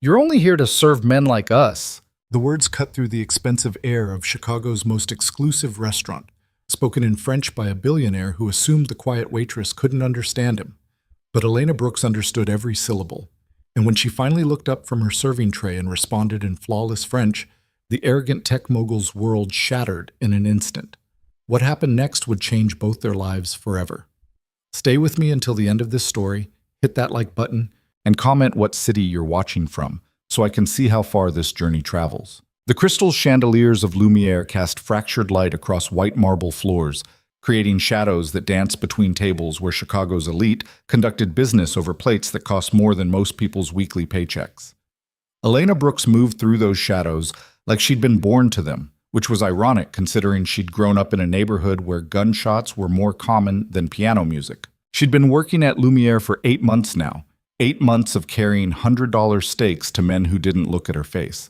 You're only here to serve men like us. The words cut through the expensive air of Chicago's most exclusive restaurant, spoken in French by a billionaire who assumed the quiet waitress couldn't understand him. But Elena Brooks understood every syllable, and when she finally looked up from her serving tray and responded in flawless French, the arrogant tech mogul's world shattered in an instant. What happened next would change both their lives forever. Stay with me until the end of this story, hit that like button, and comment what city you're watching from, so I can see how far this journey travels. The crystal chandeliers of Lumiere cast fractured light across white marble floors, creating shadows that danced between tables where Chicago's elite conducted business over plates that cost more than most people's weekly paychecks. Elena Brooks moved through those shadows like she'd been born to them, which was ironic considering she'd grown up in a neighborhood where gunshots were more common than piano music. She'd been working at Lumiere for 8 months now, 8 months of carrying $100 steaks to men who didn't look at her face.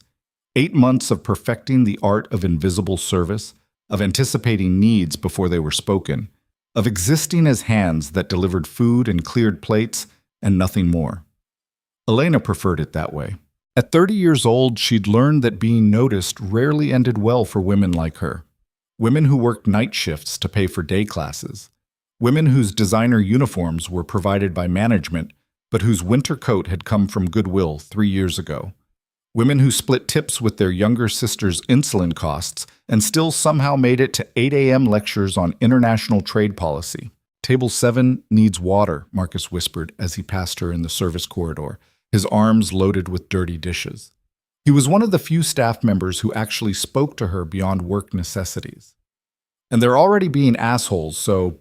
8 months of perfecting the art of invisible service, of anticipating needs before they were spoken, of existing as hands that delivered food and cleared plates and nothing more. Elena preferred it that way. At 30 years old, she'd learned that being noticed rarely ended well for women like her. Women who worked night shifts to pay for day classes. Women whose designer uniforms were provided by management, but whose winter coat had come from Goodwill 3 years ago. Women who split tips with their younger sister's insulin costs and still somehow made it to 8 a.m. lectures on international trade policy. Table 7 needs water, Marcus whispered as he passed her in the service corridor, his arms loaded with dirty dishes. He was one of the few staff members who actually spoke to her beyond work necessities. And they're already being assholes, so,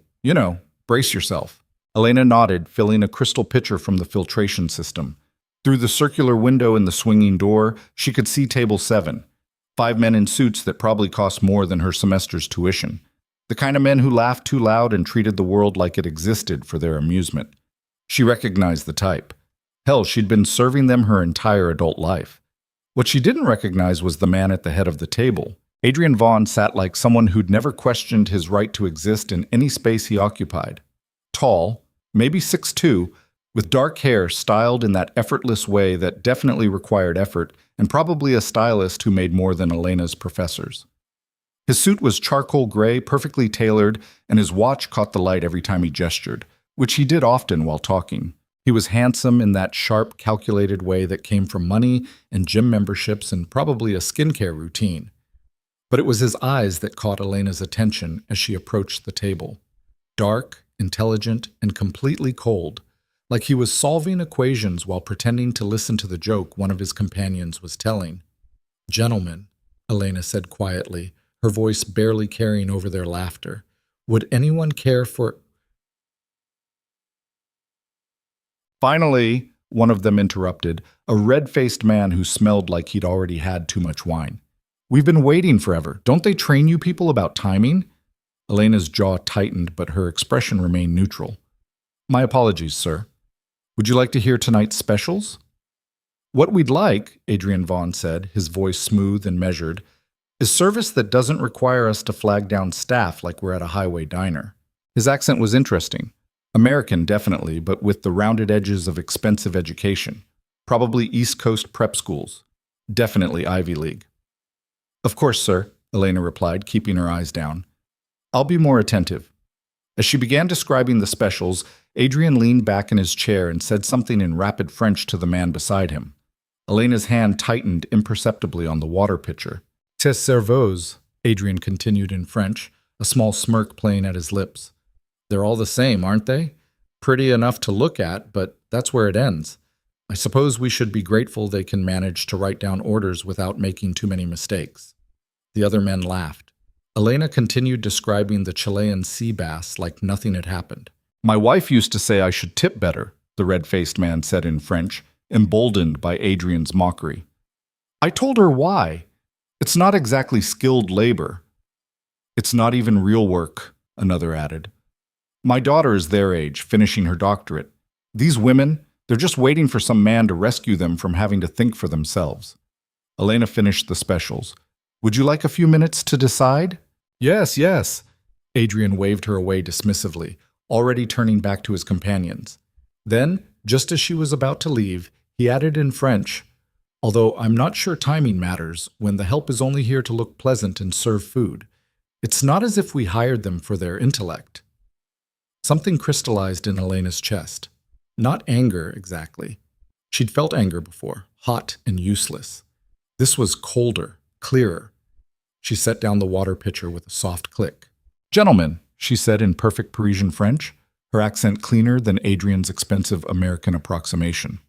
brace yourself. Elena nodded, filling a crystal pitcher from the filtration system. Through the circular window in the swinging door, she could see table 7. 5 men in suits that probably cost more than her semester's tuition. The kind of men who laughed too loud and treated the world like it existed for their amusement. She recognized the type. Hell, she'd been serving them her entire adult life. What she didn't recognize was the man at the head of the table. Adrian Vaughn sat like someone who'd never questioned his right to exist in any space he occupied. Tall, maybe 6'2", with dark hair styled in that effortless way that definitely required effort, and probably a stylist who made more than Elena's professors. His suit was charcoal gray, perfectly tailored, and his watch caught the light every time he gestured, which he did often while talking. He was handsome in that sharp, calculated way that came from money and gym memberships and probably a skincare routine. But it was his eyes that caught Elena's attention as she approached the table. Dark, intelligent, and completely cold, like he was solving equations while pretending to listen to the joke one of his companions was telling. "Gentlemen," Elena said quietly, her voice barely carrying over their laughter, "would anyone care for—" Finally, one of them interrupted, a red-faced man who smelled like he'd already had too much wine. "We've been waiting forever. Don't they train you people about timing?" Elena's jaw tightened, but her expression remained neutral. "My apologies, sir. Would you like to hear tonight's specials?" "What we'd like," Adrian Vaughn said, his voice smooth and measured, "is service that doesn't require us to flag down staff like we're at a highway diner." His accent was interesting. American, definitely, but with the rounded edges of expensive education. Probably East Coast prep schools. Definitely Ivy League. "Of course, sir," Elena replied, keeping her eyes down. "I'll be more attentive." As she began describing the specials, Adrian leaned back in his chair and said something in rapid French to the man beside him. Elena's hand tightened imperceptibly on the water pitcher. "Tes cerveaux," Adrian continued in French, a small smirk playing at his lips. "They're all the same, aren't they? Pretty enough to look at, but that's where it ends. I suppose we should be grateful they can manage to write down orders without making too many mistakes." The other men laughed. Elena continued describing the Chilean sea bass like nothing had happened. "My wife used to say I should tip better," the red-faced man said in French, emboldened by Adrian's mockery. "I told her why. It's not exactly skilled labor. It's not even real work," another added. "My daughter is their age, finishing her doctorate. These women, they're just waiting for some man to rescue them from having to think for themselves." Elena finished the specials. "Would you like a few minutes to decide?" "Yes, yes." Adrian waved her away dismissively, already turning back to his companions. Then, just as she was about to leave, he added in French, Although I'm not sure timing matters when the help is only here to look pleasant and serve food. It's not as if we hired them for their intellect. Something crystallized in Elena's chest. Not anger, exactly. She'd felt anger before, hot and useless. This was colder, clearer. She set down the water pitcher with a soft click. "Gentlemen," she said in perfect Parisian French, her accent cleaner than Adrian's expensive American approximation.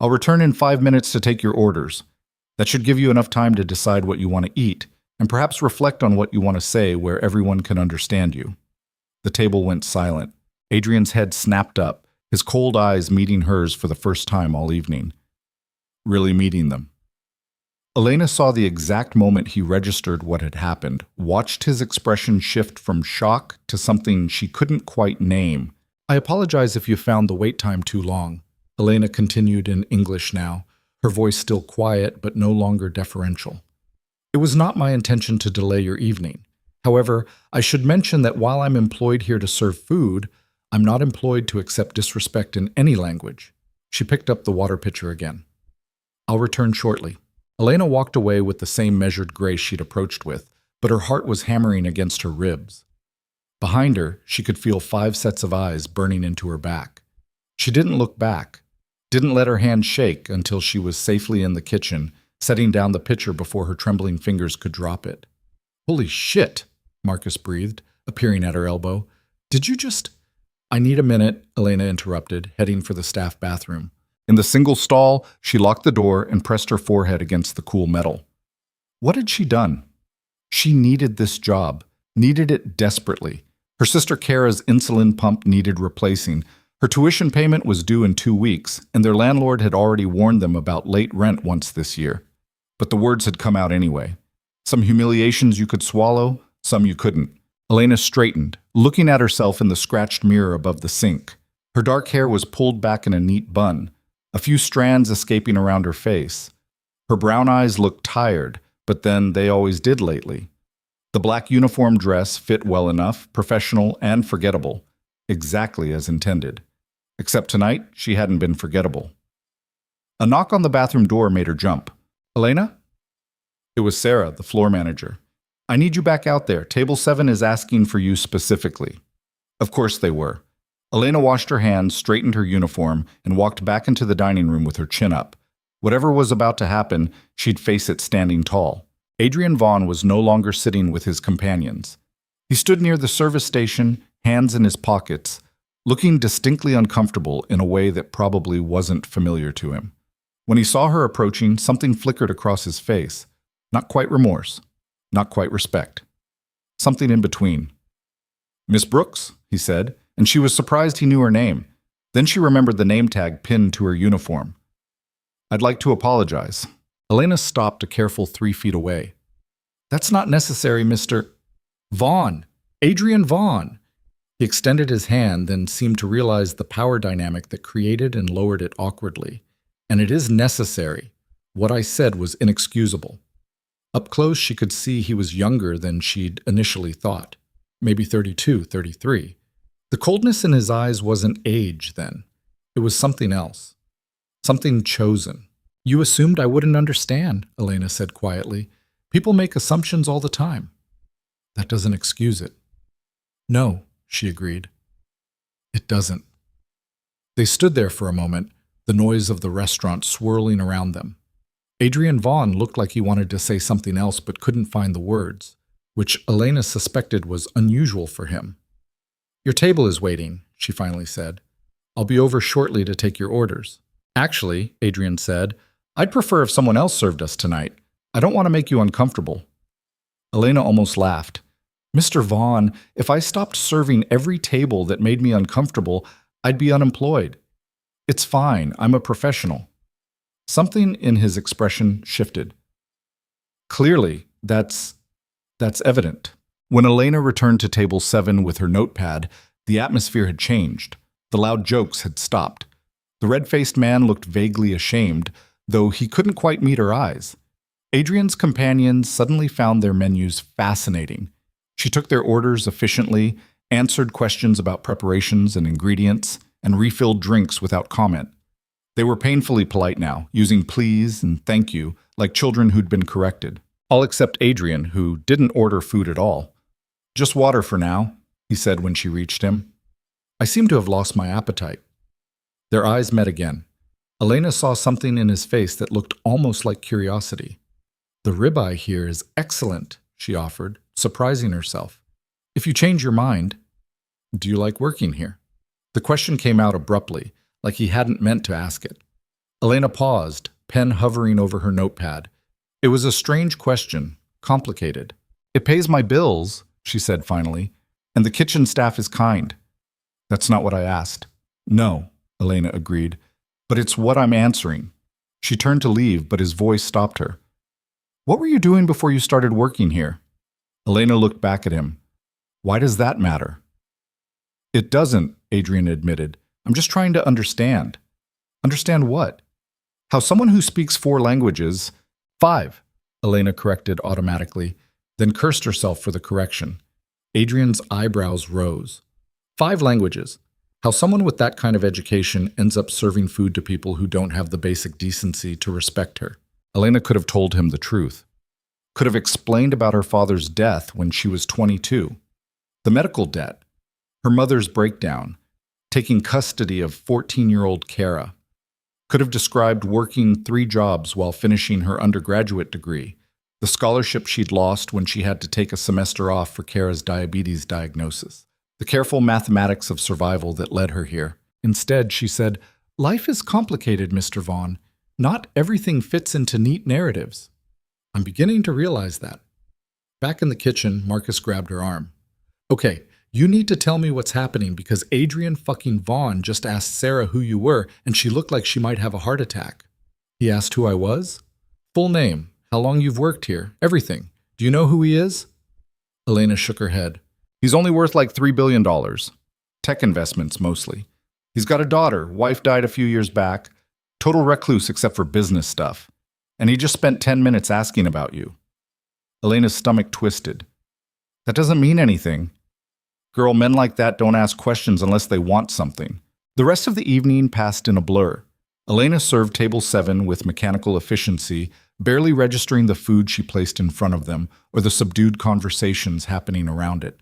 "I'll return in 5 minutes to take your orders. That should give you enough time to decide what you want to eat, and perhaps reflect on what you want to say where everyone can understand you." The table went silent. Adrian's head snapped up, his cold eyes meeting hers for the first time all evening. Really meeting them. Elena saw the exact moment he registered what had happened, watched his expression shift from shock to something she couldn't quite name. "I apologize if you found the wait time too long," Elena continued in English now, her voice still quiet but no longer deferential. "It was not my intention to delay your evening. However, I should mention that while I'm employed here to serve food, I'm not employed to accept disrespect in any language." She picked up the water pitcher again. "I'll return shortly." Elena walked away with the same measured grace she'd approached with, but her heart was hammering against her ribs. Behind her, she could feel 5 sets of eyes burning into her back. She didn't look back, didn't let her hand shake until she was safely in the kitchen, setting down the pitcher before her trembling fingers could drop it. "Holy shit," Marcus breathed, appearing at her elbow. "Did you just—" "I need a minute," Elena interrupted, heading for the staff bathroom. In the single stall, she locked the door and pressed her forehead against the cool metal. What had she done? She needed this job, needed it desperately. Her sister Kara's insulin pump needed replacing. Her tuition payment was due in 2 weeks, and their landlord had already warned them about late rent once this year. But the words had come out anyway. Some humiliations you could swallow, some you couldn't. Elena straightened, looking at herself in the scratched mirror above the sink. Her dark hair was pulled back in a neat bun, a few strands escaping around her face. Her brown eyes looked tired, but then they always did lately. The black uniform dress fit well enough, professional and forgettable, exactly as intended. Except tonight, she hadn't been forgettable. A knock on the bathroom door made her jump. "Elena?" It was Sarah, the floor manager. "I need you back out there. Table 7 is asking for you specifically." Of course they were. Elena washed her hands, straightened her uniform, and walked back into the dining room with her chin up. Whatever was about to happen, she'd face it standing tall. Adrian Vaughn was no longer sitting with his companions. He stood near the service station, hands in his pockets, looking distinctly uncomfortable in a way that probably wasn't familiar to him. When he saw her approaching, something flickered across his face. Not quite remorse, not quite respect. Something in between. "Miss Brooks," he said, and she was surprised he knew her name. Then she remembered the name tag pinned to her uniform. "I'd like to apologize." Elena stopped a careful 3 feet away. "That's not necessary, Mr. Vaughn. Adrian Vaughn." He extended his hand, then seemed to realize the power dynamic that created and lowered it awkwardly. "And it is necessary. What I said was inexcusable." Up close, she could see he was younger than she'd initially thought. Maybe 32, 33. The coldness in his eyes wasn't age then. It was something else. Something chosen. "You assumed I wouldn't understand," Elena said quietly. "People make assumptions all the time." "That doesn't excuse it." "No," she agreed. "It doesn't." They stood there for a moment, the noise of the restaurant swirling around them. Adrian Vaughn looked like he wanted to say something else but couldn't find the words, which Elena suspected was unusual for him. "Your table is waiting," she finally said. "I'll be over shortly to take your orders." "Actually," Adrian said, "I'd prefer if someone else served us tonight. I don't want to make you uncomfortable." Elena almost laughed. "Mr. Vaughn, if I stopped serving every table that made me uncomfortable, I'd be unemployed. It's fine, I'm a professional." Something in his expression shifted. "Clearly, that's evident." When Elena returned to table 7 with her notepad, the atmosphere had changed. The loud jokes had stopped. The red-faced man looked vaguely ashamed, though he couldn't quite meet her eyes. Adrian's companions suddenly found their menus fascinating. She took their orders efficiently, answered questions about preparations and ingredients, and refilled drinks without comment. They were painfully polite now, using please and thank you like children who'd been corrected. All except Adrian, who didn't order food at all. Just water for now, he said when she reached him. I seem to have lost my appetite. Their eyes met again. Elena saw something in his face that looked almost like curiosity. The ribeye here is excellent, she offered, surprising herself. If you change your mind, do you like working here? The question came out abruptly, like he hadn't meant to ask it. Elena paused, pen hovering over her notepad. It was a strange question, complicated. It pays my bills, she said finally, and the kitchen staff is kind. That's not what I asked. No, Elena agreed, but it's what I'm answering. She turned to leave, but his voice stopped her. What were you doing before you started working here? Elena looked back at him. Why does that matter? It doesn't, Adrian admitted. I'm just trying to understand. Understand what? How someone who speaks 4 languages, 5, Elena corrected automatically, then cursed herself for the correction. Adrian's eyebrows rose. 5 languages. How someone with that kind of education ends up serving food to people who don't have the basic decency to respect her. Elena could have told him the truth. Could have explained about her father's death when she was 22. The medical debt. Her mother's breakdown. Taking custody of 14-year-old Kara. Could have described working 3 jobs while finishing her undergraduate degree. The scholarship she'd lost when she had to take a semester off for Kara's diabetes diagnosis. The careful mathematics of survival that led her here. Instead, she said, Life is complicated, Mr. Vaughn. Not everything fits into neat narratives. I'm beginning to realize that. Back in the kitchen, Marcus grabbed her arm. Okay, you need to tell me what's happening because Adrian fucking Vaughn just asked Sarah who you were and she looked like she might have a heart attack. He asked who I was? Full name, how long you've worked here, everything. Do you know who he is? Elena shook her head. He's only worth like $3 billion. Tech investments, mostly. He's got a daughter, wife died a few years back. Total recluse except for business stuff. And he just spent 10 minutes asking about you. Elena's stomach twisted. That doesn't mean anything. Girl, men like that don't ask questions unless they want something. The rest of the evening passed in a blur. Elena served table 7 with mechanical efficiency, barely registering the food she placed in front of them or the subdued conversations happening around it.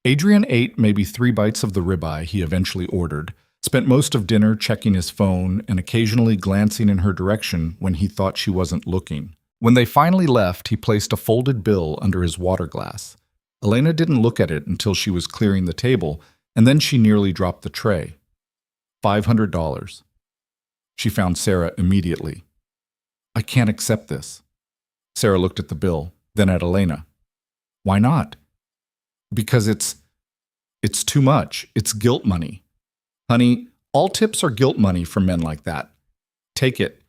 Adrian ate maybe 3 bites of the ribeye he eventually ordered, spent most of dinner checking his phone and occasionally glancing in her direction when he thought she wasn't looking. When they finally left, he placed a folded bill under his water glass. Elena didn't look at it until she was clearing the table, and then she nearly dropped the tray. $500. She found Sarah immediately. I can't accept this. Sarah looked at the bill, then at Elena. Why not? Because it's too much. It's guilt money. Honey, all tips are guilt money for men like that. Take it.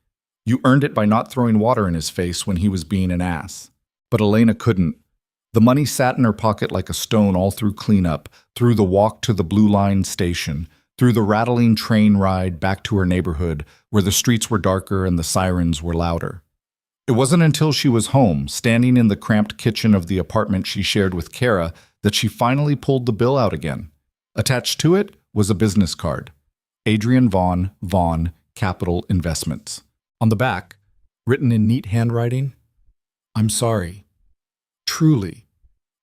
You earned it by not throwing water in his face when he was being an ass. But Elena couldn't. The money sat in her pocket like a stone all through cleanup, through the walk to the Blue Line station, through the rattling train ride back to her neighborhood, where the streets were darker and the sirens were louder. It wasn't until she was home, standing in the cramped kitchen of the apartment she shared with Kara, that she finally pulled the bill out again. Attached to it was a business card. Adrian Vaughn, Capital Investments. On the back, written in neat handwriting, I'm sorry. Truly.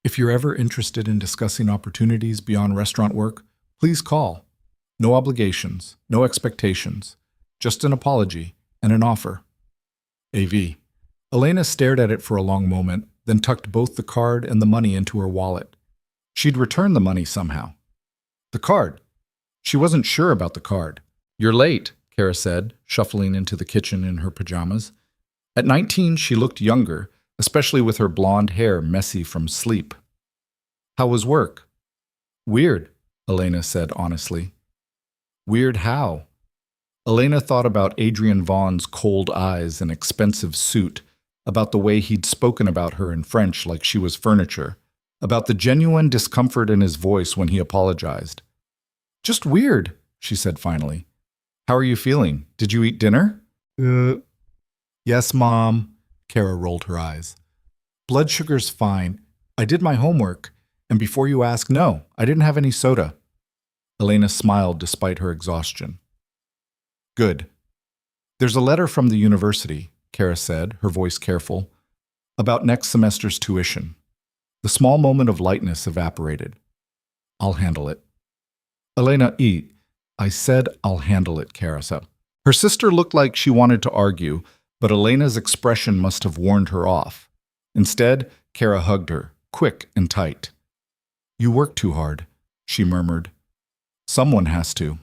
If you're ever interested in discussing opportunities beyond restaurant work, please call. No obligations, no expectations. Just an apology and an offer. AV. Elena stared at it for a long moment, then tucked both the card and the money into her wallet. She'd return the money somehow. The card. She wasn't sure about the card. You're late, Kara said, shuffling into the kitchen in her pajamas. At 19, she looked younger, especially with her blonde hair messy from sleep. How was work? Weird, Elena said honestly. Weird how? Elena thought about Adrian Vaughn's cold eyes and expensive suit, about the way he'd spoken about her in French like she was furniture, about the genuine discomfort in his voice when he apologized. Just weird, she said finally. How are you feeling? Did you eat dinner? Yes, Mom. Kara rolled her eyes. Blood sugar's fine. I did my homework. And before you ask, no, I didn't have any soda. Elena smiled despite her exhaustion. Good. There's a letter from the university, Kara said, her voice careful, about next semester's tuition. The small moment of lightness evaporated. I'll handle it. Elena, eat. I said I'll handle it, Kara said. Her sister looked like she wanted to argue, but Elena's expression must have warned her off. Instead, Kara hugged her, quick and tight. You work too hard, she murmured. Someone has to.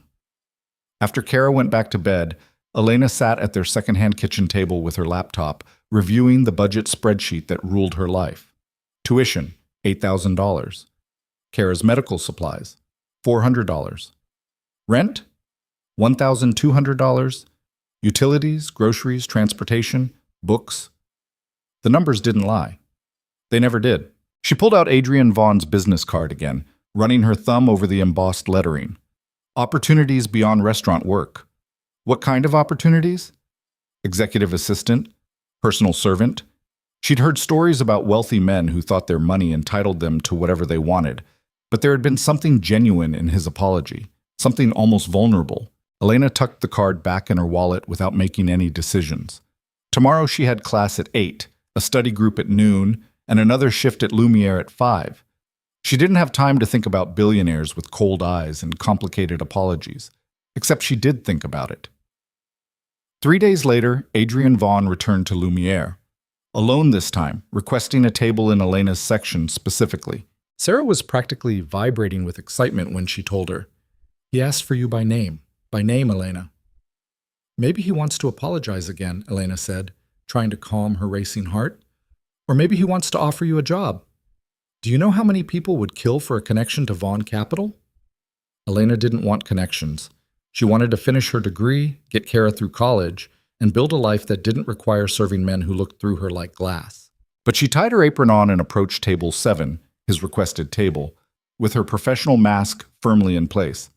After Kara went back to bed, Elena sat at their secondhand kitchen table with her laptop, reviewing the budget spreadsheet that ruled her life. Tuition, $8,000. Kara's medical supplies, $400. Rent, $1,200. Utilities, groceries, transportation, books. The numbers didn't lie. They never did. She pulled out Adrian Vaughn's business card again, running her thumb over the embossed lettering. Opportunities beyond restaurant work. What kind of opportunities? Executive assistant, personal servant. She'd heard stories about wealthy men who thought their money entitled them to whatever they wanted, but there had been something genuine in his apology, something almost vulnerable. Elena tucked the card back in her wallet without making any decisions. Tomorrow she had class at 8, a study group at noon, and another shift at Lumiere at 5. She didn't have time to think about billionaires with cold eyes and complicated apologies, except she did think about it. 3 days later, Adrian Vaughn returned to Lumiere. Alone this time, requesting a table in Elena's section specifically. Sarah was practically vibrating with excitement when she told her. He asked for you by name. By name, Elena. Maybe he wants to apologize again, Elena said, trying to calm her racing heart. Or maybe he wants to offer you a job. Do you know how many people would kill for a connection to Vaughn Capital? Elena didn't want connections. She wanted to finish her degree, get Kara through college, and build a life that didn't require serving men who looked through her like glass. But she tied her apron on and approached table 7, his requested table, with her professional mask firmly in place.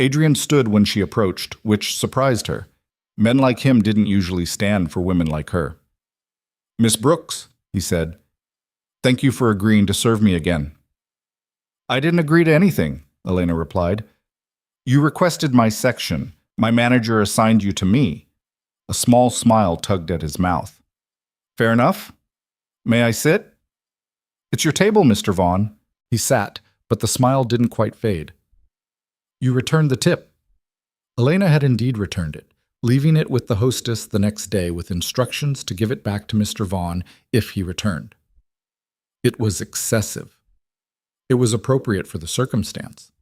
Adrian stood when she approached, which surprised her. Men like him didn't usually stand for women like her. Miss Brooks, he said, thank you for agreeing to serve me again. I didn't agree to anything, Elena replied. You requested my section. My manager assigned you to me. A small smile tugged at his mouth. Fair enough. May I sit? It's your table, Mr. Vaughn. He sat, but the smile didn't quite fade. You returned the tip. Elena had indeed returned it, leaving it with the hostess the next day with instructions to give it back to Mr. Vaughn if he returned. It was excessive. It was appropriate for the circumstance.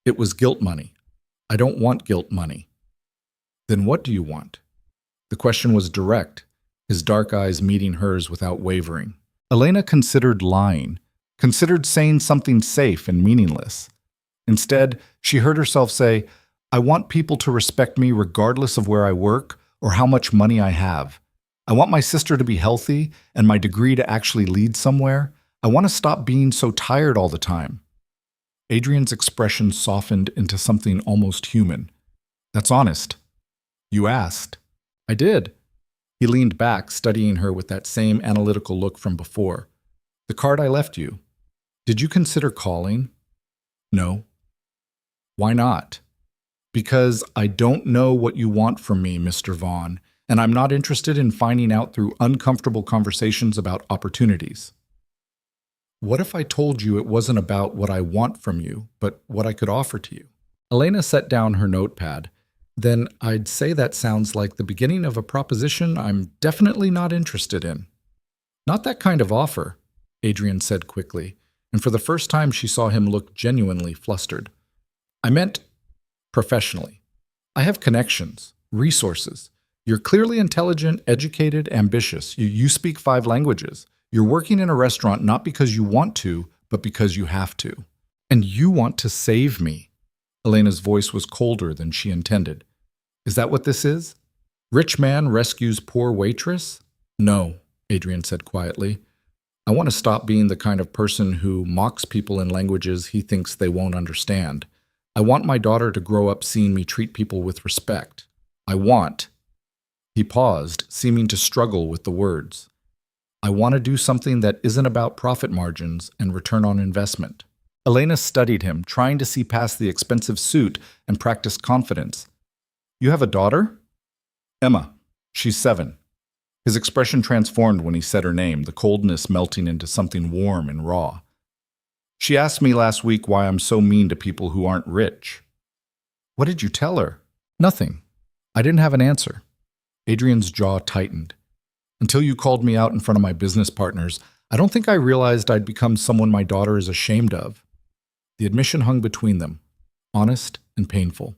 It was guilt money. I don't want guilt money. Then what do you want? The question was direct, his dark eyes meeting hers without wavering. Elena considered lying, considered saying something safe and meaningless. Instead, she heard herself say, I want people to respect me regardless of where I work or how much money I have. I want my sister to be healthy and my degree to actually lead somewhere. I want to stop being so tired all the time. Adrian's expression softened into something almost human. That's honest. You asked. I did. He leaned back, studying her with that same analytical look from before. The card I left you. Did you consider calling? No. Why not? Because I don't know what you want from me, Mr. Vaughn, and I'm not interested in finding out through uncomfortable conversations about opportunities. What if I told you it wasn't about what I want from you, but what I could offer to you? Elena set down her notepad. Then I'd say that sounds like the beginning of a proposition I'm definitely not interested in. Not that kind of offer, Adrian said quickly, and for the first time she saw him look genuinely flustered. I meant professionally. I have connections, resources. You're clearly intelligent, educated, ambitious. You speak 5 languages. You're working in a restaurant not because you want to, but because you have to. And you want to save me. Elena's voice was colder than she intended. Is that what this is? Rich man rescues poor waitress? No, Adrian said quietly. I want to stop being the kind of person who mocks people in languages he thinks they won't understand. I want my daughter to grow up seeing me treat people with respect. I want. He paused, seeming to struggle with the words. I want to do something that isn't about profit margins and return on investment. Elena studied him, trying to see past the expensive suit and practice confidence. You have a daughter? Emma. She's 7. His expression transformed when he said her name, the coldness melting into something warm and raw. She asked me last week why I'm so mean to people who aren't rich. What did you tell her? Nothing. I didn't have an answer. Adrian's jaw tightened. Until you called me out in front of my business partners, I don't think I realized I'd become someone my daughter is ashamed of. The admission hung between them, honest and painful.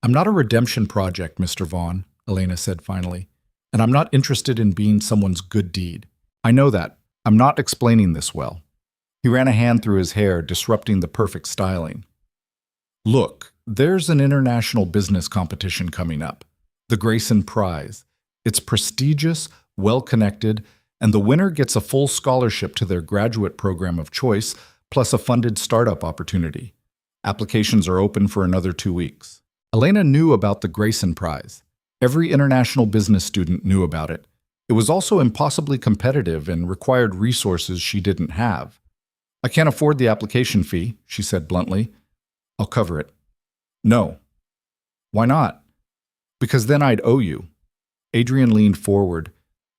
I'm not a redemption project, Mr. Vaughn, Elena said finally, and I'm not interested in being someone's good deed. I know that. I'm not explaining this well. He ran a hand through his hair, disrupting the perfect styling. Look, there's an international business competition coming up, the Grayson Prize. It's prestigious, well-connected, and the winner gets a full scholarship to their graduate program of choice, plus a funded startup opportunity. Applications are open for another 2 weeks. Elena knew about the Grayson Prize. Every international business student knew about it. It was also impossibly competitive and required resources she didn't have. I can't afford the application fee, she said bluntly. I'll cover it. No. Why not? Because then I'd owe you. Adrian leaned forward.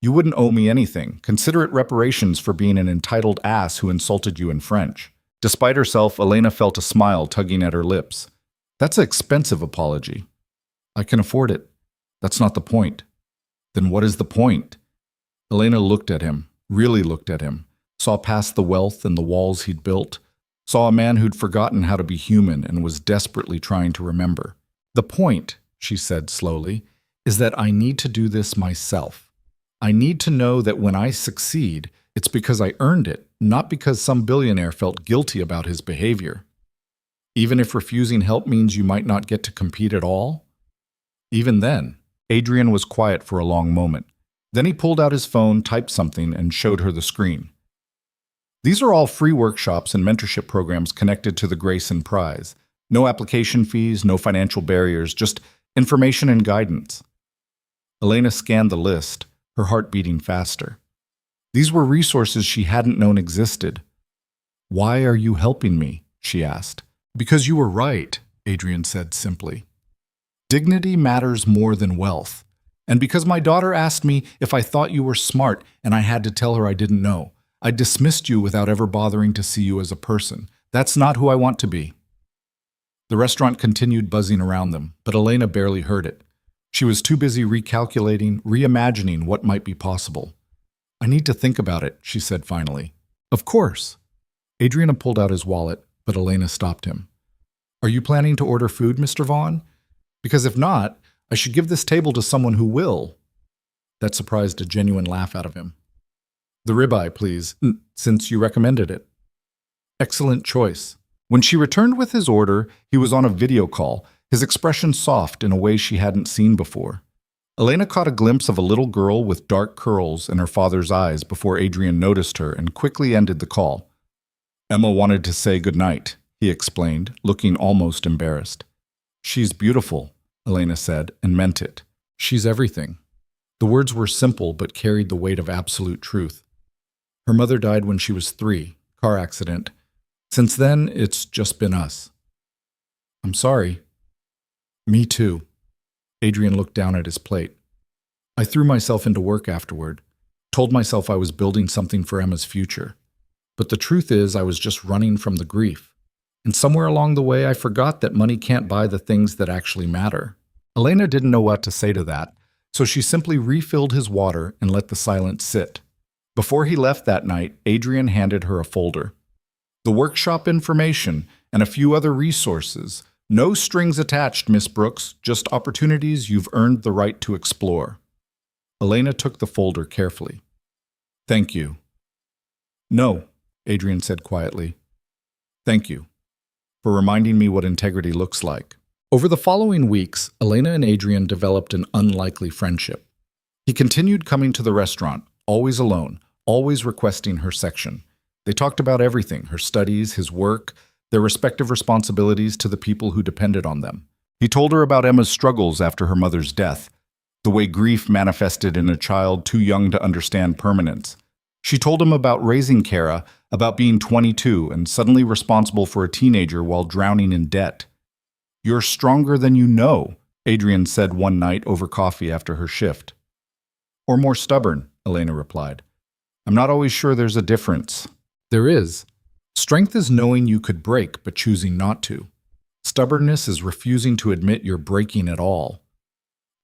You wouldn't owe me anything. Consider it reparations for being an entitled ass who insulted you in French. Despite herself, Elena felt a smile tugging at her lips. That's an expensive apology. I can afford it. That's not the point. Then what is the point? Elena looked at him, really looked at him, saw past the wealth and the walls he'd built, saw a man who'd forgotten how to be human and was desperately trying to remember. The point, she said slowly, is that I need to do this myself. I need to know that when I succeed, it's because I earned it, not because some billionaire felt guilty about his behavior. Even if refusing help means you might not get to compete at all? Even then, Adrian was quiet for a long moment. Then he pulled out his phone, typed something, and showed her the screen. These are all free workshops and mentorship programs connected to the Grayson Prize. No application fees, no financial barriers, just information and guidance. Elena scanned the list, her heart beating faster. These were resources she hadn't known existed. Why are you helping me? She asked. Because you were right, Adrian said simply. Dignity matters more than wealth. And because my daughter asked me if I thought you were smart and I had to tell her I didn't know, I dismissed you without ever bothering to see you as a person. That's not who I want to be. The restaurant continued buzzing around them, but Elena barely heard it. She was too busy recalculating, reimagining what might be possible. I need to think about it, she said finally. Of course. Adrian pulled out his wallet, but Elena stopped him. Are you planning to order food, Mr. Vaughn? Because if not, I should give this table to someone who will. That surprised a genuine laugh out of him. The ribeye, please, since you recommended it. Excellent choice. When she returned with his order, he was on a video call, his expression soft in a way she hadn't seen before. Elena caught a glimpse of a little girl with dark curls in her father's eyes before Adrian noticed her and quickly ended the call. Emma wanted to say goodnight, he explained, looking almost embarrassed. She's beautiful, Elena said, and meant it. She's everything. The words were simple but carried the weight of absolute truth. Her mother died when she was 3, car accident. Since then, it's just been us. I'm sorry. Me too. Adrian looked down at his plate. I threw myself into work afterward, told myself I was building something for Emma's future. But the truth is I was just running from the grief. And somewhere along the way I forgot that money can't buy the things that actually matter. Elena didn't know what to say to that, so she simply refilled his water and let the silence sit. Before he left that night, Adrian handed her a folder. The workshop information and a few other resources. No strings attached, Miss Brooks, just opportunities you've earned the right to explore. Elena took the folder carefully. Thank you. No, Adrian said quietly. Thank you for reminding me what integrity looks like. Over the following weeks, Elena and Adrian developed an unlikely friendship. He continued coming to the restaurant, always alone, always requesting her section. They talked about everything, her studies, his work, their respective responsibilities to the people who depended on them. He told her about Emma's struggles after her mother's death, the way grief manifested in a child too young to understand permanence. She told him about raising Kara, about being 22 and suddenly responsible for a teenager while drowning in debt. You're stronger than you know, Adrian said one night over coffee after her shift. Or more stubborn, Elena replied. I'm not always sure there's a difference. There is. Strength is knowing you could break but choosing not to. Stubbornness is refusing to admit you're breaking at all.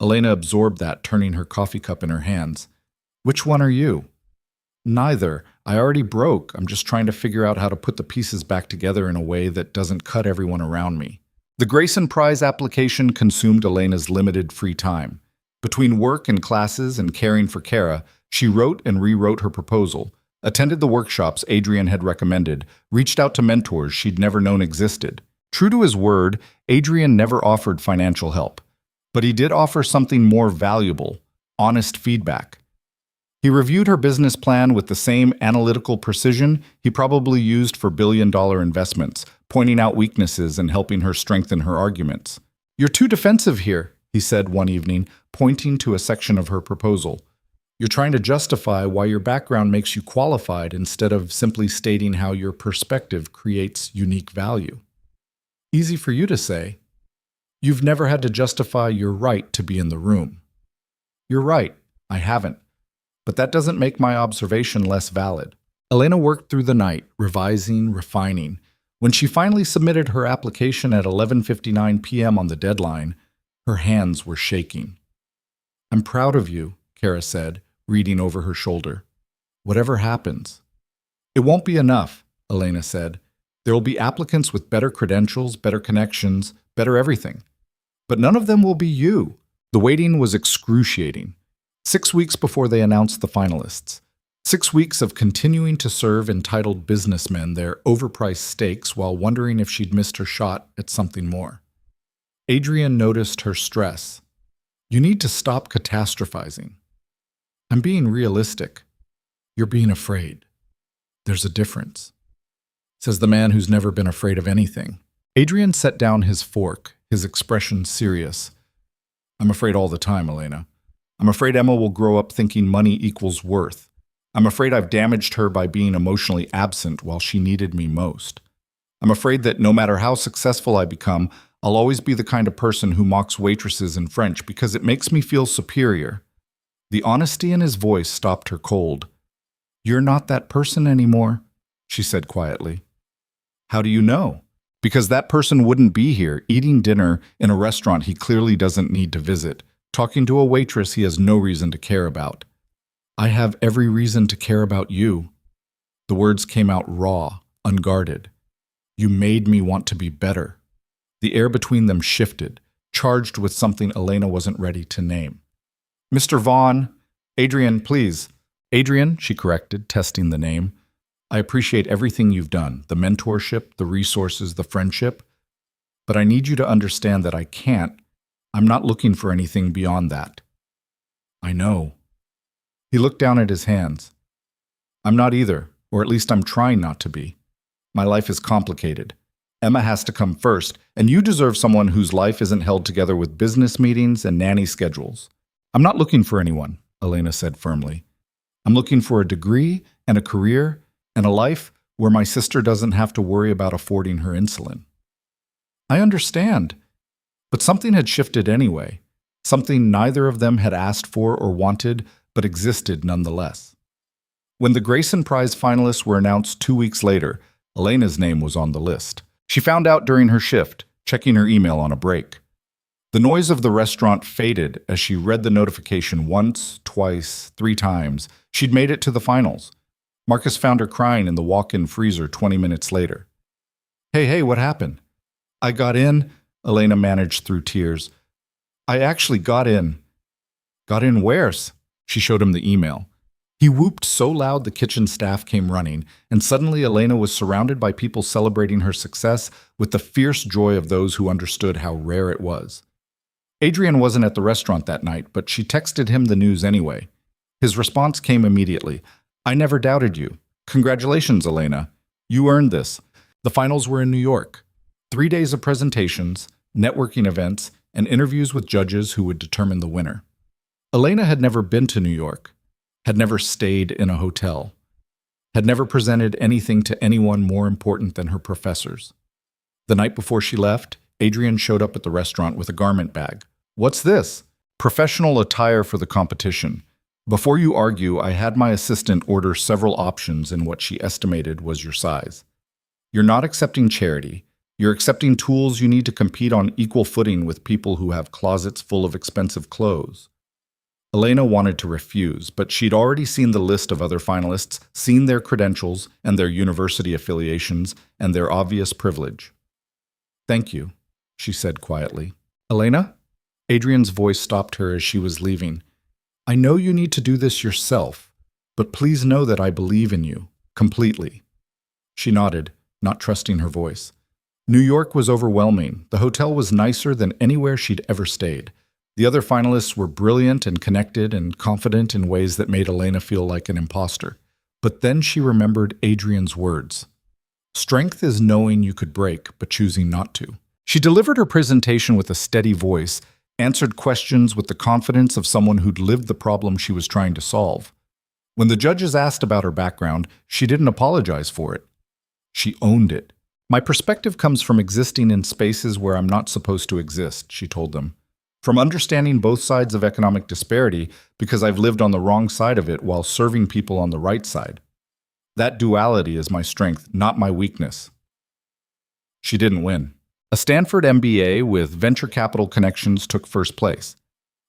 Elena absorbed that, turning her coffee cup in her hands. Which one are you? Neither. I already broke. I'm just trying to figure out how to put the pieces back together in a way that doesn't cut everyone around me. The Grayson Prize application consumed Elena's limited free time. Between work and classes and caring for Kara, she wrote and rewrote her proposal, attended the workshops Adrian had recommended, reached out to mentors she'd never known existed. True to his word, Adrian never offered financial help. But he did offer something more valuable, honest feedback. He reviewed her business plan with the same analytical precision he probably used for billion-dollar investments, pointing out weaknesses and helping her strengthen her arguments. You're too defensive here, he said one evening, pointing to a section of her proposal. You're trying to justify why your background makes you qualified instead of simply stating how your perspective creates unique value. Easy for you to say. You've never had to justify your right to be in the room. You're right, I haven't. But that doesn't make my observation less valid. Elena worked through the night, revising, refining. When she finally submitted her application at 11:59 p.m. on the deadline, her hands were shaking. I'm proud of you, Kara said, reading over her shoulder. Whatever happens. It won't be enough, Elena said. There will be applicants with better credentials, better connections, better everything. But none of them will be you. The waiting was excruciating. 6 weeks before they announced the finalists. 6 weeks of continuing to serve entitled businessmen their overpriced steaks while wondering if she'd missed her shot at something more. Adrian noticed her stress. You need to stop catastrophizing. I'm being realistic. You're being afraid. There's a difference, says the man who's never been afraid of anything. Adrian set down his fork, his expression serious. I'm afraid all the time, Elena. I'm afraid Emma will grow up thinking money equals worth. I'm afraid I've damaged her by being emotionally absent while she needed me most. I'm afraid that no matter how successful I become, I'll always be the kind of person who mocks waitresses in French because it makes me feel superior. The honesty in his voice stopped her cold. You're not that person anymore, she said quietly. How do you know? Because that person wouldn't be here, eating dinner in a restaurant he clearly doesn't need to visit, talking to a waitress he has no reason to care about. I have every reason to care about you. The words came out raw, unguarded. You made me want to be better. The air between them shifted, charged with something Elena wasn't ready to name. Mr. Vaughn, Adrian, please. Adrian, she corrected, testing the name. I appreciate everything you've done, the mentorship, the resources, the friendship. But I need you to understand that I'm not looking for anything beyond that. I know. He looked down at his hands. I'm not either, or at least I'm trying not to be. My life is complicated. Emma has to come first, and you deserve someone whose life isn't held together with business meetings and nanny schedules. I'm not looking for anyone, Elena said firmly. I'm looking for a degree and a career and a life where my sister doesn't have to worry about affording her insulin. I understand. But something had shifted anyway, something neither of them had asked for or wanted, but existed nonetheless. When the Grayson Prize finalists were announced 2 weeks later, Elena's name was on the list. She found out during her shift, checking her email on a break. The noise of the restaurant faded as she read the notification once, twice, 3 times. She'd made it to the finals. Marcus found her crying in the walk-in freezer 20 minutes later. Hey, what happened? I got in, Elena managed through tears. I actually got in. Got in where's? She showed him the email. He whooped so loud the kitchen staff came running, and suddenly Elena was surrounded by people celebrating her success with the fierce joy of those who understood how rare it was. Adrian wasn't at the restaurant that night, but she texted him the news anyway. His response came immediately. I never doubted you. Congratulations, Elena. You earned this. The finals were in New York. 3 days of presentations, networking events, and interviews with judges who would determine the winner. Elena had never been to New York, had never stayed in a hotel, had never presented anything to anyone more important than her professors. The night before she left, Adrian showed up at the restaurant with a garment bag, What's this? Professional attire for the competition. Before you argue, I had my assistant order several options in what she estimated was your size. You're not accepting charity. You're accepting tools you need to compete on equal footing with people who have closets full of expensive clothes. Elena wanted to refuse, but she'd already seen the list of other finalists, seen their credentials and their university affiliations and their obvious privilege. Thank you, she said quietly. Elena? Adrian's voice stopped her as she was leaving. I know you need to do this yourself, but please know that I believe in you, completely. She nodded, not trusting her voice. New York was overwhelming. The hotel was nicer than anywhere she'd ever stayed. The other finalists were brilliant and connected and confident in ways that made Elena feel like an imposter. But then she remembered Adrian's words. Strength is knowing you could break, but choosing not to. She delivered her presentation with a steady voice, answered questions with the confidence of someone who'd lived the problem she was trying to solve. When the judges asked about her background, she didn't apologize for it. She owned it. My perspective comes from existing in spaces where I'm not supposed to exist, she told them. From understanding both sides of economic disparity because I've lived on the wrong side of it while serving people on the right side. That duality is my strength, not my weakness. She didn't win. A Stanford MBA with venture capital connections took first place.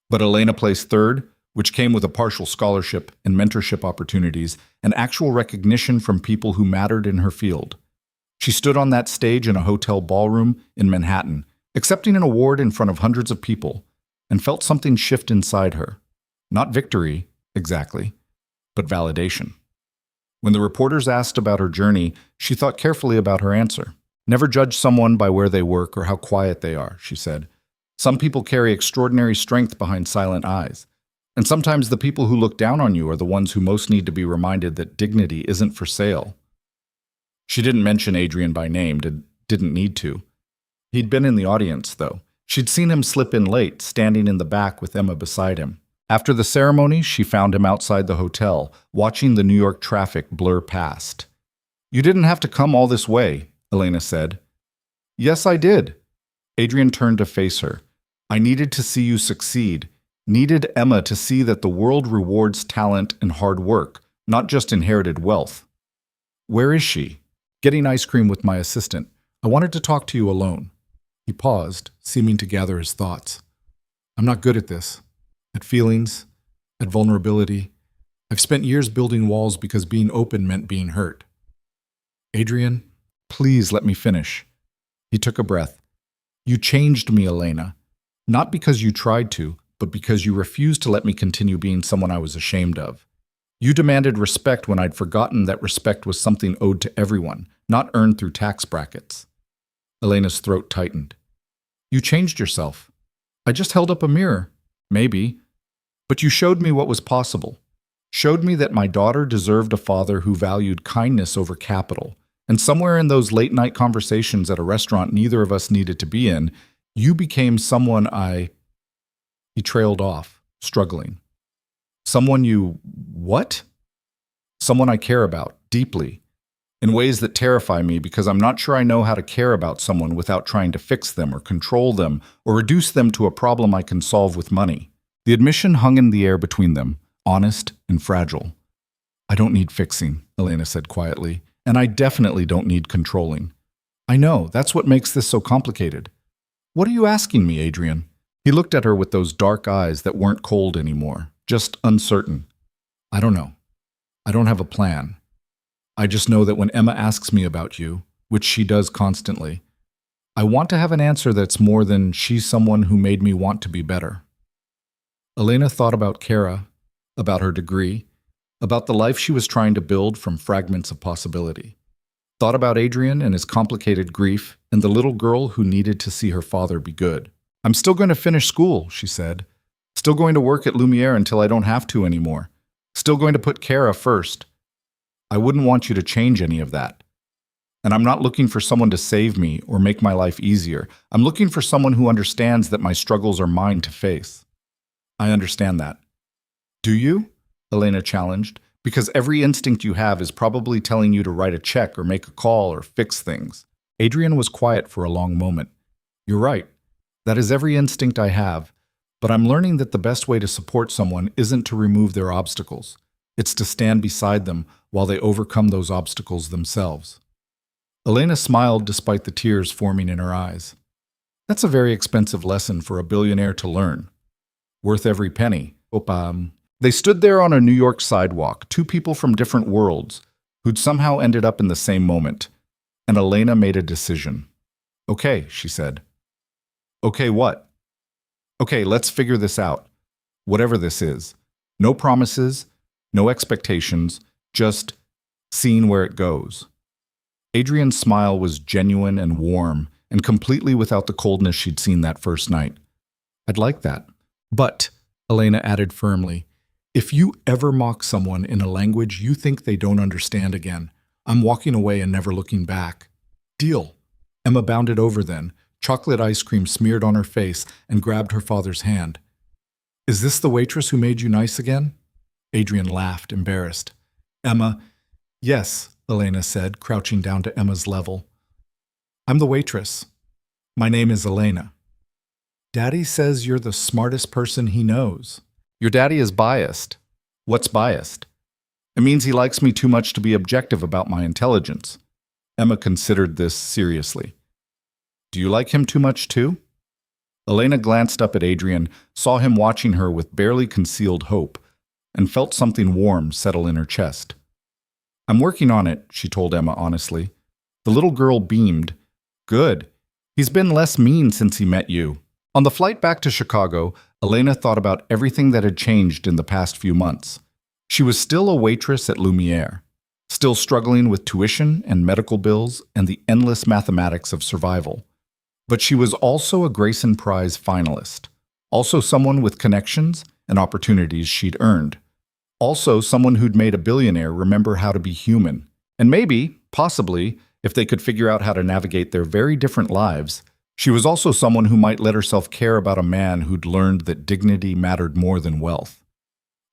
But Elena placed third, which came with a partial scholarship and mentorship opportunities and actual recognition from people who mattered in her field. She stood on that stage in a hotel ballroom in Manhattan, accepting an award in front of hundreds of people, and felt something shift inside her. Not victory, exactly, but validation. When the reporters asked about her journey, she thought carefully about her answer. Never judge someone by where they work or how quiet they are, she said. Some people carry extraordinary strength behind silent eyes. And sometimes the people who look down on you are the ones who most need to be reminded that dignity isn't for sale. She didn't mention Adrian by name, didn't need to. He'd been in the audience, though. She'd seen him slip in late, standing in the back with Emma beside him. After the ceremony, she found him outside the hotel, watching the New York traffic blur past. You didn't have to come all this way, Elena said. Yes, I did. Adrian turned to face her. I needed to see you succeed. Needed Emma to see that the world rewards talent and hard work, not just inherited wealth. Where is she? Getting ice cream with my assistant. I wanted to talk to you alone. He paused, seeming to gather his thoughts. I'm not good at this. At feelings, at vulnerability. I've spent years building walls because being open meant being hurt. Adrian, please let me finish. He took a breath. You changed me, Elena. Not because you tried to, but because you refused to let me continue being someone I was ashamed of. You demanded respect when I'd forgotten that respect was something owed to everyone, not earned through tax brackets. Elena's throat tightened. You changed yourself. I just held up a mirror. Maybe. But you showed me what was possible. Showed me that my daughter deserved a father who valued kindness over capital. And somewhere in those late-night conversations at a restaurant neither of us needed to be in, you became someone He trailed off, struggling. Someone you... what? Someone I care about, deeply. In ways that terrify me because I'm not sure I know how to care about someone without trying to fix them or control them or reduce them to a problem I can solve with money. The admission hung in the air between them, honest and fragile. I don't need fixing, Elena said quietly, and I definitely don't need controlling. I know, that's what makes this so complicated. What are you asking me, Adrian? He looked at her with those dark eyes that weren't cold anymore, just uncertain. I don't know. I don't have a plan. I just know that when Emma asks me about you, which she does constantly, I want to have an answer that's more than she's someone who made me want to be better. Elena thought about Kara, about her degree, about the life she was trying to build from fragments of possibility. Thought about Adrian and his complicated grief and the little girl who needed to see her father be good. I'm still going to finish school, she said. Still going to work at Lumiere until I don't have to anymore. Still going to put Kara first. I wouldn't want you to change any of that. And I'm not looking for someone to save me or make my life easier. I'm looking for someone who understands that my struggles are mine to face. I understand that. Do you? Elena challenged, because every instinct you have is probably telling you to write a check or make a call or fix things. Adrian was quiet for a long moment. You're right. That is every instinct I have, but I'm learning that the best way to support someone isn't to remove their obstacles. It's to stand beside them while they overcome those obstacles themselves. Elena smiled despite the tears forming in her eyes. That's a very expensive lesson for a billionaire to learn. Worth every penny. They stood there on a New York sidewalk, two people from different worlds, who'd somehow ended up in the same moment. And Elena made a decision. Okay, she said. Okay, what? Okay, let's figure this out. Whatever this is. No promises, no expectations, just seeing where it goes. Adrian's smile was genuine and warm, and completely without the coldness she'd seen that first night. I'd like that. But, Elena added firmly, if you ever mock someone in a language you think they don't understand again, I'm walking away and never looking back. Deal. Emma bounded over then, chocolate ice cream smeared on her face, and grabbed her father's hand. Is this the waitress who made you nice again? Adrian laughed, embarrassed. Emma, yes, Elena said, crouching down to Emma's level. I'm the waitress. My name is Elena. Daddy says you're the smartest person he knows. Your daddy is biased. What's biased? It means he likes me too much to be objective about my intelligence. Emma considered this seriously. Do you like him too much too? Elena glanced up at Adrian, saw him watching her with barely concealed hope, and felt something warm settle in her chest. I'm working on it, she told Emma honestly. The little girl beamed. Good. He's been less mean since he met you. On the flight back to Chicago, Elena thought about everything that had changed in the past few months. She was still a waitress at Lumiere, still struggling with tuition and medical bills and the endless mathematics of survival. But she was also a Grayson Prize finalist, also someone with connections and opportunities she'd earned, also someone who'd made a billionaire remember how to be human. And maybe, possibly, if they could figure out how to navigate their very different lives, she was also someone who might let herself care about a man who'd learned that dignity mattered more than wealth.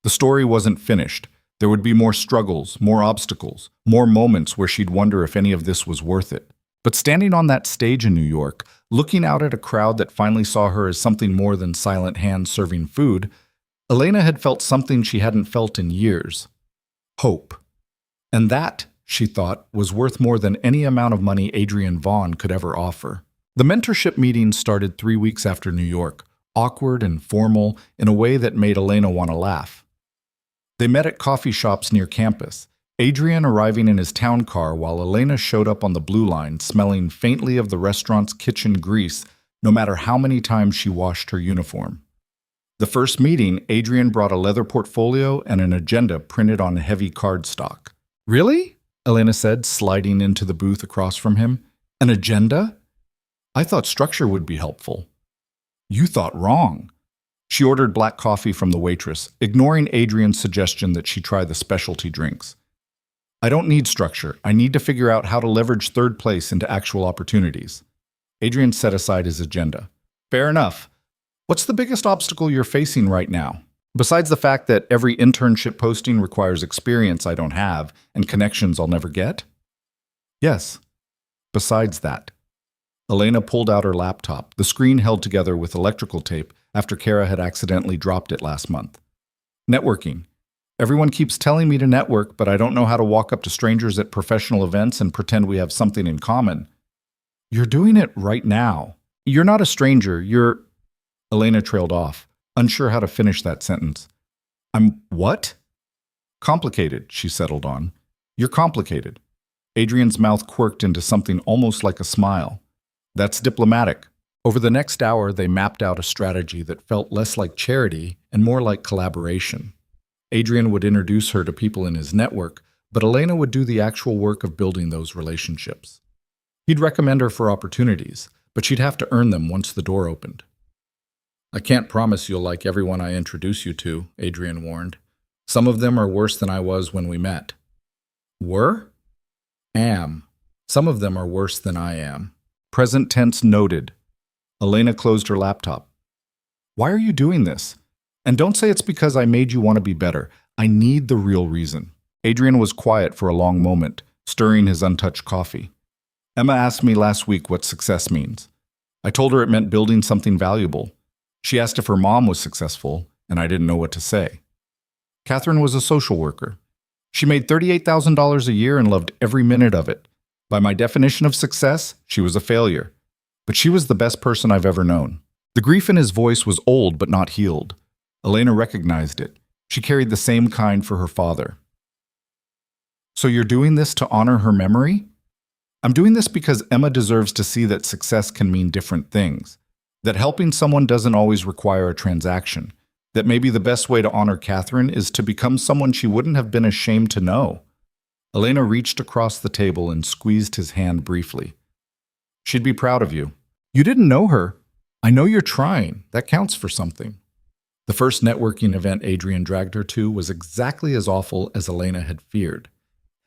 The story wasn't finished. There would be more struggles, more obstacles, more moments where she'd wonder if any of this was worth it. But standing on that stage in New York, looking out at a crowd that finally saw her as something more than silent hands serving food, Elena had felt something she hadn't felt in years. Hope. And that, she thought, was worth more than any amount of money Adrian Vaughn could ever offer. The mentorship meeting started 3 weeks after New York, awkward and formal in a way that made Elena want to laugh. They met at coffee shops near campus, Adrian arriving in his town car while Elena showed up on the Blue Line smelling faintly of the restaurant's kitchen grease no matter how many times she washed her uniform. The first meeting, Adrian brought a leather portfolio and an agenda printed on heavy cardstock. Really? Elena said, sliding into the booth across from him. An agenda? I thought structure would be helpful. You thought wrong. She ordered black coffee from the waitress, ignoring Adrian's suggestion that she try the specialty drinks. I don't need structure. I need to figure out how to leverage third place into actual opportunities. Adrian set aside his agenda. Fair enough. What's the biggest obstacle you're facing right now? Besides the fact that every internship posting requires experience I don't have and connections I'll never get? Yes. Besides that. Elena pulled out her laptop, the screen held together with electrical tape after Kara had accidentally dropped it last month. Networking. Everyone keeps telling me to network, but I don't know how to walk up to strangers at professional events and pretend we have something in common. You're doing it right now. You're not a stranger, you're... Elena trailed off, unsure how to finish that sentence. I'm what? Complicated, she settled on. You're complicated. Adrian's mouth quirked into something almost like a smile. That's diplomatic. Over the next hour, they mapped out a strategy that felt less like charity and more like collaboration. Adrian would introduce her to people in his network, but Elena would do the actual work of building those relationships. He'd recommend her for opportunities, but she'd have to earn them once the door opened. I can't promise you'll like everyone I introduce you to, Adrian warned. Some of them are worse than I was when we met. Were? Am. Some of them are worse than I am. Present tense noted. Elena closed her laptop. Why are you doing this? And don't say it's because I made you want to be better. I need the real reason. Adrian was quiet for a long moment, stirring his untouched coffee. Emma asked me last week what success means. I told her it meant building something valuable. She asked if her mom was successful, and I didn't know what to say. Catherine was a social worker. She made $38,000 a year and loved every minute of it. By my definition of success, she was a failure. But she was the best person I've ever known. The grief in his voice was old but not healed. Elena recognized it. She carried the same kind for her father. So you're doing this to honor her memory? I'm doing this because Emma deserves to see that success can mean different things. That helping someone doesn't always require a transaction. That maybe the best way to honor Catherine is to become someone she wouldn't have been ashamed to know. Elena reached across the table and squeezed his hand briefly. She'd be proud of you. You didn't know her. I know you're trying. That counts for something. The first networking event Adrian dragged her to was exactly as awful as Elena had feared.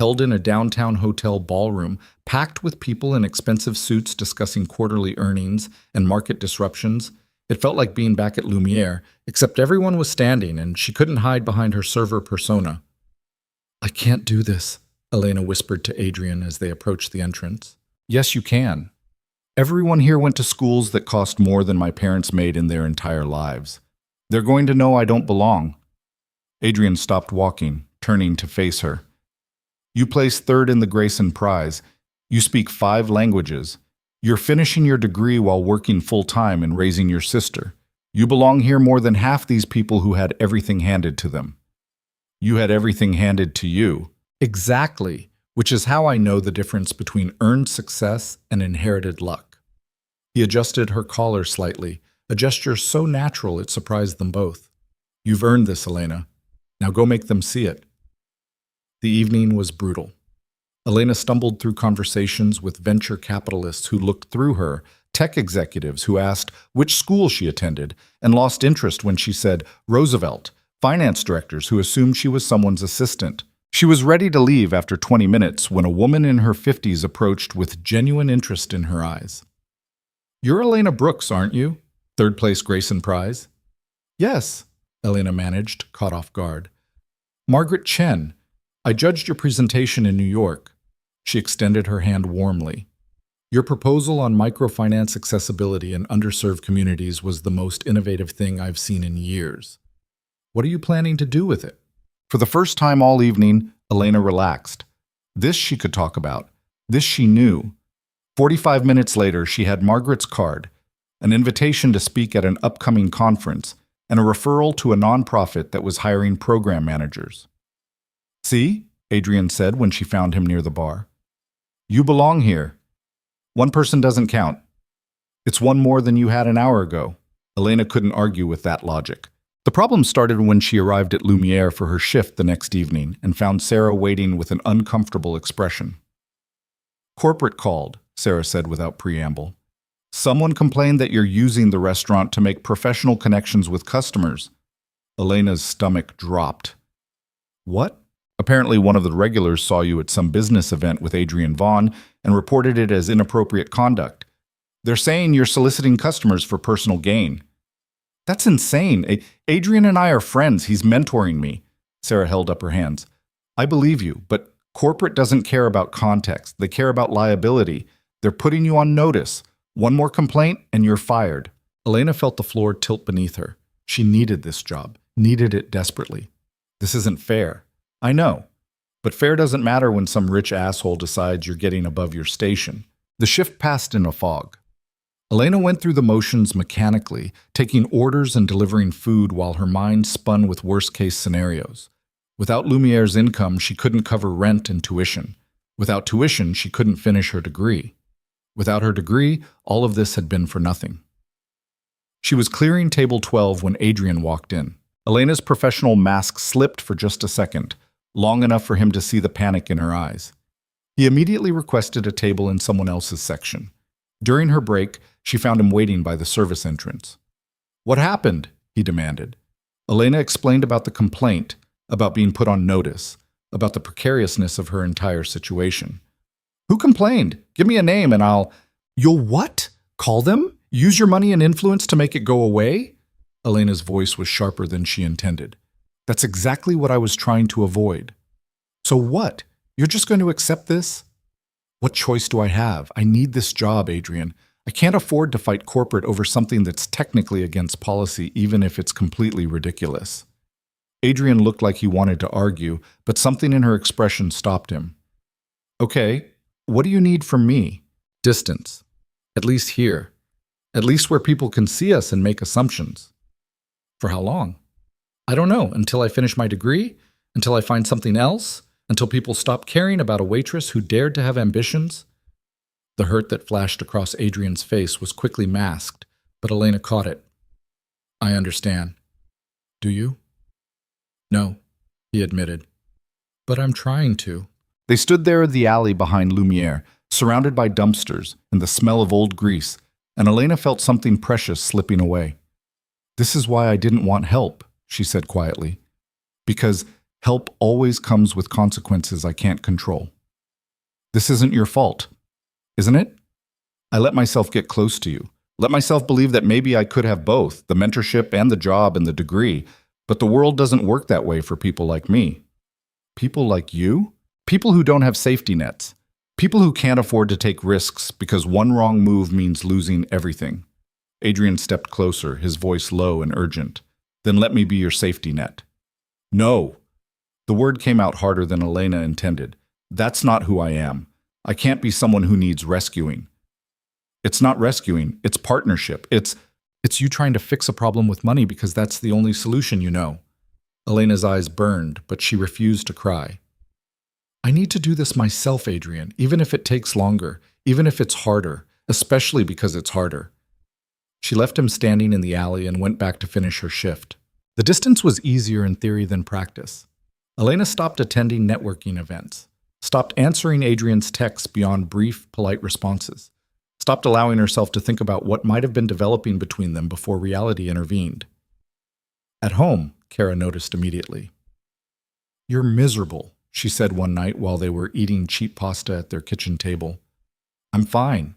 Held in a downtown hotel ballroom, packed with people in expensive suits discussing quarterly earnings and market disruptions, it felt like being back at Lumiere, except everyone was standing and she couldn't hide behind her server persona. I can't do this, Elena whispered to Adrian as they approached the entrance. Yes, you can. Everyone here went to schools that cost more than my parents made in their entire lives. They're going to know I don't belong. Adrian stopped walking, turning to face her. You placed third in the Grayson Prize. You speak 5 languages. You're finishing your degree while working full-time and raising your sister. You belong here more than half these people who had everything handed to them. You had everything handed to you. Exactly, which is how I know the difference between earned success and inherited luck. He adjusted her collar slightly, a gesture so natural it surprised them both. You've earned this, Elena. Now go make them see it. The evening was brutal. Elena stumbled through conversations with venture capitalists who looked through her, tech executives who asked which school she attended, and lost interest when she said Roosevelt, finance directors who assumed she was someone's assistant. She was ready to leave after 20 minutes when a woman in her 50s approached with genuine interest in her eyes. You're Elena Brooks, aren't you? Third place Grayson Prize? Yes, Elena managed, caught off guard. Margaret Chen. I judged your presentation in New York. She extended her hand warmly. Your proposal on microfinance accessibility in underserved communities was the most innovative thing I've seen in years. What are you planning to do with it? For the first time all evening, Elena relaxed. This she could talk about. This she knew. 45 minutes later, she had Margaret's card, an invitation to speak at an upcoming conference, and a referral to a nonprofit that was hiring program managers. See, Adrian said when she found him near the bar. You belong here. One person doesn't count. It's one more than you had an hour ago. Elena couldn't argue with that logic. The problem started when she arrived at Lumiere for her shift the next evening and found Sarah waiting with an uncomfortable expression. Corporate called, Sarah said without preamble. Someone complained that you're using the restaurant to make professional connections with customers. Elena's stomach dropped. What? Apparently one of the regulars saw you at some business event with Adrian Vaughn and reported it as inappropriate conduct. They're saying you're soliciting customers for personal gain. That's insane. Adrian and I are friends. He's mentoring me. Sarah held up her hands. I believe you, but corporate doesn't care about context. They care about liability. They're putting you on notice. One more complaint and you're fired. Elena felt the floor tilt beneath her. She needed this job, needed it desperately. This isn't fair. I know, but fair doesn't matter when some rich asshole decides you're getting above your station. The shift passed in a fog. Elena went through the motions mechanically, taking orders and delivering food while her mind spun with worst-case scenarios. Without Lumiere's income, she couldn't cover rent and tuition. Without tuition, she couldn't finish her degree. Without her degree, all of this had been for nothing. She was clearing table 12 when Adrian walked in. Elena's professional mask slipped for just a second, long enough for him to see the panic in her eyes. He immediately requested a table in someone else's section. During her break, she found him waiting by the service entrance. What happened? He demanded. Elena explained about the complaint, about being put on notice, about the precariousness of her entire situation. Who complained? Give me a name and I'll... You'll what? Call them? Use your money and influence to make it go away? Elena's voice was sharper than she intended. That's exactly what I was trying to avoid. So what? You're just going to accept this? What choice do I have? I need this job, Adrian. I can't afford to fight corporate over something that's technically against policy, even if it's completely ridiculous. Adrian looked like he wanted to argue, but something in her expression stopped him. Okay, what do you need from me? Distance. At least here. At least where people can see us and make assumptions. For how long? I don't know, until I finish my degree, until I find something else, until people stop caring about a waitress who dared to have ambitions. The hurt that flashed across Adrian's face was quickly masked, but Elena caught it. I understand. Do you? No, he admitted. But I'm trying to. They stood there in the alley behind Lumiere, surrounded by dumpsters and the smell of old grease, and Elena felt something precious slipping away. This is why I didn't want help, she said quietly. Because help always comes with consequences I can't control. This isn't your fault, isn't it? I let myself get close to you. Let myself believe that maybe I could have both, the mentorship and the job and the degree, but the world doesn't work that way for people like me. People like you? People who don't have safety nets. People who can't afford to take risks because one wrong move means losing everything. Adrian stepped closer, his voice low and urgent. Then let me be your safety net. No. The word came out harder than Elena intended. That's not who I am. I can't be someone who needs rescuing. It's not rescuing, it's partnership. It's you trying to fix a problem with money because that's the only solution you know. Elena's eyes burned, but she refused to cry. I need to do this myself, Adrian, even if it takes longer, even if it's harder, especially because it's harder. She left him standing in the alley and went back to finish her shift. The distance was easier in theory than practice. Elena stopped attending networking events, stopped answering Adrian's texts beyond brief, polite responses, stopped allowing herself to think about what might have been developing between them before reality intervened. At home, Kara noticed immediately. You're miserable, she said one night while they were eating cheap pasta at their kitchen table. I'm fine.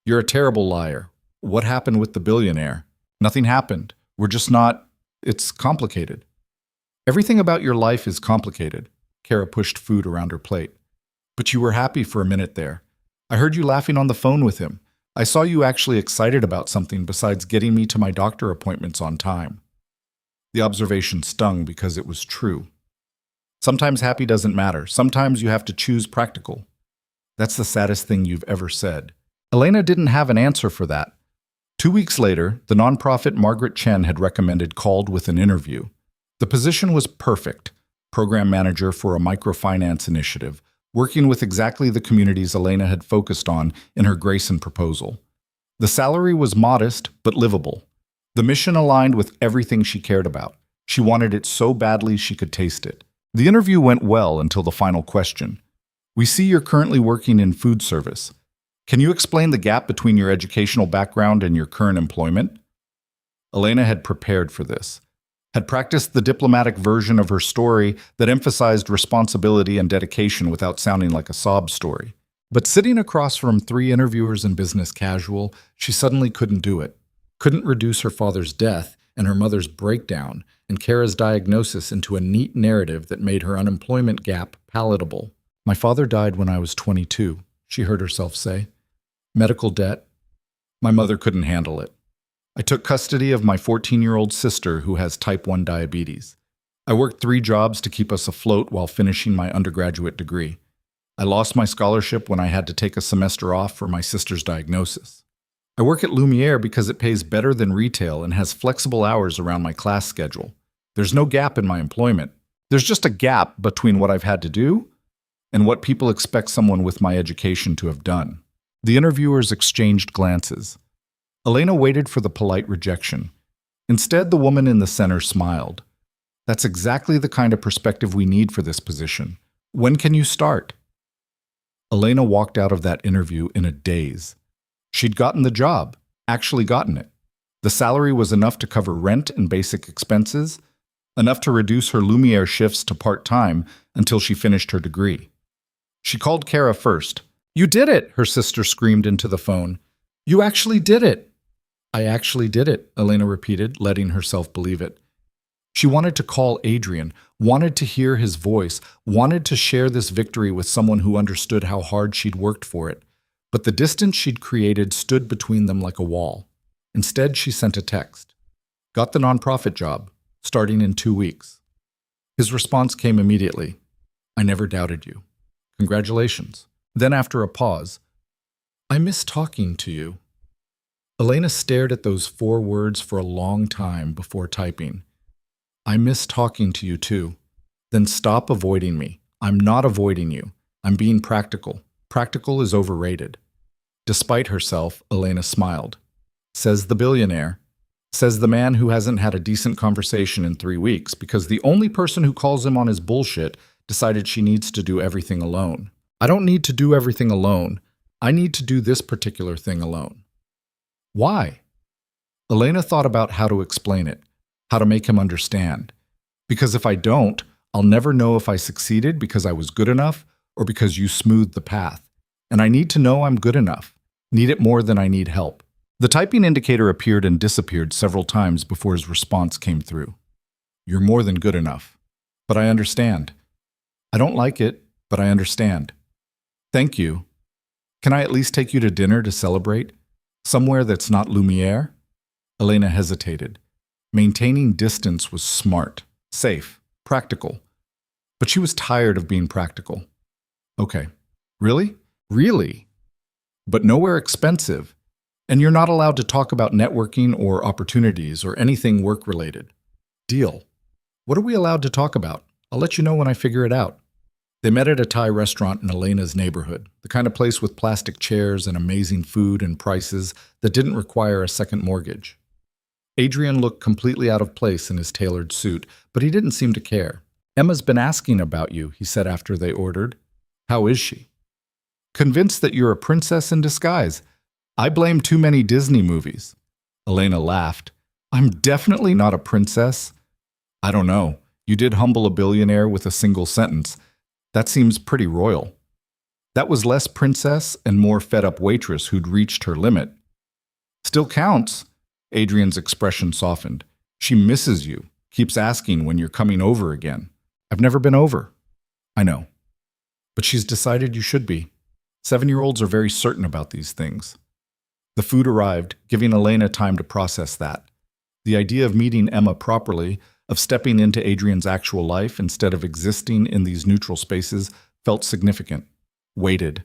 You're a terrible liar. What happened with the billionaire? Nothing happened. We're just not... It's complicated. Everything about your life is complicated. Kara pushed food around her plate. But you were happy for a minute there. I heard you laughing on the phone with him. I saw you actually excited about something besides getting me to my doctor appointments on time. The observation stung because it was true. Sometimes happy doesn't matter. Sometimes you have to choose practical. That's the saddest thing you've ever said. Elena didn't have an answer for that. 2 weeks later, the nonprofit Margaret Chen had recommended called with an interview. The position was perfect, program manager for a microfinance initiative, working with exactly the communities Elena had focused on in her Grayson proposal. The salary was modest but livable. The mission aligned with everything she cared about. She wanted it so badly she could taste it. The interview went well until the final question. We see you're currently working in food service. Can you explain the gap between your educational background and your current employment? Elena had prepared for this, had practiced the diplomatic version of her story that emphasized responsibility and dedication without sounding like a sob story. But sitting across from 3 interviewers in business casual, she suddenly couldn't do it. Couldn't reduce her father's death and her mother's breakdown and Kara's diagnosis into a neat narrative that made her unemployment gap palatable. My father died when I was 22, she heard herself say. Medical debt. My mother couldn't handle it. I took custody of my 14-year-old sister who has type 1 diabetes. I worked 3 jobs to keep us afloat while finishing my undergraduate degree. I lost my scholarship when I had to take a semester off for my sister's diagnosis. I work at Lumiere because it pays better than retail and has flexible hours around my class schedule. There's no gap in my employment. There's just a gap between what I've had to do and what people expect someone with my education to have done. The interviewers exchanged glances. Elena waited for the polite rejection. Instead, the woman in the center smiled. That's exactly the kind of perspective we need for this position. When can you start? Elena walked out of that interview in a daze. She'd gotten the job, actually gotten it. The salary was enough to cover rent and basic expenses, enough to reduce her Lumiere shifts to part-time until she finished her degree. She called Kara first. You did it, her sister screamed into the phone. You actually did it. I actually did it, Elena repeated, letting herself believe it. She wanted to call Adrian, wanted to hear his voice, wanted to share this victory with someone who understood how hard she'd worked for it. But the distance she'd created stood between them like a wall. Instead, she sent a text. Got the nonprofit job, starting in 2 weeks. His response came immediately. I never doubted you. Congratulations. Then after a pause, I miss talking to you. Elena stared at those 4 words for a long time before typing. I miss talking to you too. Then stop avoiding me. I'm not avoiding you. I'm being practical. Practical is overrated. Despite herself, Elena smiled. Says the billionaire. Says the man who hasn't had a decent conversation in 3 weeks because the only person who calls him on his bullshit decided she needs to do everything alone. I don't need to do everything alone. I need to do this particular thing alone. Why? Elena thought about how to explain it, how to make him understand. Because if I don't, I'll never know if I succeeded because I was good enough or because you smoothed the path. And I need to know I'm good enough. Need it more than I need help. The typing indicator appeared and disappeared several times before his response came through. You're more than good enough. But I understand. I don't like it, but I understand. Thank you. Can I at least take you to dinner to celebrate? Somewhere that's not Lumiere? Elena hesitated. Maintaining distance was smart, safe, practical. But she was tired of being practical. Okay. Really? Really? But nowhere expensive. And you're not allowed to talk about networking or opportunities or anything work-related. Deal. What are we allowed to talk about? I'll let you know when I figure it out. They met at a Thai restaurant in Elena's neighborhood, the kind of place with plastic chairs and amazing food and prices that didn't require a second mortgage. Adrian looked completely out of place in his tailored suit, but he didn't seem to care. Emma's been asking about you, he said after they ordered. How is she? Convinced that you're a princess in disguise. I blame too many Disney movies. Elena laughed. I'm definitely not a princess. I don't know. You did humble a billionaire with a single sentence. That seems pretty royal. That was less princess and more fed-up waitress who'd reached her limit. Still counts. Adrian's expression softened. She misses you, keeps asking when you're coming over again. I've never been over. I know. But she's decided you should be. 7-year-olds are very certain about these things. The food arrived, giving Elena time to process that. The idea of meeting Emma properly, of stepping into Adrian's actual life instead of existing in these neutral spaces, felt significant. Weighted.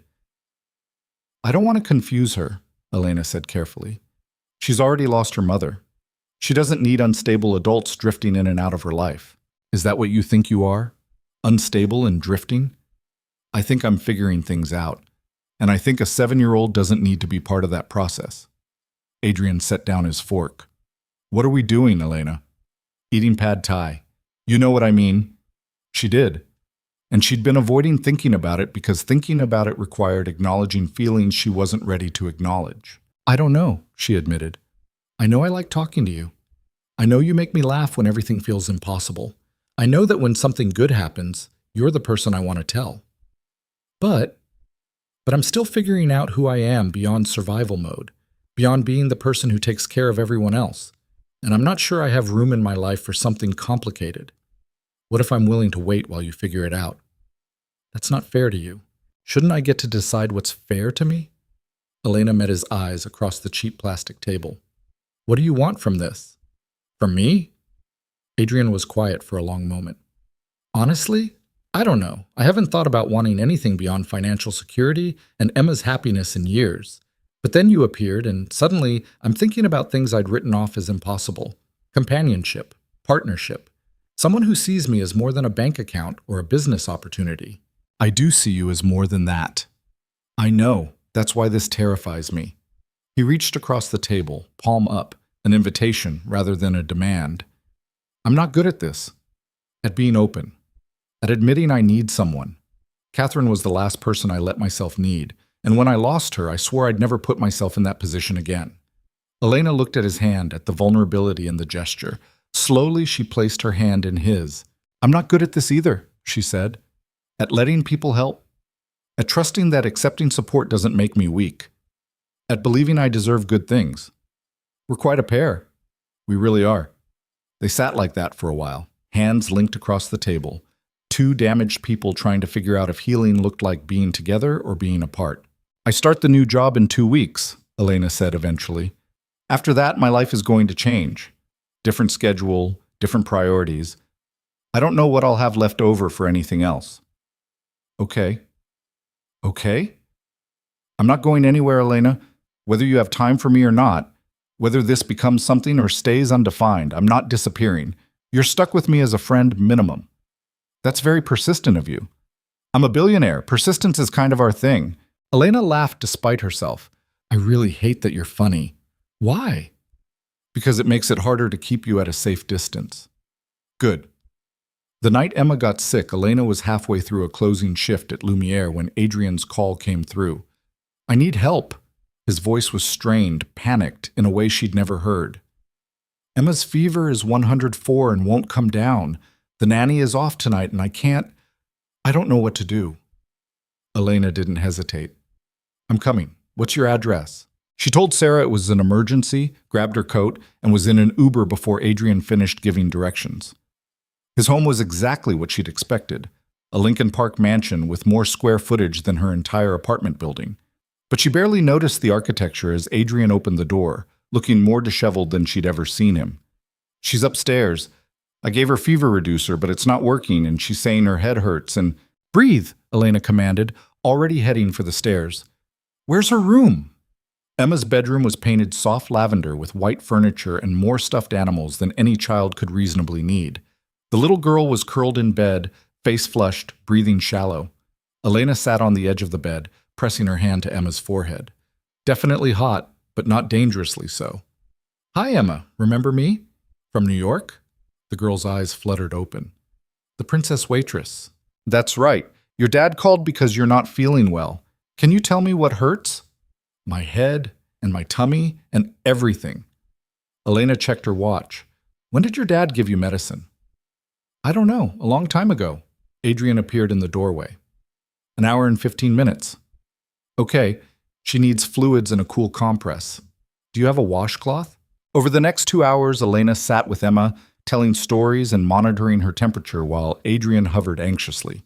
I don't want to confuse her, Elena said carefully. She's already lost her mother. She doesn't need unstable adults drifting in and out of her life. Is that what you think you are? Unstable and drifting? I think I'm figuring things out. And I think a 7-year-old doesn't need to be part of that process. Adrian set down his fork. What are we doing, Elena? Eating pad thai. You know what I mean. She did. And she'd been avoiding thinking about it because thinking about it required acknowledging feelings she wasn't ready to acknowledge. I don't know, she admitted. I know I like talking to you. I know you make me laugh when everything feels impossible. I know that when something good happens, you're the person I want to tell. But I'm still figuring out who I am beyond survival mode, beyond being the person who takes care of everyone else. And I'm not sure I have room in my life for something complicated. What if I'm willing to wait while you figure it out? That's not fair to you. Shouldn't I get to decide what's fair to me? Elena met his eyes across the cheap plastic table. What do you want from this? From me? Adrian was quiet for a long moment. Honestly, I don't know. I haven't thought about wanting anything beyond financial security and Emma's happiness in years. But then you appeared, and suddenly I'm thinking about things I'd written off as impossible. Companionship, partnership. Someone who sees me as more than a bank account or a business opportunity. I do see you as more than that. I know. That's why this terrifies me. He reached across the table, palm up, an invitation rather than a demand. I'm not good at this. At being open. At admitting I need someone. Catherine was the last person I let myself need, and when I lost her, I swore I'd never put myself in that position again. Elena looked at his hand, at the vulnerability in the gesture. Slowly, she placed her hand in his. I'm not good at this either, she said. At letting people help. At trusting that accepting support doesn't make me weak. At believing I deserve good things. We're quite a pair. We really are. They sat like that for a while, hands linked across the table. 2 damaged people trying to figure out if healing looked like being together or being apart. I start the new job in 2 weeks, Elena said eventually. After that, my life is going to change. Different schedule, different priorities. I don't know what I'll have left over for anything else. Okay. Okay? I'm not going anywhere, Elena. Whether you have time for me or not, whether this becomes something or stays undefined, I'm not disappearing. You're stuck with me as a friend minimum. That's very persistent of you. I'm a billionaire. Persistence is kind of our thing. Elena laughed despite herself. I really hate that you're funny. Why? Because it makes it harder to keep you at a safe distance. Good. The night Emma got sick, Elena was halfway through a closing shift at Lumiere when Adrian's call came through. I need help. His voice was strained, panicked, in a way she'd never heard. Emma's fever is 104 and won't come down. The nanny is off tonight and I don't know what to do. Elena didn't hesitate. I'm coming. What's your address? She told Sarah it was an emergency, grabbed her coat, and was in an Uber before Adrian finished giving directions. His home was exactly what she'd expected, a Lincoln Park mansion with more square footage than her entire apartment building. But she barely noticed the architecture as Adrian opened the door, looking more disheveled than she'd ever seen him. She's upstairs. I gave her fever reducer, but it's not working, and she's saying her head hurts, and breathe, Elena commanded, already heading for the stairs. Where's her room? Emma's bedroom was painted soft lavender with white furniture and more stuffed animals than any child could reasonably need. The little girl was curled in bed, face flushed, breathing shallow. Elena sat on the edge of the bed, pressing her hand to Emma's forehead. Definitely hot, but not dangerously so. Hi, Emma. Remember me? From New York? The girl's eyes fluttered open. The Princess Waitress. That's right. Your dad called because you're not feeling well. Can you tell me what hurts? My head and my tummy and everything. Elena checked her watch. When did your dad give you medicine? I don't know. A long time ago. Adrian appeared in the doorway. An hour and 15 minutes. Okay, she needs fluids and a cool compress. Do you have a washcloth? Over the next 2 hours, Elena sat with Emma, telling stories and monitoring her temperature while Adrian hovered anxiously.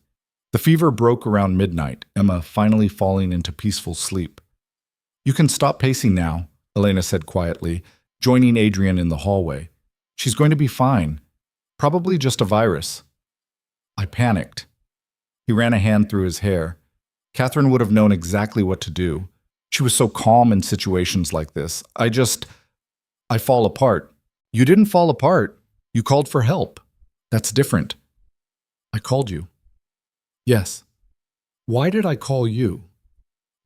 The fever broke around midnight, Emma finally falling into peaceful sleep. You can stop pacing now, Elena said quietly, joining Adrian in the hallway. She's going to be fine. Probably just a virus. I panicked. He ran a hand through his hair. Catherine would have known exactly what to do. She was so calm in situations like this. I fall apart. You didn't fall apart. You called for help. That's different. I called you. Yes. Why did I call you?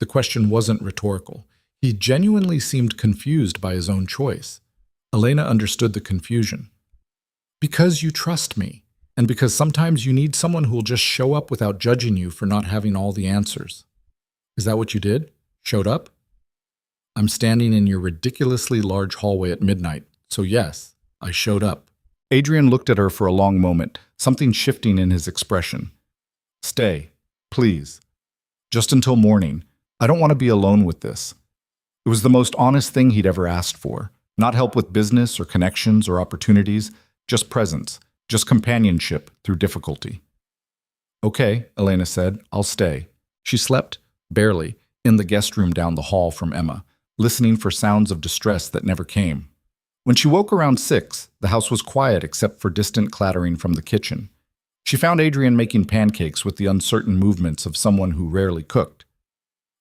The question wasn't rhetorical. He genuinely seemed confused by his own choice. Elena understood the confusion. Because you trust me, and because sometimes you need someone who will just show up without judging you for not having all the answers. Is that what you did? Showed up? I'm standing in your ridiculously large hallway at midnight, so yes, I showed up. Adrian looked at her for a long moment, something shifting in his expression. Stay, please. Just until morning. I don't want to be alone with this. It was the most honest thing he'd ever asked for. Not help with business or connections or opportunities, just presence, just companionship through difficulty. Okay, Elena said, I'll stay. She slept, barely, in the guest room down the hall from Emma, listening for sounds of distress that never came. When she woke around 6, the house was quiet except for distant clattering from the kitchen. She found Adrian making pancakes with the uncertain movements of someone who rarely cooked.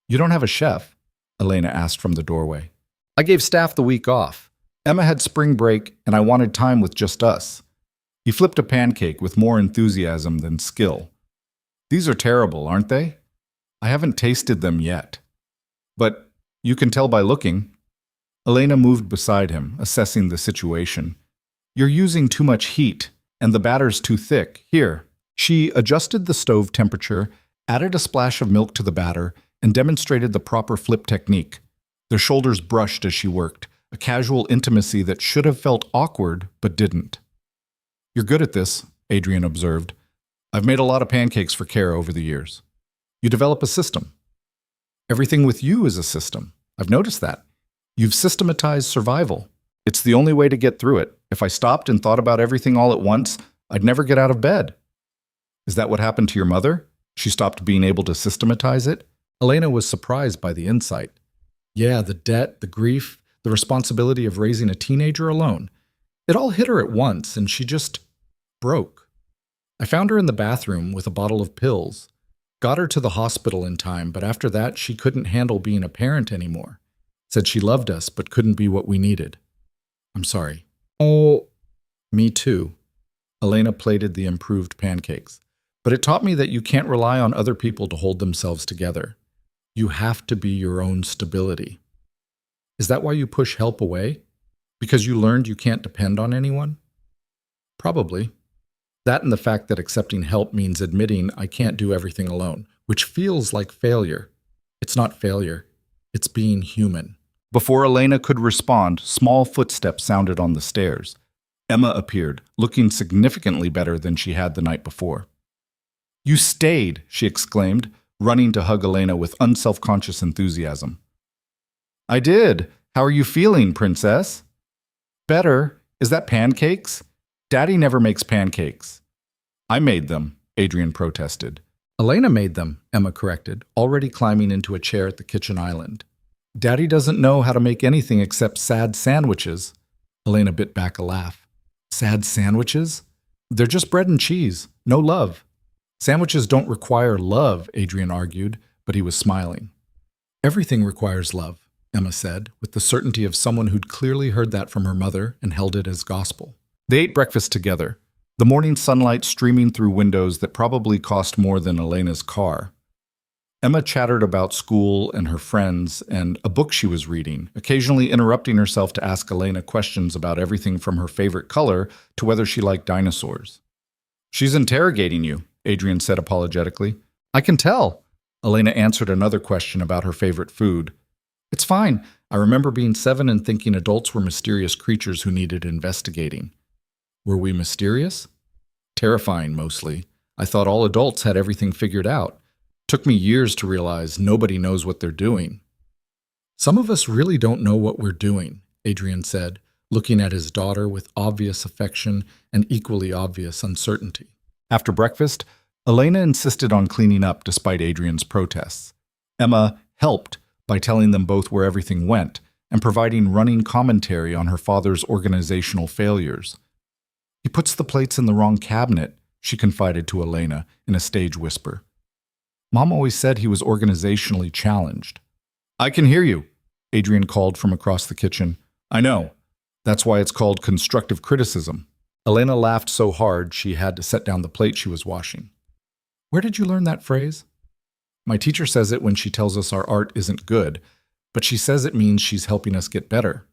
You don't have a chef? Elena asked from the doorway. I gave staff the week off. Emma had spring break, and I wanted time with just us. He flipped a pancake with more enthusiasm than skill. These are terrible, aren't they? I haven't tasted them yet. But you can tell by looking. Elena moved beside him, assessing the situation. You're using too much heat, and the batter's too thick. Here. She adjusted the stove temperature, added a splash of milk to the batter, and demonstrated the proper flip technique. Their shoulders brushed as she worked, a casual intimacy that should have felt awkward but didn't. You're good at this, Adrian observed. I've made a lot of pancakes for Kara over the years. You develop a system. Everything with you is a system. I've noticed that. You've systematized survival. It's the only way to get through it. If I stopped and thought about everything all at once, I'd never get out of bed. Is that what happened to your mother? She stopped being able to systematize it? Elena was surprised by the insight. Yeah, the debt, the grief, the responsibility of raising a teenager alone. It all hit her at once, and she just broke. I found her in the bathroom with a bottle of pills. Got her to the hospital in time, but after that, she couldn't handle being a parent anymore. Said she loved us, but couldn't be what we needed. I'm sorry. Oh, me too. Elena plated the improved pancakes. But it taught me that you can't rely on other people to hold themselves together. You have to be your own stability. Is that why you push help away? Because you learned you can't depend on anyone? Probably. That and the fact that accepting help means admitting I can't do everything alone, which feels like failure. It's not failure. It's being human. Before Elena could respond, small footsteps sounded on the stairs. Emma appeared, looking significantly better than she had the night before. You stayed, she exclaimed, running to hug Elena with unselfconscious enthusiasm. I did. How are you feeling, princess? Better. Is that pancakes? Daddy never makes pancakes. I made them, Adrian protested. Elena made them, Emma corrected, already climbing into a chair at the kitchen island. Daddy doesn't know how to make anything except sad sandwiches. Elena bit back a laugh. Sad sandwiches? They're just bread and cheese. No love. Sandwiches don't require love, Adrian argued, but he was smiling. Everything requires love, Emma said, with the certainty of someone who'd clearly heard that from her mother and held it as gospel. They ate breakfast together, the morning sunlight streaming through windows that probably cost more than Elena's car. Emma chattered about school and her friends and a book she was reading, occasionally interrupting herself to ask Elena questions about everything from her favorite color to whether she liked dinosaurs. She's interrogating you, Adrian said apologetically. I can tell. Elena answered another question about her favorite food. It's fine. I remember being 7 and thinking adults were mysterious creatures who needed investigating. Were we mysterious? Terrifying, mostly. I thought all adults had everything figured out. Took me years to realize nobody knows what they're doing. Some of us really don't know what we're doing, Adrian said, looking at his daughter with obvious affection and equally obvious uncertainty. After breakfast, Elena insisted on cleaning up despite Adrian's protests. Emma helped by telling them both where everything went and providing running commentary on her father's organizational failures. He puts the plates in the wrong cabinet, she confided to Elena in a stage whisper. Mom always said he was organizationally challenged. I can hear you, Adrian called from across the kitchen. I know. That's why it's called constructive criticism. Elena laughed so hard she had to set down the plate she was washing. Where did you learn that phrase? My teacher says it when she tells us our art isn't good, but she says it means she's helping us get better.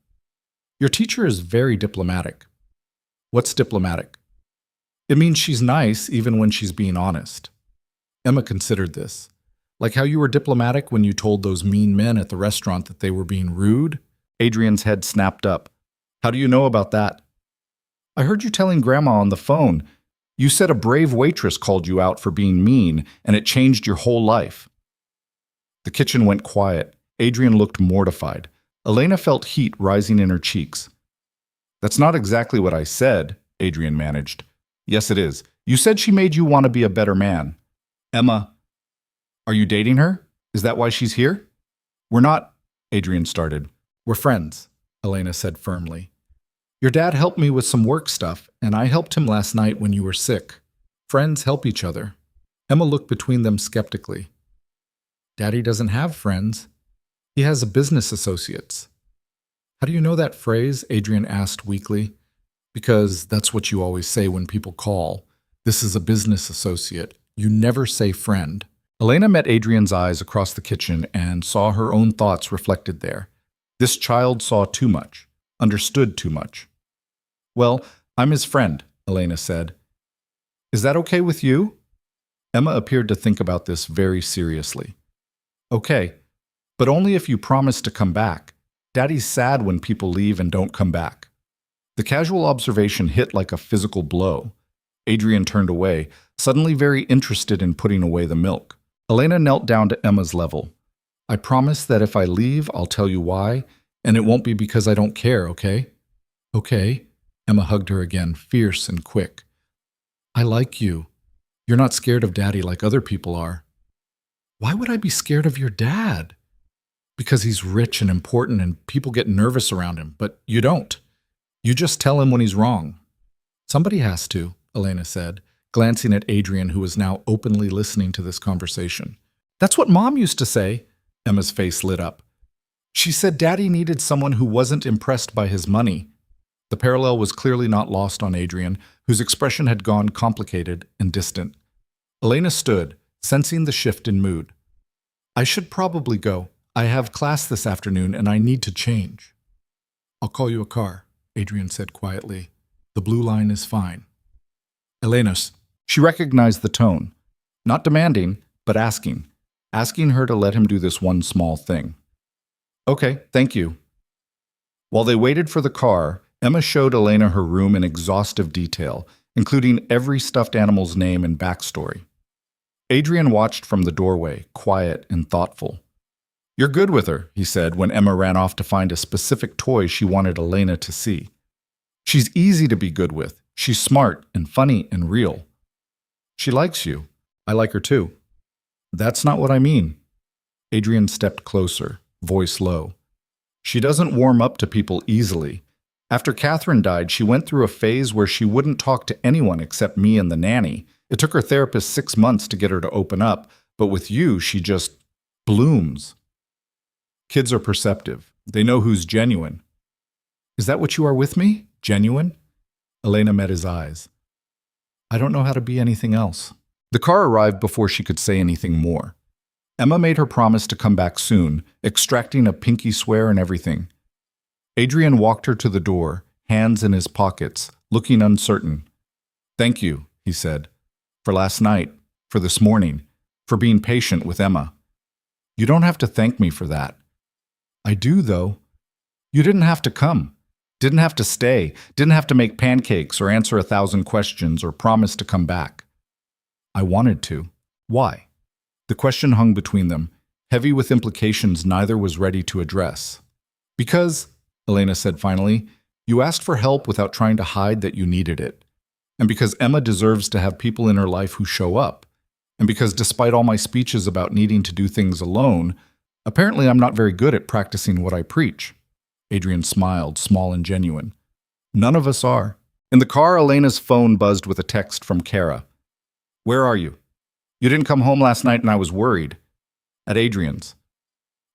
Your teacher is very diplomatic. What's diplomatic? It means she's nice even when she's being honest. Emma considered this. Like how you were diplomatic when you told those mean men at the restaurant that they were being rude? Adrian's head snapped up. How do you know about that? I heard you telling Grandma on the phone. You said a brave waitress called you out for being mean, and it changed your whole life. The kitchen went quiet. Adrian looked mortified. Elena felt heat rising in her cheeks. That's not exactly what I said, Adrian managed. Yes, it is. You said she made you want to be a better man. Emma, are you dating her? Is that why she's here? We're not, Adrian started. We're friends, Elena said firmly. Your dad helped me with some work stuff, and I helped him last night when you were sick. Friends help each other. Emma looked between them skeptically. Daddy doesn't have friends. He has business associates. How do you know that phrase? Adrian asked weakly. Because that's what you always say when people call. This is a business associate. You never say friend. Elena met Adrian's eyes across the kitchen and saw her own thoughts reflected there. This child saw too much, understood too much. Well, I'm his friend, Elena said. Is that okay with you? Emma appeared to think about this very seriously. Okay, but only if you promise to come back. Daddy's sad when people leave and don't come back. The casual observation hit like a physical blow. Adrian turned away, suddenly very interested in putting away the milk. Elena knelt down to Emma's level. I promise that if I leave, I'll tell you why, and it won't be because I don't care, okay? Okay. Emma hugged her again, fierce and quick. I like you. You're not scared of Daddy like other people are. Why would I be scared of your dad? Because he's rich and important and people get nervous around him, but you don't. You just tell him when he's wrong. Somebody has to, Elena said, glancing at Adrian, who was now openly listening to this conversation. That's what Mom used to say. Emma's face lit up. She said Daddy needed someone who wasn't impressed by his money. The parallel was clearly not lost on Adrian, whose expression had gone complicated and distant. Elena stood, sensing the shift in mood. I should probably go. I have class this afternoon and I need to change. I'll call you a car, Adrian said quietly. The blue line is fine. Elena, she recognized the tone. Not demanding, but asking her to let him do this one small thing. Okay, thank you. While they waited for the car, Emma showed Elena her room in exhaustive detail, including every stuffed animal's name and backstory. Adrian watched from the doorway, quiet and thoughtful. You're good with her, he said when Emma ran off to find a specific toy she wanted Elena to see. She's easy to be good with. She's smart and funny and real. She likes you. I like her too. That's not what I mean. Adrian stepped closer, voice low. She doesn't warm up to people easily. After Catherine died, she went through a phase where she wouldn't talk to anyone except me and the nanny. It took her therapist 6 months to get her to open up, but with you, she just blooms. Kids are perceptive. They know who's genuine. Is that what you are with me? Genuine? Elena met his eyes. I don't know how to be anything else. The car arrived before she could say anything more. Emma made her promise to come back soon, extracting a pinky swear and everything. Adrian walked her to the door, hands in his pockets, looking uncertain. Thank you, he said, for last night, for this morning, for being patient with Emma. You don't have to thank me for that. I do, though. You didn't have to come. Didn't have to stay. Didn't have to make pancakes or answer 1,000 questions or promise to come back. I wanted to. Why? The question hung between them, heavy with implications neither was ready to address. Because, Elena said finally, you asked for help without trying to hide that you needed it. And because Emma deserves to have people in her life who show up. And because despite all my speeches about needing to do things alone, apparently I'm not very good at practicing what I preach. Adrian smiled, small and genuine. None of us are. In the car, Elena's phone buzzed with a text from Kara. Where are you? You didn't come home last night and I was worried. At Adrian's.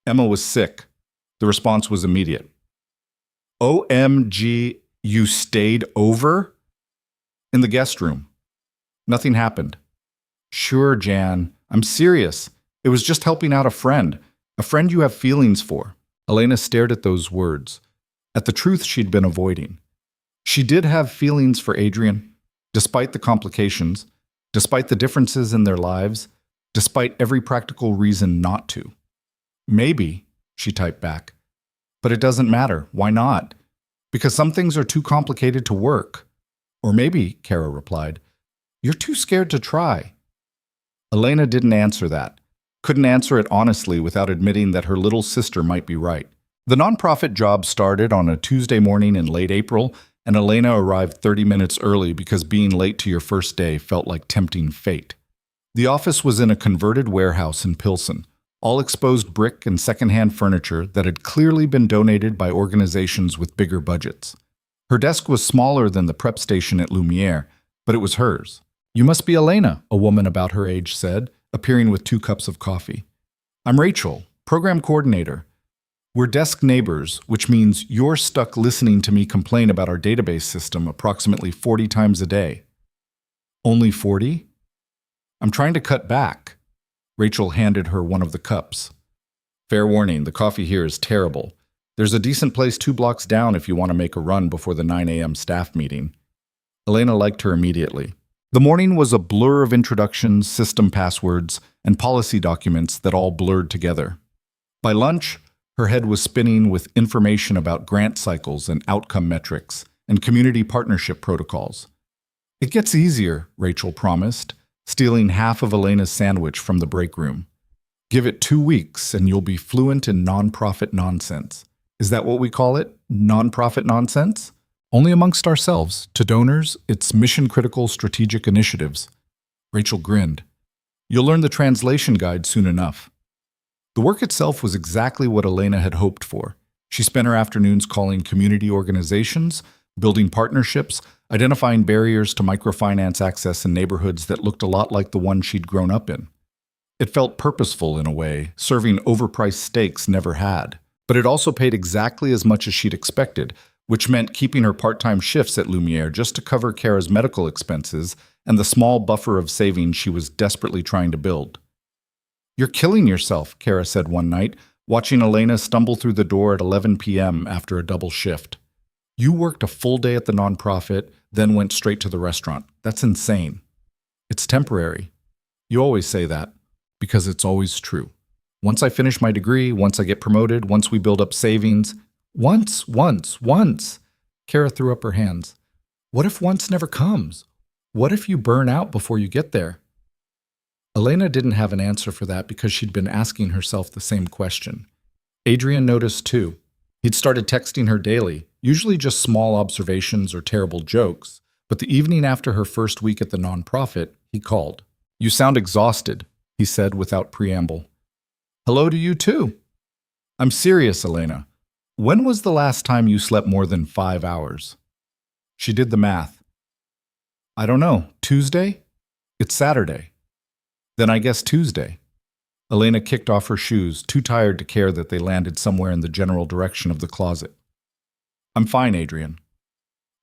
Emma was sick. The response was immediate. OMG, you stayed over? In the guest room. Nothing happened. Sure, Jan. I'm serious. It was just helping out a friend you have feelings for. Elena stared at those words, at the truth she'd been avoiding. She did have feelings for Adrian, despite the complications, despite the differences in their lives, despite every practical reason not to. Maybe, she typed back. But it doesn't matter. Why not? Because some things are too complicated to work. Or maybe, Kara replied, you're too scared to try. Elena didn't answer that. Couldn't answer it honestly without admitting that her little sister might be right. The nonprofit job started on a Tuesday morning in late April, and Elena arrived 30 minutes early because being late to your first day felt like tempting fate. The office was in a converted warehouse in Pilsen, all exposed brick and secondhand furniture that had clearly been donated by organizations with bigger budgets. Her desk was smaller than the prep station at Lumiere, but it was hers. You must be Elena, a woman about her age said, appearing with 2 cups of coffee. I'm Rachel, program coordinator. We're desk neighbors, which means you're stuck listening to me complain about our database system approximately 40 times a day. Only 40? I'm trying to cut back. Rachel handed her one of the cups. Fair warning, the coffee here is terrible. There's a decent place 2 blocks down if you want to make a run before the 9 a.m. staff meeting. Elena liked her immediately. The morning was a blur of introductions, system passwords, and policy documents that all blurred together. By lunch, her head was spinning with information about grant cycles and outcome metrics and community partnership protocols. It gets easier, Rachel promised, stealing half of Elena's sandwich from the break room. Give it 2 weeks and you'll be fluent in nonprofit nonsense. Is that what we call it? Nonprofit nonsense? Only amongst ourselves. To donors, it's mission-critical strategic initiatives. Rachel grinned. You'll learn the translation guide soon enough. The work itself was exactly what Elena had hoped for. She spent her afternoons calling community organizations, building partnerships, identifying barriers to microfinance access in neighborhoods that looked a lot like the one she'd grown up in. It felt purposeful in a way, serving overpriced steaks never had. But it also paid exactly as much as she'd expected, which meant keeping her part-time shifts at Lumiere just to cover Kara's medical expenses and the small buffer of savings she was desperately trying to build. "You're killing yourself," Kara said one night, watching Elena stumble through the door at 11 p.m. after a double shift. "You worked a full day at the nonprofit, then went straight to the restaurant. That's insane." "It's temporary." "You always say that." "Because it's always true. Once I finish my degree, once I get promoted, once we build up savings." Once. Kara threw up her hands. "What if once never comes? What if you burn out before you get there?" Elena didn't have an answer for that because she'd been asking herself the same question. Adrian noticed too. He'd started texting her daily, usually just small observations or terrible jokes, but the evening after her first week at the nonprofit, he called. "You sound exhausted," he said without preamble. "Hello to you too." "I'm serious, Elena. When was the last time you slept more than 5 hours?" She did the math. "I don't know. Tuesday? It's Saturday." "Then I guess Tuesday." Elena kicked off her shoes, too tired to care that they landed somewhere in the general direction of the closet. "I'm fine, Adrian."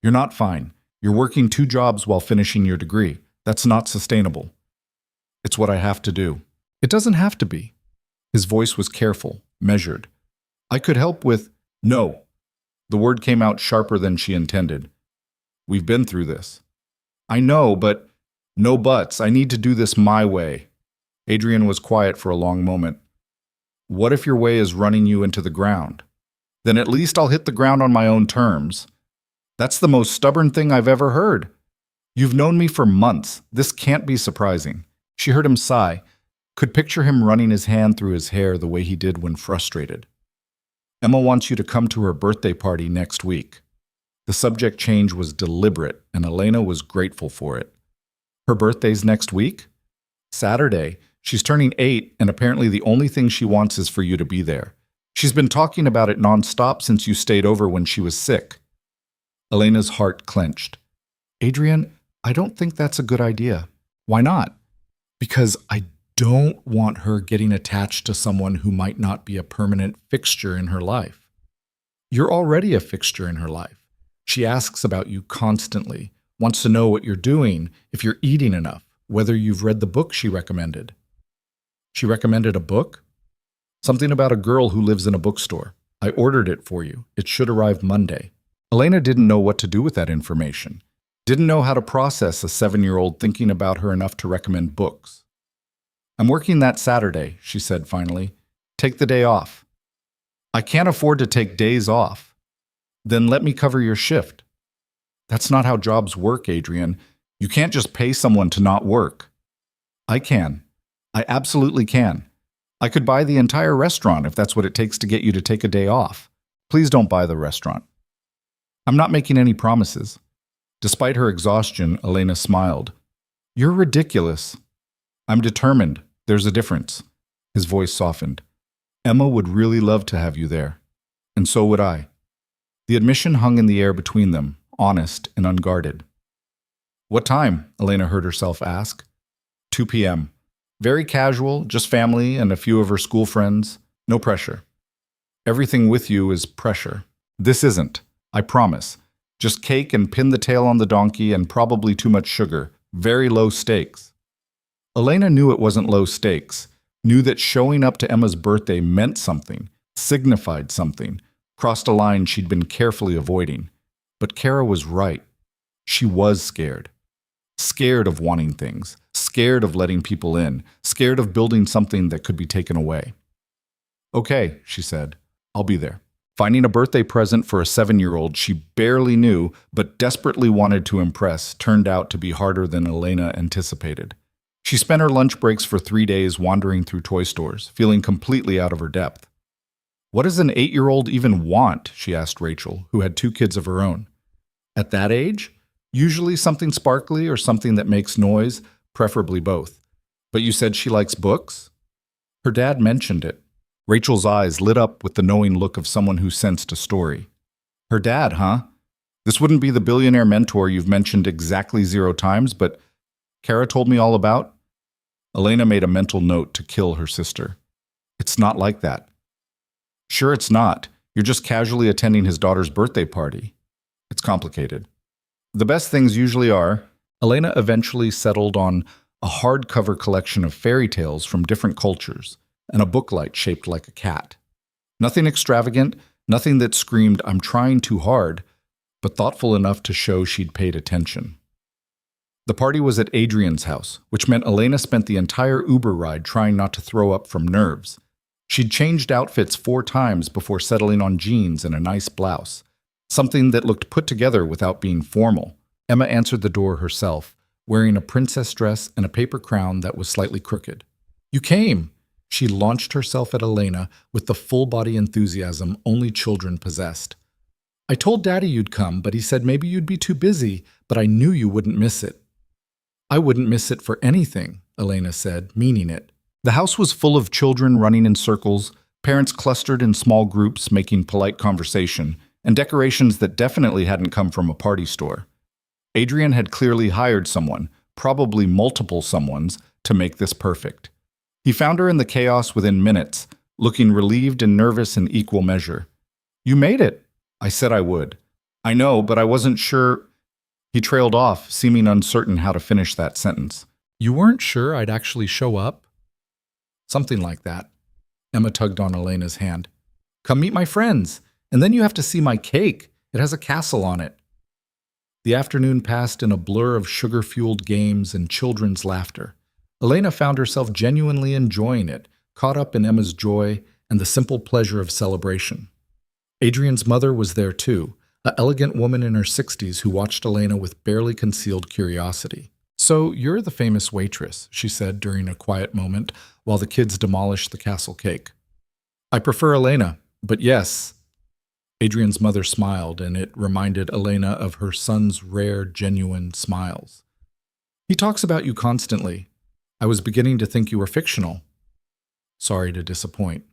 "You're not fine. You're working 2 jobs while finishing your degree. That's not sustainable." "It's what I have to do." "It doesn't have to be." His voice was careful, measured. "I could help with—" "No." The word came out sharper than she intended. "We've been through this." "I know, but—" "No buts. I need to do this my way." Adrian was quiet for a long moment. "What if your way is running you into the ground? Then at least I'll hit the ground on my own terms." "That's the most stubborn thing I've ever heard." "You've known me for months. This can't be surprising." She heard him sigh, could picture him running his hand through his hair the way he did when frustrated. "Emma wants you to come to her birthday party next week." The subject change was deliberate, and Elena was grateful for it. "Her birthday's next week?" "Saturday. She's turning 8, and apparently the only thing she wants is for you to be there. She's been talking about it nonstop since you stayed over when she was sick." Elena's heart clenched. "Adrian, I don't think that's a good idea." "Why not?" "Because I don't want her getting attached to someone who might not be a permanent fixture in her life." "You're already a fixture in her life. She asks about you constantly, wants to know what you're doing, if you're eating enough, whether you've read the book she recommended." "She recommended a book?" "Something about a girl who lives in a bookstore. I ordered it for you. It should arrive Monday." Elena didn't know what to do with that information. Didn't know how to process a 7-year-old thinking about her enough to recommend books. "I'm working that Saturday," she said finally. "Take the day off." "I can't afford to take days off." "Then let me cover your shift." "That's not how jobs work, Adrian. You can't just pay someone to not work." "I can. I absolutely can. I could buy the entire restaurant if that's what it takes to get you to take a day off. Please don't buy the restaurant." "I'm not making any promises." Despite her exhaustion, Elena smiled. "You're ridiculous." "I'm determined. There's a difference." His voice softened. "Emma would really love to have you there. And so would I." The admission hung in the air between them, honest and unguarded. "What time?" Elena heard herself ask. 2 p.m. Very casual, just family and a few of her school friends. No pressure. "Everything with you is pressure." "This isn't. I promise. Just cake and pin the tail on the donkey and probably too much sugar. Very low stakes." Elena knew it wasn't low stakes, knew that showing up to Emma's birthday meant something, signified something, crossed a line she'd been carefully avoiding. But Kara was right. She was scared. Scared of wanting things, scared of letting people in, scared of building something that could be taken away. "Okay," she said, "I'll be there." Finding a birthday present for a 7-year-old she barely knew but desperately wanted to impress turned out to be harder than Elena anticipated. She spent her lunch breaks for 3 days wandering through toy stores, feeling completely out of her depth. "What does an 8-year-old even want?" she asked Rachel, who had 2 kids of her own. "At that age? Usually something sparkly or something that makes noise, preferably both. But you said she likes books? Her dad mentioned it. Rachel's eyes lit up with the knowing look of someone who sensed a story. Her dad, huh? This wouldn't be the billionaire mentor you've mentioned exactly 0 times, but Kara told me all about? Elena made a mental note to kill her sister. It's not like that. Sure it's not. You're just casually attending his daughter's birthday party. It's complicated. The best things usually are. Elena eventually settled on a hardcover collection of fairy tales from different cultures and a booklight shaped like a cat. Nothing extravagant, nothing that screamed, I'm trying too hard, but thoughtful enough to show she'd paid attention. The party was at Adrian's house, which meant Elena spent the entire Uber ride trying not to throw up from nerves. She'd changed outfits 4 times before settling on jeans and a nice blouse, something that looked put together without being formal. Emma answered the door herself, wearing a princess dress and a paper crown that was slightly crooked. You came! She launched herself at Elena with the full-body enthusiasm only children possessed. I told Daddy you'd come, but he said maybe you'd be too busy, but I knew you wouldn't miss it. I wouldn't miss it for anything, Elena said, meaning it. The house was full of children running in circles, parents clustered in small groups making polite conversation, and decorations that definitely hadn't come from a party store. Adrian had clearly hired someone, probably multiple someones, to make this perfect. He found her in the chaos within minutes, looking relieved and nervous in equal measure. You made it. I said I would. I know, but I wasn't sure. He trailed off, seeming uncertain how to finish that sentence. You weren't sure I'd actually show up? Something like that. Emma tugged on Elena's hand. Come meet my friends, and then you have to see my cake. It has a castle on it. The afternoon passed in a blur of sugar-fueled games and children's laughter. Elena found herself genuinely enjoying it, caught up in Emma's joy and the simple pleasure of celebration. Adrian's mother was there too, an elegant woman in her 60s who watched Elena with barely concealed curiosity. So you're the famous waitress, she said during a quiet moment while the kids demolished the castle cake. I prefer Elena, but yes. Adrian's mother smiled, and it reminded Elena of her son's rare, genuine smiles. He talks about you constantly. I was beginning to think you were fictional. Sorry to disappoint.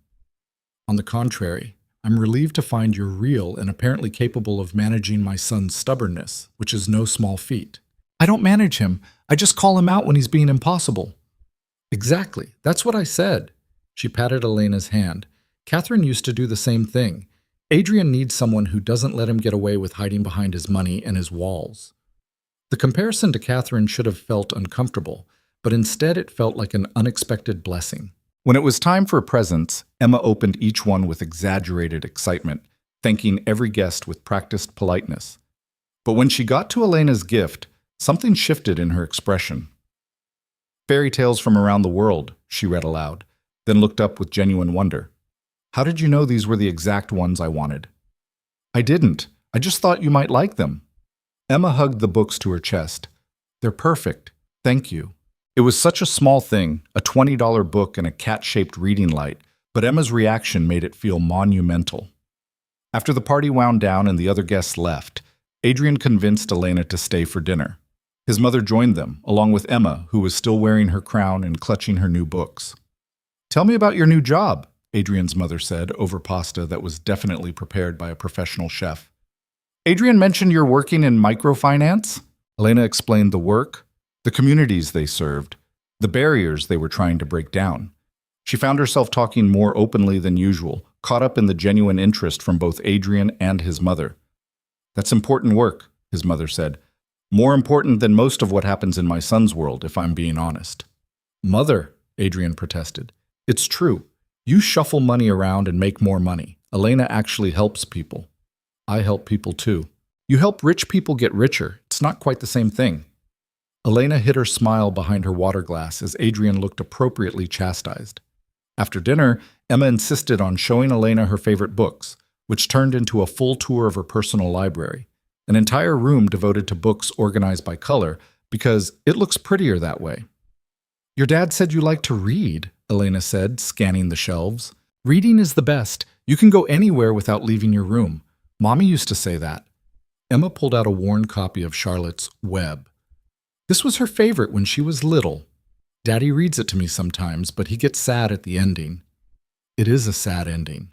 On the contrary, I'm relieved to find you're real and apparently capable of managing my son's stubbornness, which is no small feat. I don't manage him. I just call him out when he's being impossible. Exactly. That's what I said. She patted Elena's hand. Catherine used to do the same thing. Adrian needs someone who doesn't let him get away with hiding behind his money and his walls. The comparison to Catherine should have felt uncomfortable, but instead it felt like an unexpected blessing. When it was time for presents, Emma opened each one with exaggerated excitement, thanking every guest with practiced politeness. But when she got to Elena's gift, something shifted in her expression. Fairy tales from around the world, she read aloud, then looked up with genuine wonder. How did you know these were the exact ones I wanted? I didn't. I just thought you might like them. Emma hugged the books to her chest. They're perfect. Thank you. It was such a small thing, a $20 book and a cat-shaped reading light, but Emma's reaction made it feel monumental. After the party wound down and the other guests left, Adrian convinced Elena to stay for dinner. His mother joined them, along with Emma, who was still wearing her crown and clutching her new books. Tell me about your new job, Adrian's mother said over pasta that was definitely prepared by a professional chef. Adrian mentioned you're working in microfinance? Elena explained the work, the communities they served, the barriers they were trying to break down. She found herself talking more openly than usual, caught up in the genuine interest from both Adrian and his mother. That's important work, his mother said. More important than most of what happens in my son's world, if I'm being honest. Mother, Adrian protested. It's true. You shuffle money around and make more money. Elena actually helps people. I help people too. You help rich people get richer. It's not quite the same thing. Elena hid her smile behind her water glass as Adrian looked appropriately chastised. After dinner, Emma insisted on showing Elena her favorite books, which turned into a full tour of her personal library, an entire room devoted to books organized by color because it looks prettier that way. Your dad said you like to read, Elena said, scanning the shelves. Reading is the best. You can go anywhere without leaving your room. Mommy used to say that. Emma pulled out a worn copy of Charlotte's Web. This was her favorite when she was little. Daddy reads it to me sometimes, but he gets sad at the ending. It is a sad ending.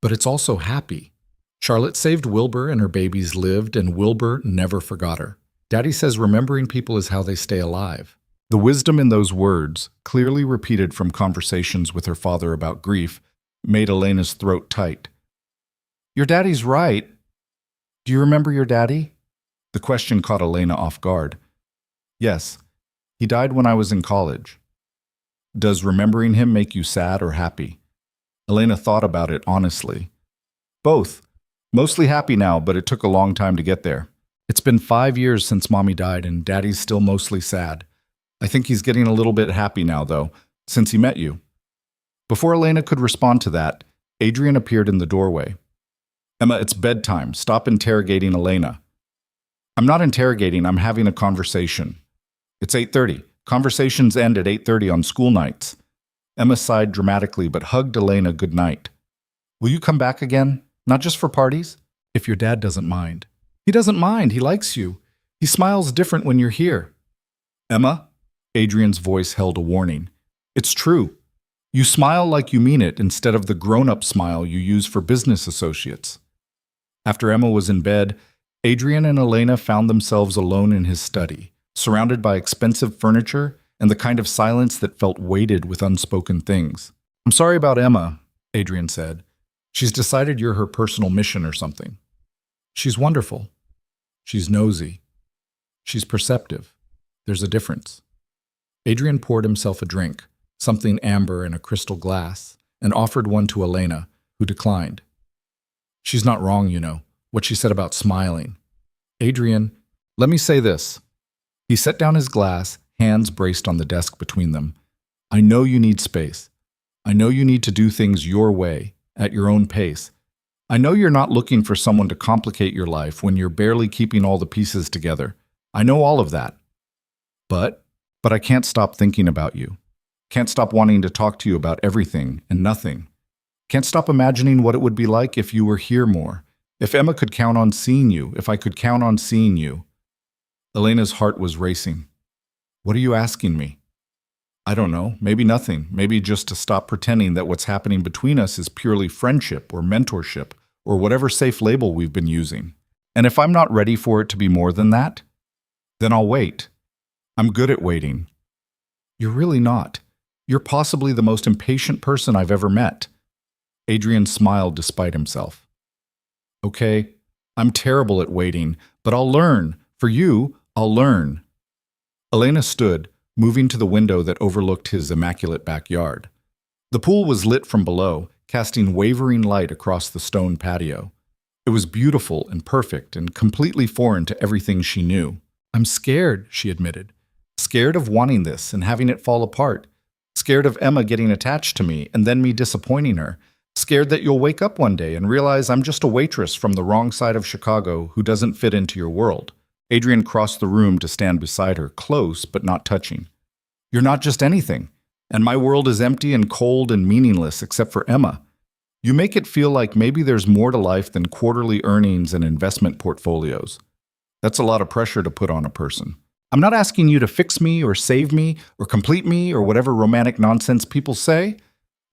But it's also happy. Charlotte saved Wilbur and her babies lived, and Wilbur never forgot her. Daddy says remembering people is how they stay alive. The wisdom in those words, clearly repeated from conversations with her father about grief, made Elena's throat tight. Your daddy's right. Do you remember your daddy? The question caught Elena off guard. Yes, he died when I was in college. Does remembering him make you sad or happy? Elena thought about it honestly. Both. Mostly happy now, but it took a long time to get there. It's been 5 years since Mommy died, and Daddy's still mostly sad. I think he's getting a little bit happy now, though, since he met you. Before Elena could respond to that, Adrian appeared in the doorway. Emma, it's bedtime. Stop interrogating Elena. I'm not interrogating, I'm having a conversation. It's 8:30. Conversations end at 8:30 on school nights. Emma sighed dramatically but hugged Elena goodnight. Will you come back again? Not just for parties? If your dad doesn't mind. He doesn't mind. He likes you. He smiles different when you're here. Emma? Adrian's voice held a warning. It's true. You smile like you mean it instead of the grown-up smile you use for business associates. After Emma was in bed, Adrian and Elena found themselves alone in his study, surrounded by expensive furniture and the kind of silence that felt weighted with unspoken things. I'm sorry about Emma, Adrian said. She's decided you're her personal mission or something. She's wonderful. She's nosy. She's perceptive. There's a difference. Adrian poured himself a drink, something amber in a crystal glass, and offered one to Elena, who declined. She's not wrong, you know, what she said about smiling. Adrian, let me say this. He set down his glass, hands braced on the desk between them. I know you need space. I know you need to do things your way, at your own pace. I know you're not looking for someone to complicate your life when you're barely keeping all the pieces together. I know all of that. But I can't stop thinking about you. Can't stop wanting to talk to you about everything and nothing. Can't stop imagining what it would be like if you were here more. If Emma could count on seeing you, if I could count on seeing you. Elena's heart was racing. What are you asking me? I don't know, maybe nothing. Maybe just to stop pretending that what's happening between us is purely friendship or mentorship or whatever safe label we've been using. And if I'm not ready for it to be more than that, then I'll wait. I'm good at waiting. You're really not. You're possibly the most impatient person I've ever met. Adrian smiled despite himself. Okay, I'm terrible at waiting, but I'll learn. For you, I'll learn. Elena stood, moving to the window that overlooked his immaculate backyard. The pool was lit from below, casting wavering light across the stone patio. It was beautiful and perfect and completely foreign to everything she knew. I'm scared, she admitted. Scared of wanting this and having it fall apart. Scared of Emma getting attached to me and then me disappointing her. Scared that you'll wake up one day and realize I'm just a waitress from the wrong side of Chicago who doesn't fit into your world. Adrian crossed the room to stand beside her, close but not touching. You're not just anything, and my world is empty and cold and meaningless except for Emma. You make it feel like maybe there's more to life than quarterly earnings and investment portfolios. That's a lot of pressure to put on a person. I'm not asking you to fix me or save me or complete me or whatever romantic nonsense people say.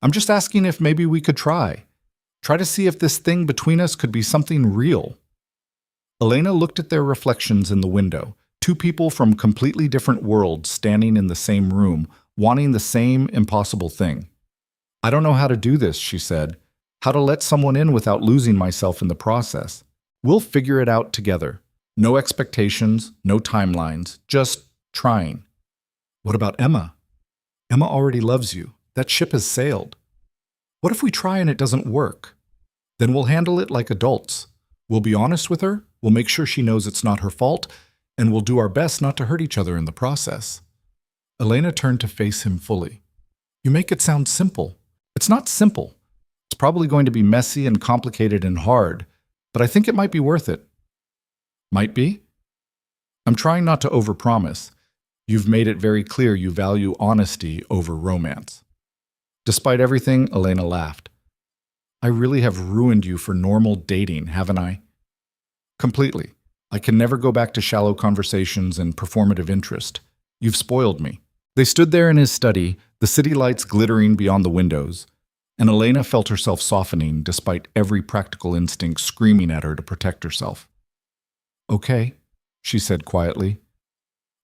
I'm just asking if maybe we could try. Try to see if this thing between us could be something real. Elena looked at their reflections in the window, two people from completely different worlds standing in the same room, wanting the same impossible thing. I don't know how to do this, she said. How to let someone in without losing myself in the process. We'll figure it out together. No expectations, no timelines, just trying. What about Emma? Emma already loves you. That ship has sailed. What if we try and it doesn't work? Then we'll handle it like adults. We'll be honest with her, we'll make sure she knows it's not her fault, and we'll do our best not to hurt each other in the process. Elena turned to face him fully. You make it sound simple. It's not simple. It's probably going to be messy and complicated and hard, but I think it might be worth it. Might be? I'm trying not to overpromise. You've made it very clear you value honesty over romance. Despite everything, Elena laughed. I really have ruined you for normal dating, haven't I? Completely. I can never go back to shallow conversations and performative interest. You've spoiled me. They stood there in his study, the city lights glittering beyond the windows, and Elena felt herself softening despite every practical instinct screaming at her to protect herself. "Okay," she said quietly.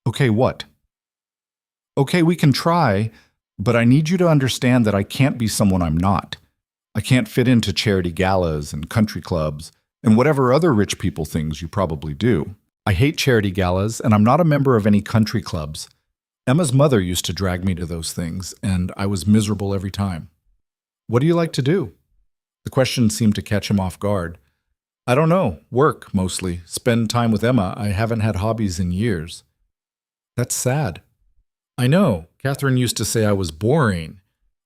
"Okay, what?" "Okay, we can try, but I need you to understand that I can't be someone I'm not. I can't fit into charity galas and country clubs and whatever other rich people things you probably do. I hate charity galas, and I'm not a member of any country clubs. Emma's mother used to drag me to those things, and I was miserable every time." "What do you like to do?" The question seemed to catch him off guard. "I don't know. Work, mostly. Spend time with Emma. I haven't had hobbies in years." "That's sad." "I know. Catherine used to say I was boring.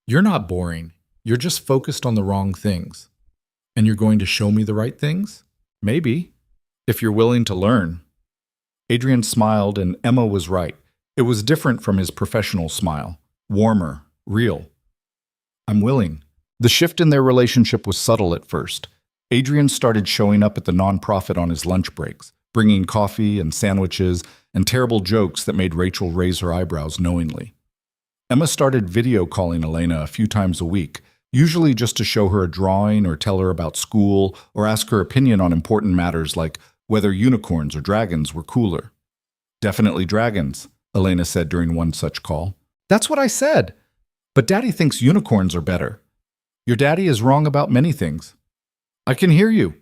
You're not boring. You're just focused on the wrong things. And you're going to show me the right things? Maybe, if you're willing to learn." Adrian smiled, and Emma was right. It was different from his professional smile. Warmer, real. "I'm willing." The shift in their relationship was subtle at first. Adrian started showing up at the nonprofit on his lunch breaks, bringing coffee and sandwiches and terrible jokes that made Rachel raise her eyebrows knowingly. Emma started video calling Elena a few times a week, usually just to show her a drawing or tell her about school or ask her opinion on important matters like whether unicorns or dragons were cooler. "Definitely dragons," Elena said during one such call. "That's what I said. But Daddy thinks unicorns are better." "Your daddy is wrong about many things." "I can hear you,"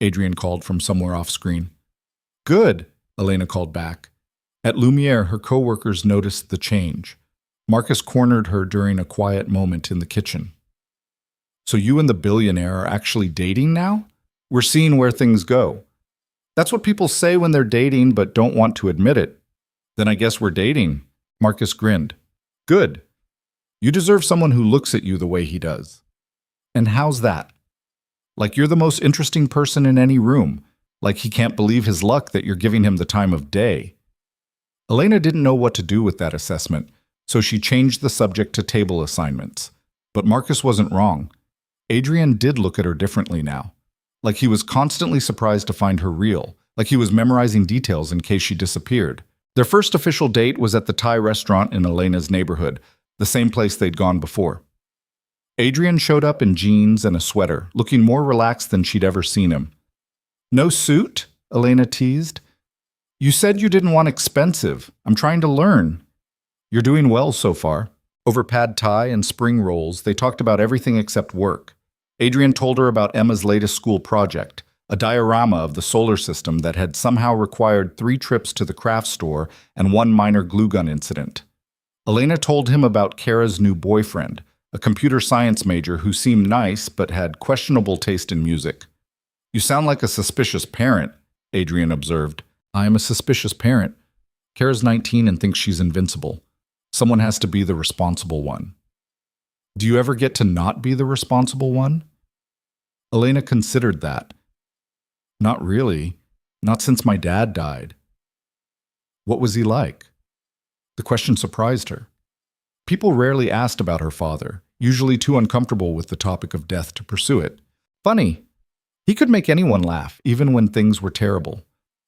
Adrian called from somewhere off screen. "Good," Elena called back. At Lumiere, her co-workers noticed the change. Marcus cornered her during a quiet moment in the kitchen. "So you and the billionaire are actually dating now? We're seeing where things go." "That's what people say when they're dating but don't want to admit it." "Then I guess we're dating." Marcus grinned. "Good. You deserve someone who looks at you the way he does." "And how's that?" "Like you're the most interesting person in any room. Like he can't believe his luck that you're giving him the time of day." Elena didn't know what to do with that assessment, so she changed the subject to table assignments. But Marcus wasn't wrong. Adrian did look at her differently now. Like he was constantly surprised to find her real, like he was memorizing details in case she disappeared. Their first official date was at the Thai restaurant in Elena's neighborhood, the same place they'd gone before. Adrian showed up in jeans and a sweater, looking more relaxed than she'd ever seen him. "No suit?" Elena teased. "You said you didn't want expensive. I'm trying to learn." "You're doing well so far." Over pad thai and spring rolls, they talked about everything except work. Adrian told her about Emma's latest school project, a diorama of the solar system that had somehow required 3 trips to the craft store and 1 minor glue gun incident. Elena told him about Kara's new boyfriend, a computer science major who seemed nice but had questionable taste in music. "You sound like a suspicious parent," Adrian observed. "I am a suspicious parent. Kara's 19 and thinks she's invincible. Someone has to be the responsible one." "Do you ever get to not be the responsible one?" Elena considered that. "Not really. Not since my dad died." "What was he like?" The question surprised her. People rarely asked about her father, usually too uncomfortable with the topic of death to pursue it. "Funny. He could make anyone laugh, even when things were terrible.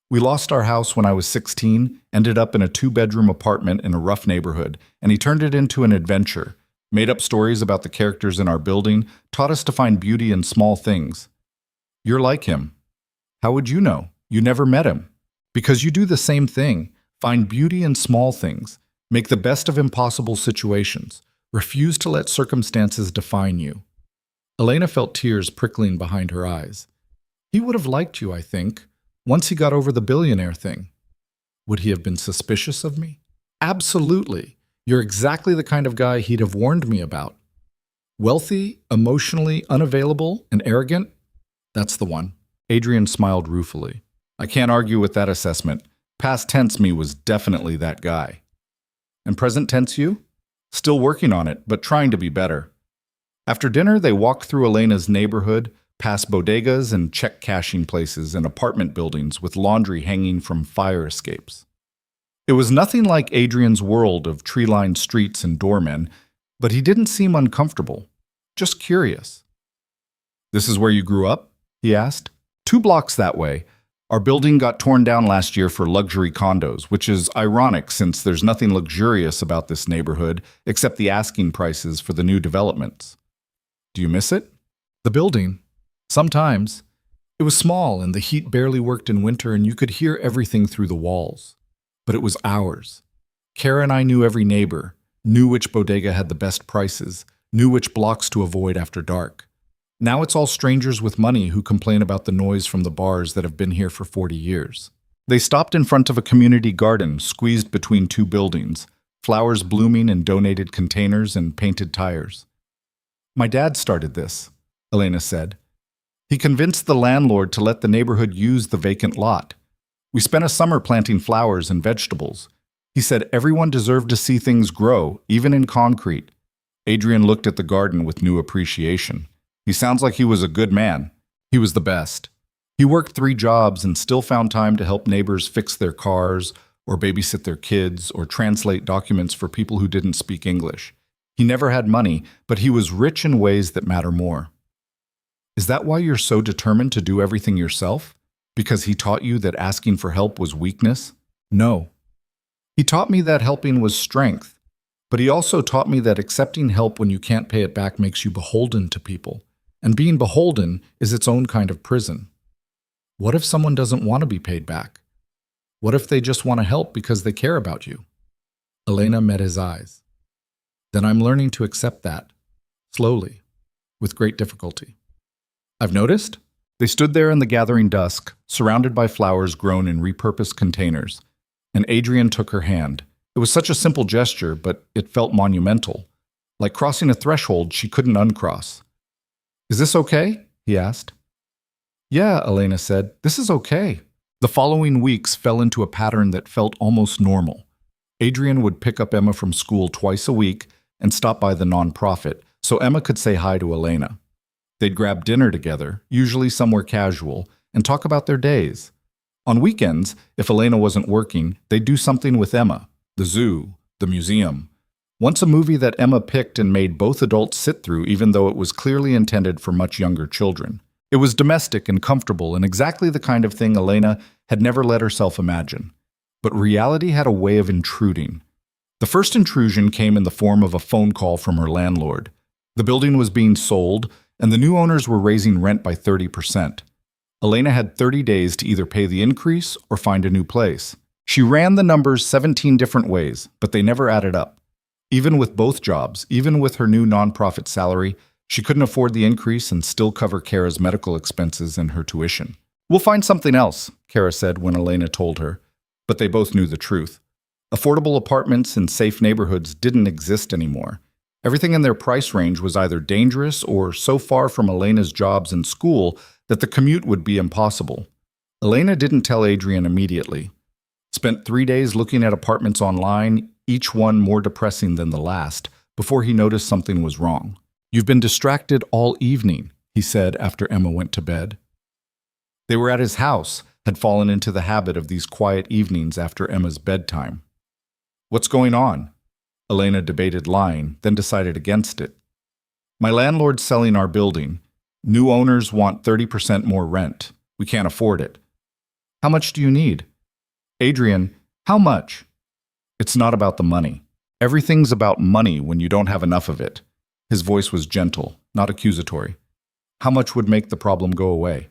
We lost our house when I was 16, ended up in a 2-bedroom apartment in a rough neighborhood, and he turned it into an adventure, made up stories about the characters in our building, taught us to find beauty in small things." "You're like him." "How would you know? You never met him." "Because you do the same thing. Find beauty in small things. Make the best of impossible situations. Refuse to let circumstances define you." Elena felt tears prickling behind her eyes. "He would have liked you, I think, once he got over the billionaire thing." "Would he have been suspicious of me?" "Absolutely. You're exactly the kind of guy he'd have warned me about. Wealthy, emotionally unavailable, and arrogant? That's the one." Adrian smiled ruefully. "I can't argue with that assessment. Past tense me was definitely that guy." "And present tense you?" "Still working on it, but trying to be better." After dinner, they walked through Elena's neighborhood, past bodegas and check cashing places and apartment buildings with laundry hanging from fire escapes. It was nothing like Adrian's world of tree-lined streets and doormen, but he didn't seem uncomfortable, just curious. "This is where you grew up?" he asked. 2 blocks that way. Our building got torn down last year for luxury condos, which is ironic since there's nothing luxurious about this neighborhood except the asking prices for the new developments. Do you miss it? The building? Sometimes. It was small and the heat barely worked in winter and you could hear everything through the walls. But it was ours. Kara and I knew every neighbor, knew which bodega had the best prices, knew which blocks to avoid after dark. Now it's all strangers with money who complain about the noise from the bars that have been here for 40 years. They stopped in front of a community garden squeezed between two buildings, flowers blooming in donated containers and painted tires. My dad started this, Elena said. He convinced the landlord to let the neighborhood use the vacant lot. We spent a summer planting flowers and vegetables. He said everyone deserved to see things grow, even in concrete. Adrian looked at the garden with new appreciation. He sounds like he was a good man. He was the best. He worked 3 jobs and still found time to help neighbors fix their cars, or babysit their kids, or translate documents for people who didn't speak English. He never had money, but he was rich in ways that matter more. Is that why you're so determined to do everything yourself? Because he taught you that asking for help was weakness? No. He taught me that helping was strength, but he also taught me that accepting help when you can't pay it back makes you beholden to people. And being beholden is its own kind of prison. What if someone doesn't want to be paid back? What if they just want to help because they care about you? Elena met his eyes. Then I'm learning to accept that, slowly, with great difficulty. I've noticed? They stood there in the gathering dusk, surrounded by flowers grown in repurposed containers, and Adrian took her hand. It was such a simple gesture, but it felt monumental, like crossing a threshold she couldn't uncross. Is this okay? He asked. Yeah, Elena said, this is okay. The following weeks fell into a pattern that felt almost normal. Adrian would pick up Emma from school twice a week and stop by the nonprofit so Emma could say hi to Elena. They'd grab dinner together, usually somewhere casual, and talk about their days. On weekends, if Elena wasn't working, they'd do something with Emma, the zoo, the museum. Once a movie that Emma picked and made both adults sit through even though it was clearly intended for much younger children. It was domestic and comfortable and exactly the kind of thing Elena had never let herself imagine. But reality had a way of intruding. The first intrusion came in the form of a phone call from her landlord. The building was being sold, and the new owners were raising rent by 30%. Elena had 30 days to either pay the increase or find a new place. She ran the numbers 17 different ways, but they never added up. Even with both jobs, even with her new nonprofit salary, she couldn't afford the increase and still cover Kara's medical expenses and her tuition. We'll find something else, Kara said when Elena told her, but they both knew the truth. Affordable apartments in safe neighborhoods didn't exist anymore. Everything in their price range was either dangerous or so far from Elena's jobs and school that the commute would be impossible. Elena didn't tell Adrian immediately. Spent 3 days looking at apartments online, each one more depressing than the last, before he noticed something was wrong. You've been distracted all evening, he said after Emma went to bed. They were at his house, had fallen into the habit of these quiet evenings after Emma's bedtime. What's going on? Elena debated lying, then decided against it. My landlord's selling our building. New owners want 30% more rent. We can't afford it. How much do you need? Adrian, how much? It's not about the money. Everything's about money when you don't have enough of it. His voice was gentle, not accusatory. How much would make the problem go away?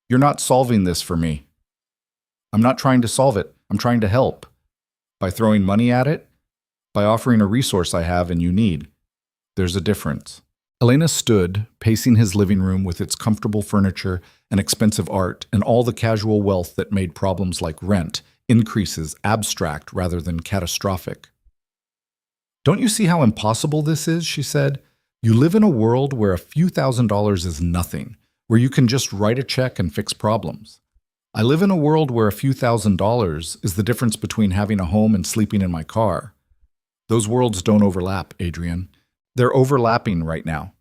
You're not solving this for me. I'm not trying to solve it. I'm trying to help. By throwing money at it? By offering a resource I have and you need. There's a difference. Elena stood, pacing his living room with its comfortable furniture and expensive art and all the casual wealth that made problems like rent, increases abstract rather than catastrophic. Don't you see how impossible this is, she said. You live in a world where a few $1,000s is nothing, where you can just write a check and fix problems. I live in a world where a few $1,000s is the difference between having a home and sleeping in my car. Those worlds don't overlap, Adrian. They're overlapping right now.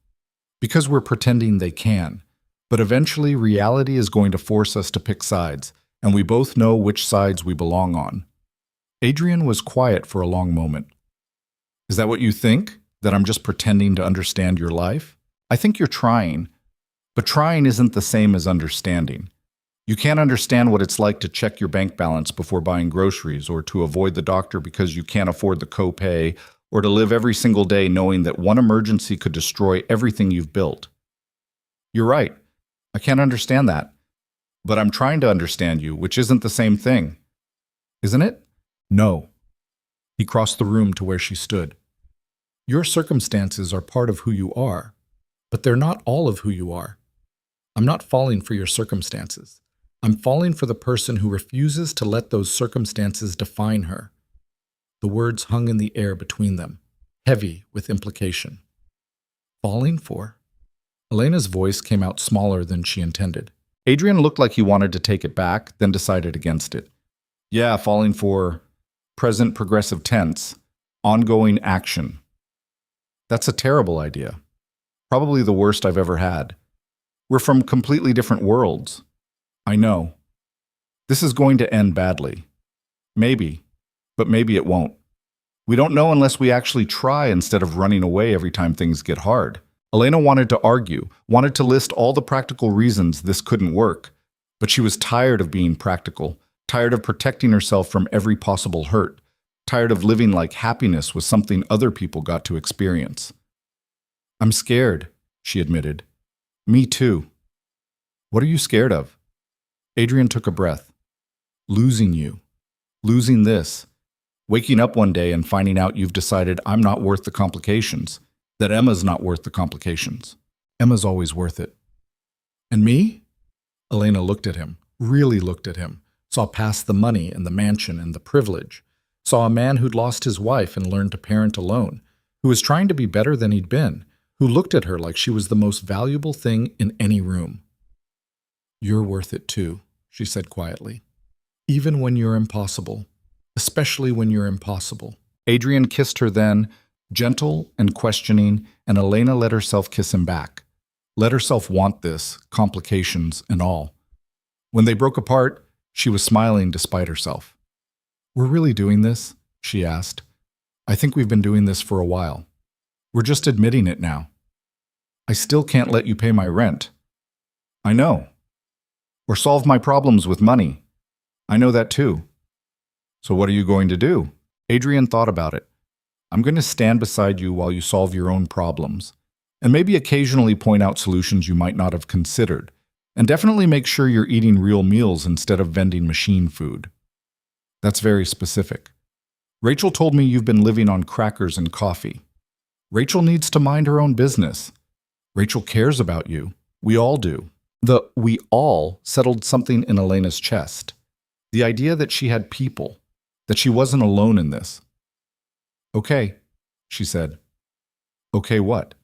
Because we're pretending they can. But eventually reality is going to force us to pick sides, and we both know which sides we belong on. Adrian was quiet for a long moment. Is that what you think? That I'm just pretending to understand your life? I think you're trying. But trying isn't the same as understanding. You can't understand what it's like to check your bank balance before buying groceries, or to avoid the doctor because you can't afford the copay, or to live every single day knowing that one emergency could destroy everything you've built. You're right. I can't understand that. But I'm trying to understand you, which isn't the same thing. Isn't it? No. He crossed the room to where she stood. Your circumstances are part of who you are, but they're not all of who you are. I'm not falling for your circumstances. I'm falling for the person who refuses to let those circumstances define her. The words hung in the air between them, heavy with implication. Falling for? Elena's voice came out smaller than she intended. Adrian looked like he wanted to take it back, then decided against it. Yeah, falling for present progressive tense, ongoing action. That's a terrible idea. Probably the worst I've ever had. We're from completely different worlds. I know. This is going to end badly. Maybe, but maybe it won't. We don't know unless we actually try instead of running away every time things get hard. Elena wanted to argue, wanted to list all the practical reasons this couldn't work, but she was tired of being practical, tired of protecting herself from every possible hurt, tired of living like happiness was something other people got to experience. I'm scared, she admitted. Me too. What are you scared of? Adrian took a breath. Losing you. Losing this. Waking up one day and finding out you've decided I'm not worth the complications, that Emma's not worth the complications. Emma's always worth it. And me? Elena looked at him, really looked at him, saw past the money and the mansion and the privilege, saw a man who'd lost his wife and learned to parent alone, who was trying to be better than he'd been, who looked at her like she was the most valuable thing in any room. You're worth it too, she said quietly. Even when you're impossible. Especially when you're impossible. Adrian kissed her then, gentle and questioning, and Elena let herself kiss him back. Let herself want this, complications and all. When they broke apart, she was smiling despite herself. We're really doing this? She asked. I think we've been doing this for a while. We're just admitting it now. I still can't let you pay my rent. I know. Or solve my problems with money. I know that too. So what are you going to do? Adrian thought about it. I'm going to stand beside you while you solve your own problems, and maybe occasionally point out solutions you might not have considered, and definitely make sure you're eating real meals instead of vending machine food. That's very specific. Rachel told me you've been living on crackers and coffee. Rachel needs to mind her own business. Rachel cares about you. We all do. The "we all" settled something in Elena's chest. The idea that she had people, that she wasn't alone in this. Okay, she said. Okay what?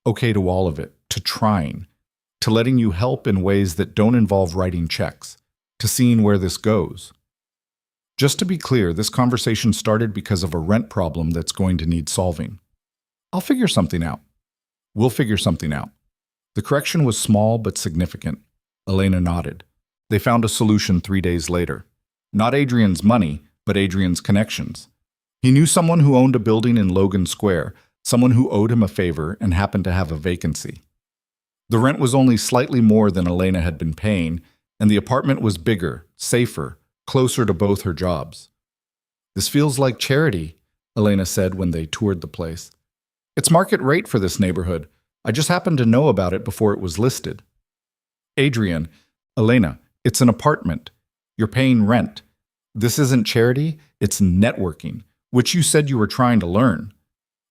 Okay to all of it, to trying, to letting you help in ways that don't involve writing checks, to seeing where this goes. Just to be clear, this conversation started because of a rent problem that's going to need solving. I'll figure something out. We'll figure something out. The correction was small but significant. Elena nodded. They found a solution 3 days later. Not Adrian's money, but Adrian's connections. He knew someone who owned a building in Logan Square, someone who owed him a favor and happened to have a vacancy. The rent was only slightly more than Elena had been paying, and the apartment was bigger, safer, closer to both her jobs. This feels like charity, Elena said when they toured the place. It's market rate for this neighborhood. I just happened to know about it before it was listed. Adrian, Elena, it's an apartment. You're paying rent. This isn't charity, it's networking, which you said you were trying to learn.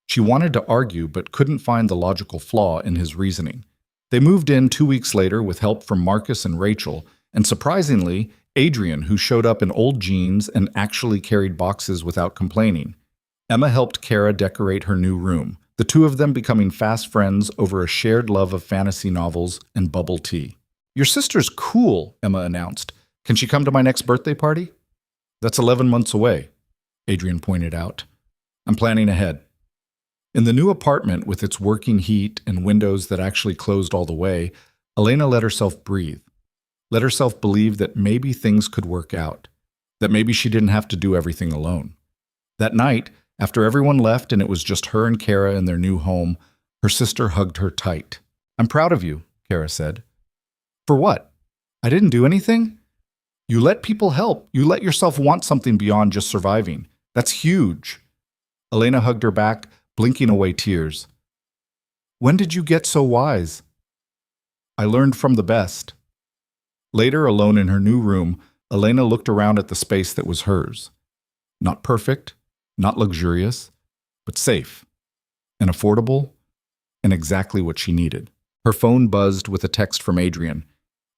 She wanted to argue but couldn't find the logical flaw in his reasoning. They moved in 2 weeks later with help from Marcus and Rachel, and surprisingly, Adrian, who showed up in old jeans and actually carried boxes without complaining. Emma helped Kara decorate her new room, the two of them becoming fast friends over a shared love of fantasy novels and bubble tea. Your sister's cool, Emma announced. Can she come to my next birthday party? That's 11 months away, Adrian pointed out. I'm planning ahead. In the new apartment with its working heat and windows that actually closed all the way, Elena let herself breathe. Let herself believe that maybe things could work out, that maybe she didn't have to do everything alone. That night, after everyone left and it was just her and Kara in their new home, her sister hugged her tight. I'm proud of you, Kara said. For what? I didn't do anything? You let people help. You let yourself want something beyond just surviving. That's huge. Elena hugged her back, blinking away tears. When did you get so wise? I learned from the best. Later, alone in her new room, Elena looked around at the space that was hers. Not perfect, not luxurious, but safe and affordable and exactly what she needed. Her phone buzzed with a text from Adrian.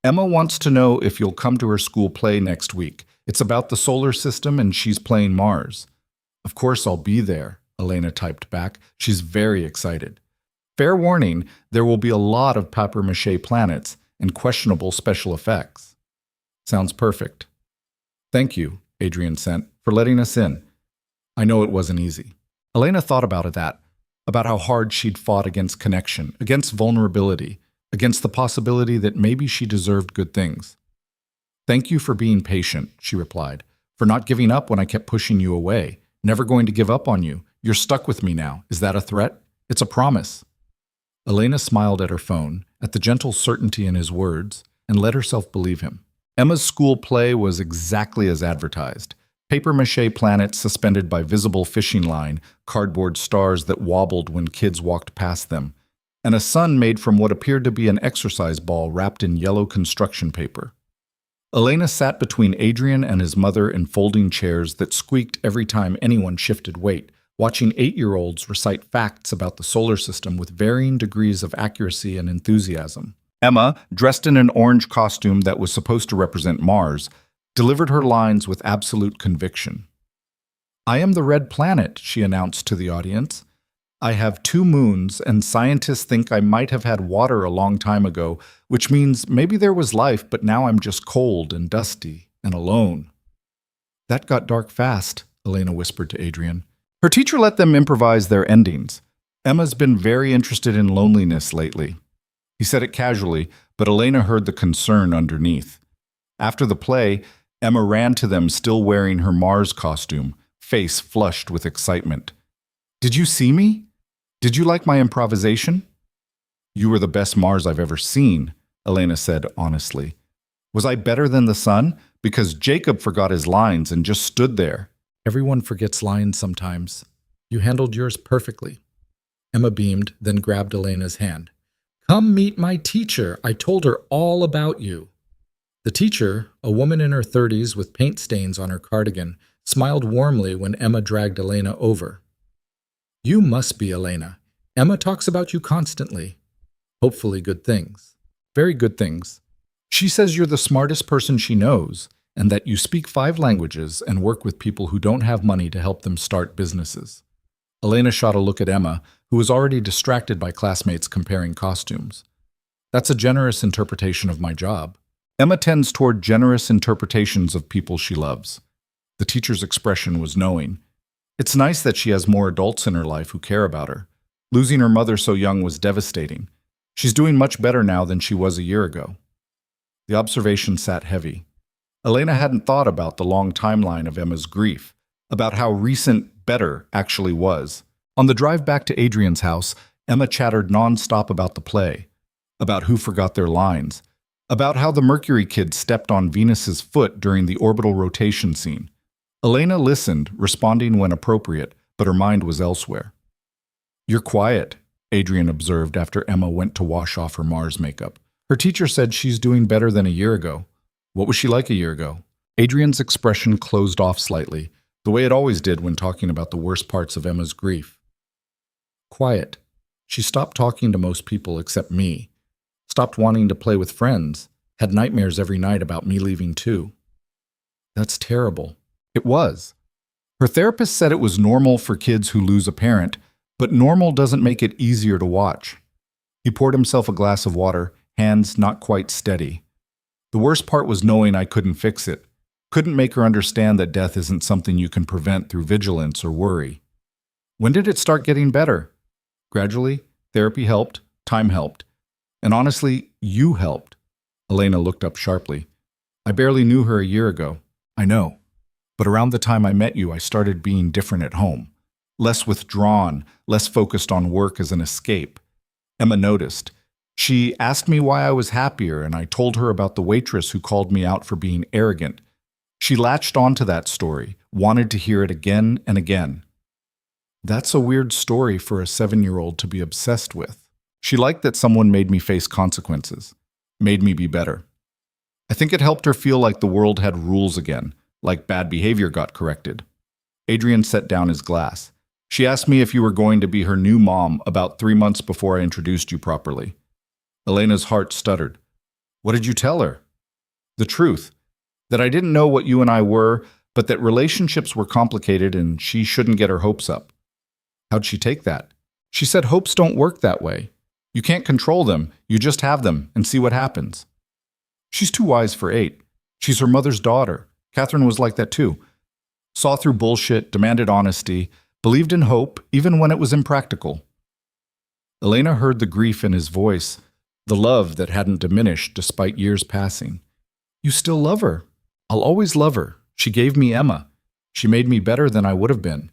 Emma wants to know if you'll come to her school play next week. It's about the solar system and she's playing Mars. Of course I'll be there, Elena typed back. She's very excited. Fair warning, there will be a lot of papier-mâché planets and questionable special effects. Sounds perfect. Thank you, Adrian sent, for letting us in. I know it wasn't easy. Elena thought about that, about how hard she'd fought against connection, against vulnerability, against the possibility that maybe she deserved good things. Thank you for being patient, she replied, for not giving up when I kept pushing you away, never going to give up on you. You're stuck with me now. Is that a threat? It's a promise. Elena smiled at her phone, at the gentle certainty in his words, and let herself believe him. Emma's school play was exactly as advertised. Papier-mâché planets suspended by visible fishing line, cardboard stars that wobbled when kids walked past them, and a sun made from what appeared to be an exercise ball wrapped in yellow construction paper. Elena sat between Adrian and his mother in folding chairs that squeaked every time anyone shifted weight, watching 8-year-olds recite facts about the solar system with varying degrees of accuracy and enthusiasm. Emma, dressed in an orange costume that was supposed to represent Mars, delivered her lines with absolute conviction. I am the red planet, she announced to the audience. I have 2 moons, and scientists think I might have had water a long time ago, which means maybe there was life, but now I'm just cold and dusty and alone. That got dark fast, Elena whispered to Adrian. Her teacher let them improvise their endings. Emma's been very interested in loneliness lately. He said it casually, but Elena heard the concern underneath. After the play, Emma ran to them still wearing her Mars costume, face flushed with excitement. Did you see me? Did you like my improvisation? You were the best Mars I've ever seen, Elena said honestly. Was I better than the sun? Because Jacob forgot his lines and just stood there. Everyone forgets lines sometimes. You handled yours perfectly. Emma beamed, then grabbed Elena's hand. Come meet my teacher. I told her all about you. The teacher, a woman in her 30s with paint stains on her cardigan, smiled warmly when Emma dragged Elena over. You must be Elena. Emma talks about you constantly. Hopefully good things. Very good things. She says you're the smartest person she knows, and that you speak 5 languages and work with people who don't have money to help them start businesses. Elena shot a look at Emma, who was already distracted by classmates comparing costumes. That's a generous interpretation of my job. Emma tends toward generous interpretations of people she loves. The teacher's expression was knowing. It's nice that she has more adults in her life who care about her. Losing her mother so young was devastating. She's doing much better now than she was a year ago. The observation sat heavy. Elena hadn't thought about the long timeline of Emma's grief, about how recent better actually was. On the drive back to Adrian's house, Emma chattered nonstop about the play, about who forgot their lines, about how the Mercury kid stepped on Venus's foot during the orbital rotation scene. Elena listened, responding when appropriate, but her mind was elsewhere. You're quiet, Adrian observed after Emma went to wash off her Mars makeup. Her teacher said she's doing better than a year ago. What was she like a year ago? Adrian's expression closed off slightly, the way it always did when talking about the worst parts of Emma's grief. Quiet. She stopped talking to most people except me. Stopped wanting to play with friends. Had nightmares every night about me leaving too. That's terrible. It was. Her therapist said it was normal for kids who lose a parent, but normal doesn't make it easier to watch. He poured himself a glass of water, hands not quite steady. The worst part was knowing I couldn't fix it. Couldn't make her understand that death isn't something you can prevent through vigilance or worry. When did it start getting better? Gradually, therapy helped, time helped. And honestly, you helped. Elena looked up sharply. I barely knew her a year ago. I know. But around the time I met you, I started being different at home. Less withdrawn, less focused on work as an escape. Emma noticed. She asked me why I was happier, and I told her about the waitress who called me out for being arrogant. She latched onto that story, wanted to hear it again and again. That's a weird story for a 7-year-old to be obsessed with. She liked that someone made me face consequences, made me be better. I think it helped her feel like the world had rules again, like bad behavior got corrected. Adrian set down his glass. She asked me if you were going to be her new mom about 3 months before I introduced you properly. Elena's heart stuttered. What did you tell her? The truth. That I didn't know what you and I were, but that relationships were complicated and she shouldn't get her hopes up. How'd she take that? She said hopes don't work that way. You can't control them, you just have them and see what happens. She's too wise for 8. She's her mother's daughter. Catherine was like that too. Saw through bullshit, demanded honesty, believed in hope even when it was impractical. Elena heard the grief in his voice, the love that hadn't diminished despite years passing. You still love her. I'll always love her. She gave me Emma. She made me better than I would have been.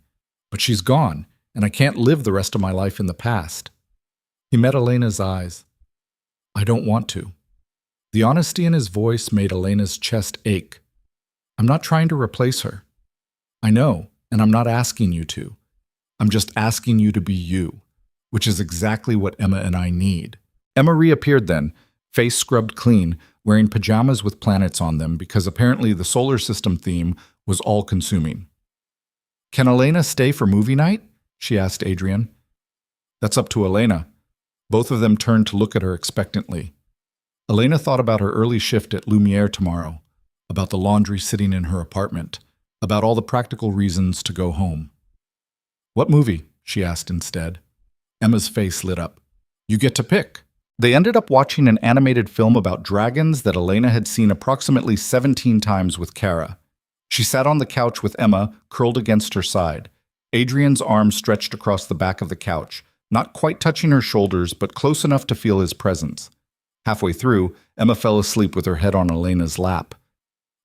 But she's gone, and I can't live the rest of my life in the past. He met Elena's eyes. I don't want to. The honesty in his voice made Elena's chest ache. I'm not trying to replace her. I know, and I'm not asking you to. I'm just asking you to be you, which is exactly what Emma and I need. Emma reappeared then, face scrubbed clean, wearing pajamas with planets on them because apparently the solar system theme was all-consuming. Can Elena stay for movie night? She asked Adrian. That's up to Elena. Both of them turned to look at her expectantly. Elena thought about her early shift at Lumiere tomorrow, about the laundry sitting in her apartment, about all the practical reasons to go home. What movie? She asked instead. Emma's face lit up. You get to pick. They ended up watching an animated film about dragons that Elena had seen approximately 17 times with Kara. She sat on the couch with Emma, curled against her side. Adrian's arm stretched across the back of the couch, not quite touching her shoulders, but close enough to feel his presence. Halfway through, Emma fell asleep with her head on Elena's lap.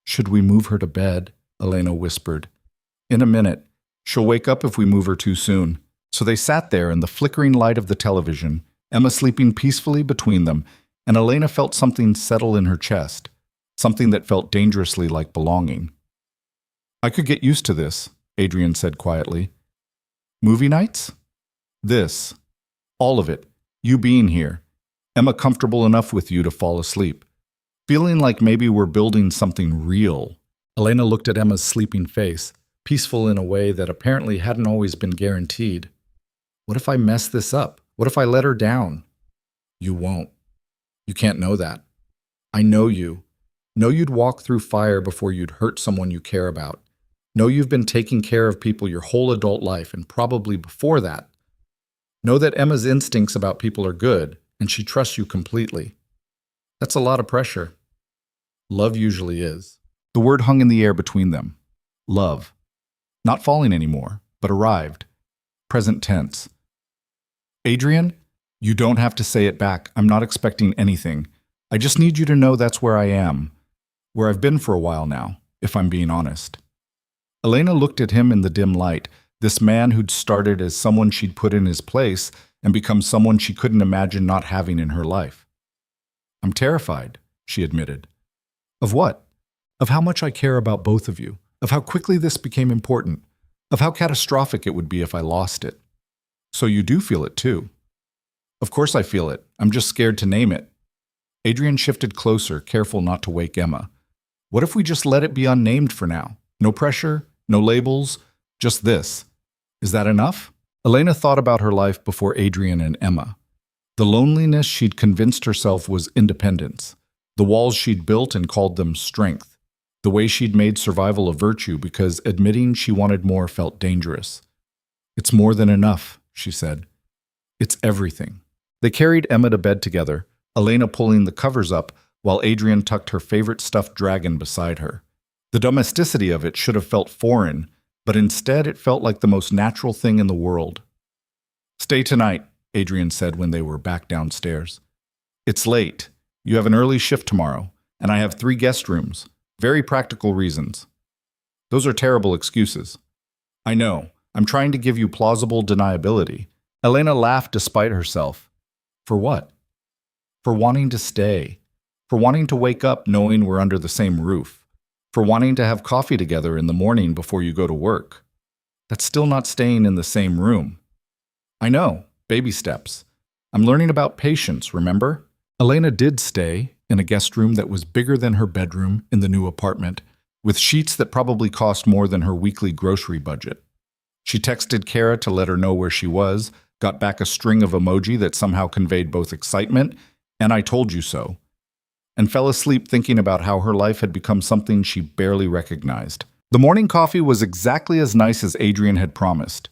Should we move her to bed? Elena whispered. In a minute. She'll wake up if we move her too soon. So they sat there in the flickering light of the television, Emma sleeping peacefully between them, and Elena felt something settle in her chest, something that felt dangerously like belonging. I could get used to this, Adrian said quietly. Movie nights? This. All of it. You being here. Emma comfortable enough with you to fall asleep. Feeling like maybe we're building something real. Elena looked at Emma's sleeping face, peaceful in a way that apparently hadn't always been guaranteed. What if I mess this up? What if I let her down? You won't. You can't know that. I know you. Know you'd walk through fire before you'd hurt someone you care about. Know you've been taking care of people your whole adult life and probably before that. Know that Emma's instincts about people are good and she trusts you completely. That's a lot of pressure. Love usually is. The word hung in the air between them. Love. Not falling anymore, but arrived. Present tense. Adrian, you don't have to say it back. I'm not expecting anything. I just need you to know that's where I am. Where I've been for a while now, if I'm being honest. Elena looked at him in the dim light, this man who'd started as someone she'd put in his place and become someone she couldn't imagine not having in her life. I'm terrified, she admitted. Of what? Of how much I care about both of you, of how quickly this became important, of how catastrophic it would be if I lost it. So you do feel it too. Of course I feel it. I'm just scared to name it. Adrian shifted closer, careful not to wake Emma. What if we just let it be unnamed for now? No pressure, no labels, just this. Is that enough? Elena thought about her life before Adrian and Emma. The loneliness she'd convinced herself was independence. The walls she'd built and called them strength. The way she'd made survival a virtue because admitting she wanted more felt dangerous. It's more than enough, she said. It's everything. They carried Emma to bed together, Elena pulling the covers up while Adrian tucked her favorite stuffed dragon beside her. The domesticity of it should have felt foreign, but instead it felt like the most natural thing in the world. Stay tonight, Adrian said when they were back downstairs. It's late. You have an early shift tomorrow, and I have 3 guest rooms. Very practical reasons. Those are terrible excuses. I know. I'm trying to give you plausible deniability. Elena laughed despite herself. For what? for wanting to stay, for wanting to wake up knowing we're under the same roof, for wanting to have coffee together in the morning before you go to work. That's still not staying in the same room. I know, baby steps. I'm learning about patience, remember? Elena did stay in a guest room that was bigger than her bedroom in the new apartment, with sheets that probably cost more than her weekly grocery budget. She texted Kara to let her know where she was, got back a string of emoji that somehow conveyed both excitement and "I told you so," and fell asleep thinking about how her life had become something she barely recognized. The morning coffee was exactly as nice as Adrian had promised.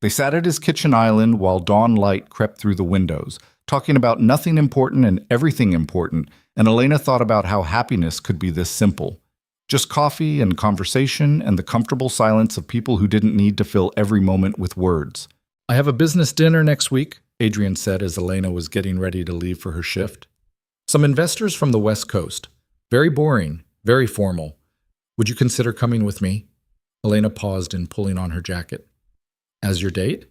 They sat at his kitchen island while dawn light crept through the windows, talking about nothing important and everything important, and Elena thought about how happiness could be this simple. Just coffee and conversation and the comfortable silence of people who didn't need to fill every moment with words. I have a business dinner next week, Adrian said as Elena was getting ready to leave for her shift. Some investors from the West Coast. Very boring, very formal. Would you consider coming with me? Elena paused in pulling on her jacket. As your date?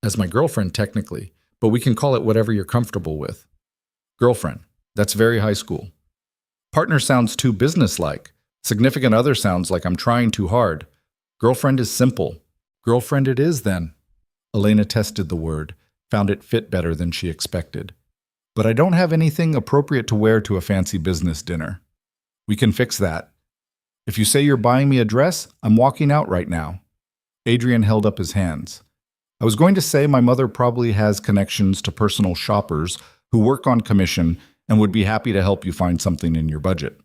As my girlfriend, technically, but we can call it whatever you're comfortable with. Girlfriend. That's very high school. Partner sounds too businesslike. Significant other sounds like I'm trying too hard. Girlfriend is simple. Girlfriend it is, then. Elena tested the word, found it fit better than she expected. But I don't have anything appropriate to wear to a fancy business dinner. We can fix that. If you say you're buying me a dress, I'm walking out right now. Adrian held up his hands. I was going to say my mother probably has connections to personal shoppers who work on commission and would be happy to help you find something in your budget.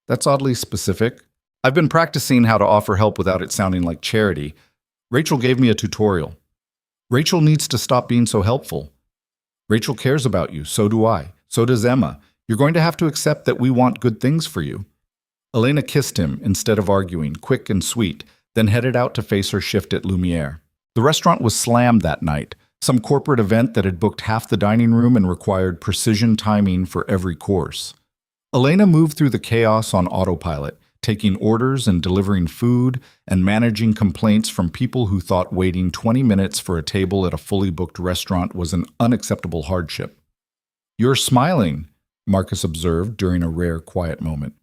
That's oddly specific. I've been practicing how to offer help without it sounding like charity. Rachel gave me a tutorial. Rachel needs to stop being so helpful. Rachel cares about you, so do I. So does Emma. You're going to have to accept that we want good things for you. Elena kissed him instead of arguing, quick and sweet, then headed out to face her shift at Lumiere. The restaurant was slammed that night, some corporate event that had booked half the dining room and required precision timing for every course. Elena moved through the chaos on autopilot, taking orders and delivering food and managing complaints from people who thought waiting 20 minutes for a table at a fully booked restaurant was an unacceptable hardship. You're smiling, Marcus observed during a rare quiet moment.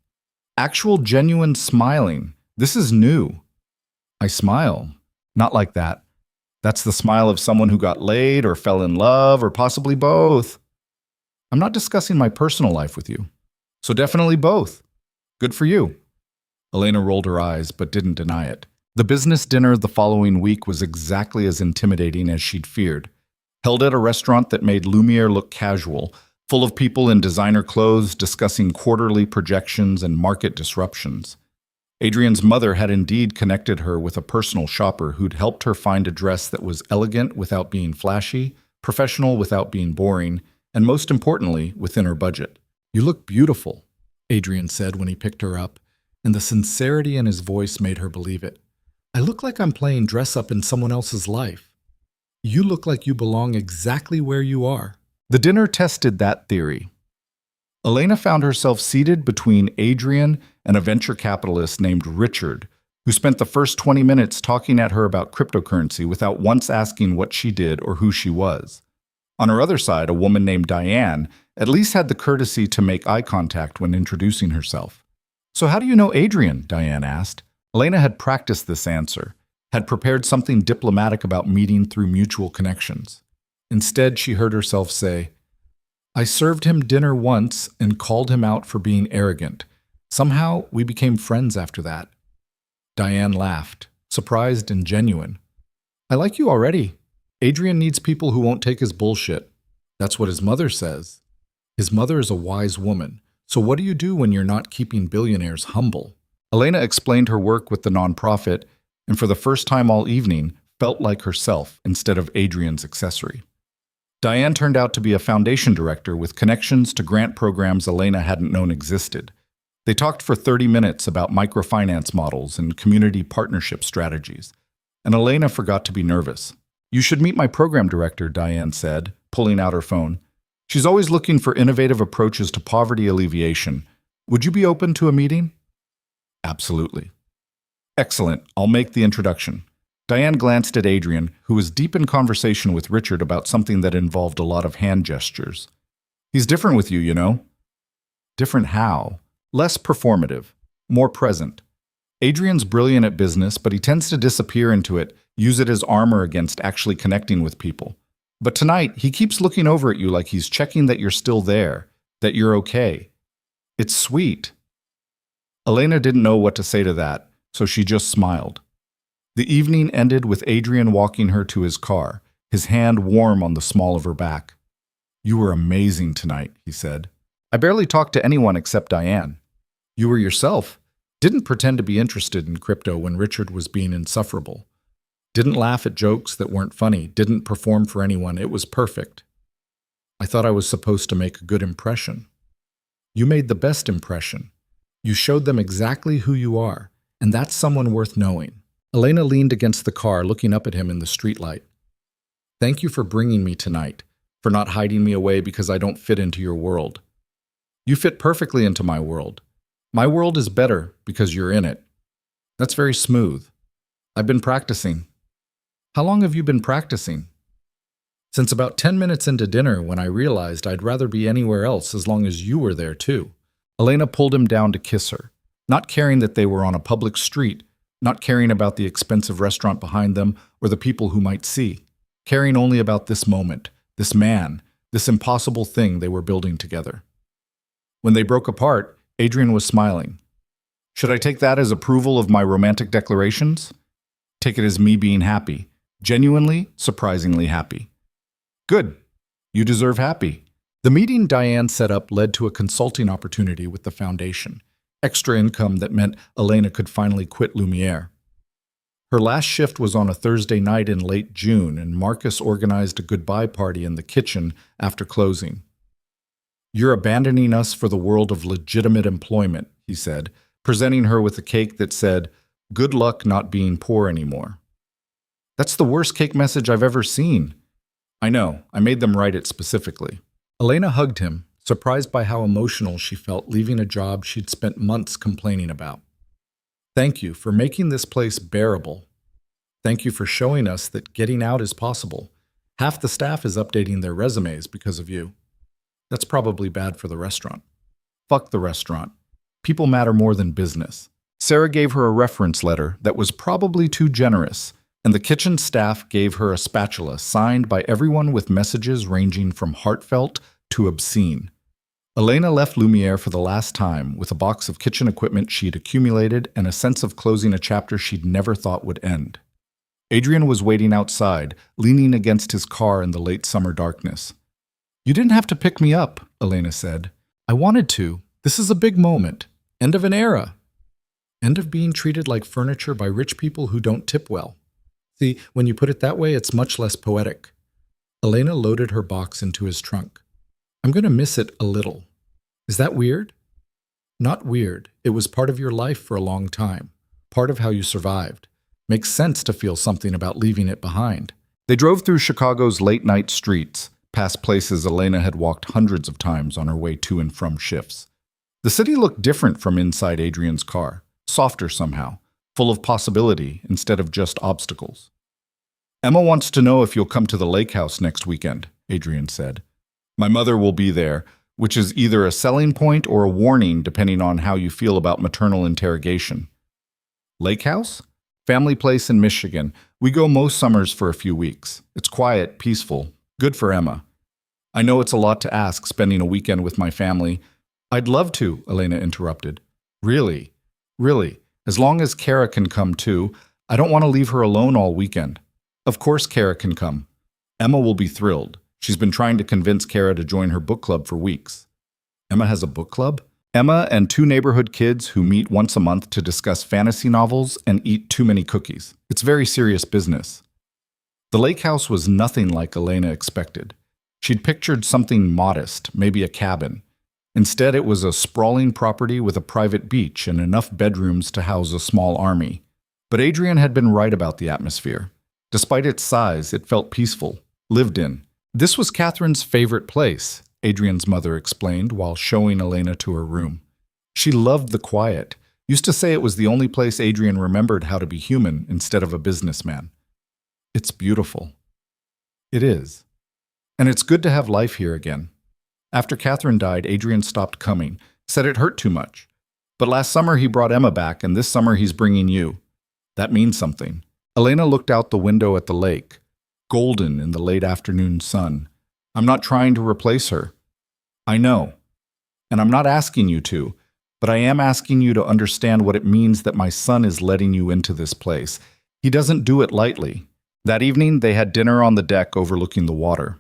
Actual genuine smiling. This is new. I smile. Not like that. That's the smile of someone who got laid or fell in love or possibly both. I'm not discussing my personal life with you. So definitely both. Good for you. Elena rolled her eyes but didn't deny it. The business dinner the following week was exactly as intimidating as she'd feared. Held at a restaurant that made Lumiere look casual, full of people in designer clothes discussing quarterly projections and market disruptions. Adrian's mother had indeed connected her with a personal shopper who'd helped her find a dress that was elegant without being flashy, professional without being boring, and most importantly, within her budget. You look beautiful, Adrian said when he picked her up, and the sincerity in his voice made her believe it. I look like I'm playing dress-up in someone else's life. You look like you belong exactly where you are. The dinner tested that theory. Elena found herself seated between Adrian and a venture capitalist named Richard, who spent the first 20 minutes talking at her about cryptocurrency without once asking what she did or who she was. On her other side, a woman named Diane at least had the courtesy to make eye contact when introducing herself. So how do you know Adrian? Diane asked. Elena had practiced this answer, had prepared something diplomatic about meeting through mutual connections. Instead, she heard herself say, I served him dinner once and called him out for being arrogant. Somehow, we became friends after that. Diane laughed, surprised and genuine. I like you already. Adrian needs people who won't take his bullshit. That's what his mother says. His mother is a wise woman. So what do you do when you're not keeping billionaires humble? Elena explained her work with the nonprofit, and for the first time all evening, felt like herself instead of Adrian's accessory. Diane turned out to be a foundation director with connections to grant programs Elena hadn't known existed. They talked for 30 minutes about microfinance models and community partnership strategies, and Elena forgot to be nervous. You should meet my program director, Diane said, pulling out her phone. She's always looking for innovative approaches to poverty alleviation. Would you be open to a meeting? Absolutely. Excellent. I'll make the introduction. Diane glanced at Adrian, who was deep in conversation with Richard about something that involved a lot of hand gestures. He's different with you, you know? Different how? Less performative, more present. Adrian's brilliant at business, but he tends to disappear into it, use it as armor against actually connecting with people. But tonight, he keeps looking over at you like he's checking that you're still there, that you're okay. It's sweet. Elena didn't know what to say to that, so she just smiled. The evening ended with Adrian walking her to his car, his hand warm on the small of her back. "You were amazing tonight," he said. "I barely talked to anyone except Diane. You were yourself. Didn't pretend to be interested in crypto when Richard was being insufferable. Didn't laugh at jokes that weren't funny. Didn't perform for anyone. It was perfect. I thought I was supposed to make a good impression. You made the best impression. You showed them exactly who you are, and that's someone worth knowing." Elena leaned against the car, looking up at him in the streetlight. "Thank you for bringing me tonight, for not hiding me away because I don't fit into your world. You fit perfectly into my world. My world is better because you're in it. That's very smooth. I've been practicing." "How long have you been practicing?" "Since about 10 minutes into dinner, when I realized I'd rather be anywhere else as long as you were there too." Elena pulled him down to kiss her, not caring that they were on a public street, not caring about the expensive restaurant behind them or the people who might see, caring only about this moment, this man, this impossible thing they were building together. When they broke apart, Adrian was smiling. "Should I take that as approval of my romantic declarations?" "Take it as me being happy, genuinely, surprisingly happy." "Good. You deserve happy." The meeting Diane set up led to a consulting opportunity with the foundation, extra income that meant Elena could finally quit Lumiere. Her last shift was on a Thursday night in late June, and Marcus organized a goodbye party in the kitchen after closing. "You're abandoning us for the world of legitimate employment," he said, presenting her with a cake that said, "Good luck not being poor anymore." "That's the worst cake message I've ever seen." "I know. I made them write it specifically." Elena hugged him, surprised by how emotional she felt leaving a job she'd spent months complaining about. "Thank you for making this place bearable. Thank you for showing us that getting out is possible. Half the staff is updating their resumes because of you. That's probably bad for the restaurant." "Fuck the restaurant. People matter more than business." Sarah gave her a reference letter that was probably too generous, and the kitchen staff gave her a spatula signed by everyone with messages ranging from heartfelt to obscene. Elena left Lumiere for the last time with a box of kitchen equipment she'd accumulated and a sense of closing a chapter she'd never thought would end. Adrian was waiting outside, leaning against his car in the late summer darkness. "You didn't have to pick me up," Elena said. "I wanted to. This is a big moment. End of an era. End of being treated like furniture by rich people who don't tip well. See, when you put it that way, it's much less poetic." Elena loaded her box into his trunk. "I'm going to miss it a little. Is that weird?" "Not weird. It was part of your life for a long time. Part of how you survived. Makes sense to feel something about leaving it behind." They drove through Chicago's late-night streets, past places Elena had walked hundreds of times on her way to and from shifts. The city looked different from inside Adrian's car, softer somehow, full of possibility instead of just obstacles. "Emma wants to know if you'll come to the lake house next weekend," Adrian said. "My mother will be there, which is either a selling point or a warning depending on how you feel about maternal interrogation." "Lake house?" "Family place in Michigan. We go most summers for a few weeks. It's quiet, peaceful. Good for Emma." "I know it's a lot to ask, spending a weekend with my family." "I'd love to," Elena interrupted. "Really? Really? As long as Kara can come too. I don't want to leave her alone all weekend." "Of course Kara can come. Emma will be thrilled. She's been trying to convince Kara to join her book club for weeks." "Emma has a book club?" "Emma and 2 neighborhood kids who meet once a month to discuss fantasy novels and eat too many cookies. It's very serious business." The lake house was nothing like Elena expected. She'd pictured something modest, maybe a cabin. Instead, it was a sprawling property with a private beach and enough bedrooms to house a small army. But Adrian had been right about the atmosphere. Despite its size, it felt peaceful, lived in. "This was Catherine's favorite place," Adrian's mother explained while showing Elena to her room. "She loved the quiet. Used to say it was the only place Adrian remembered how to be human instead of a businessman." "It's beautiful." "It is. And it's good to have life here again. After Catherine died, Adrian stopped coming, said it hurt too much. But last summer he brought Emma back, and this summer he's bringing you. That means something. Elena looked out the window at the lake, golden in the late afternoon sun. I'm not trying to replace her. I know. And I'm not asking you to, but I am asking you to understand what it means that my son is letting you into this place. He doesn't do it lightly. That evening, they had dinner on the deck overlooking the water.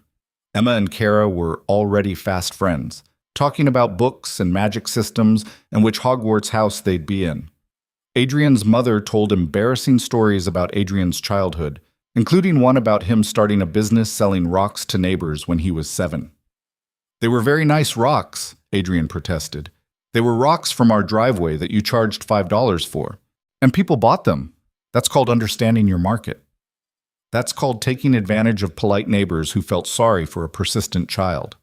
Emma and Kara were already fast friends, talking about books and magic systems and which Hogwarts house they'd be in. Adrian's mother told embarrassing stories about Adrian's childhood, including one about him starting a business selling rocks to neighbors when he was 7. They were very nice rocks, Adrian protested. They were rocks from our driveway that you charged $5 for. And people bought them. That's called understanding your market. That's called taking advantage of polite neighbors who felt sorry for a persistent child.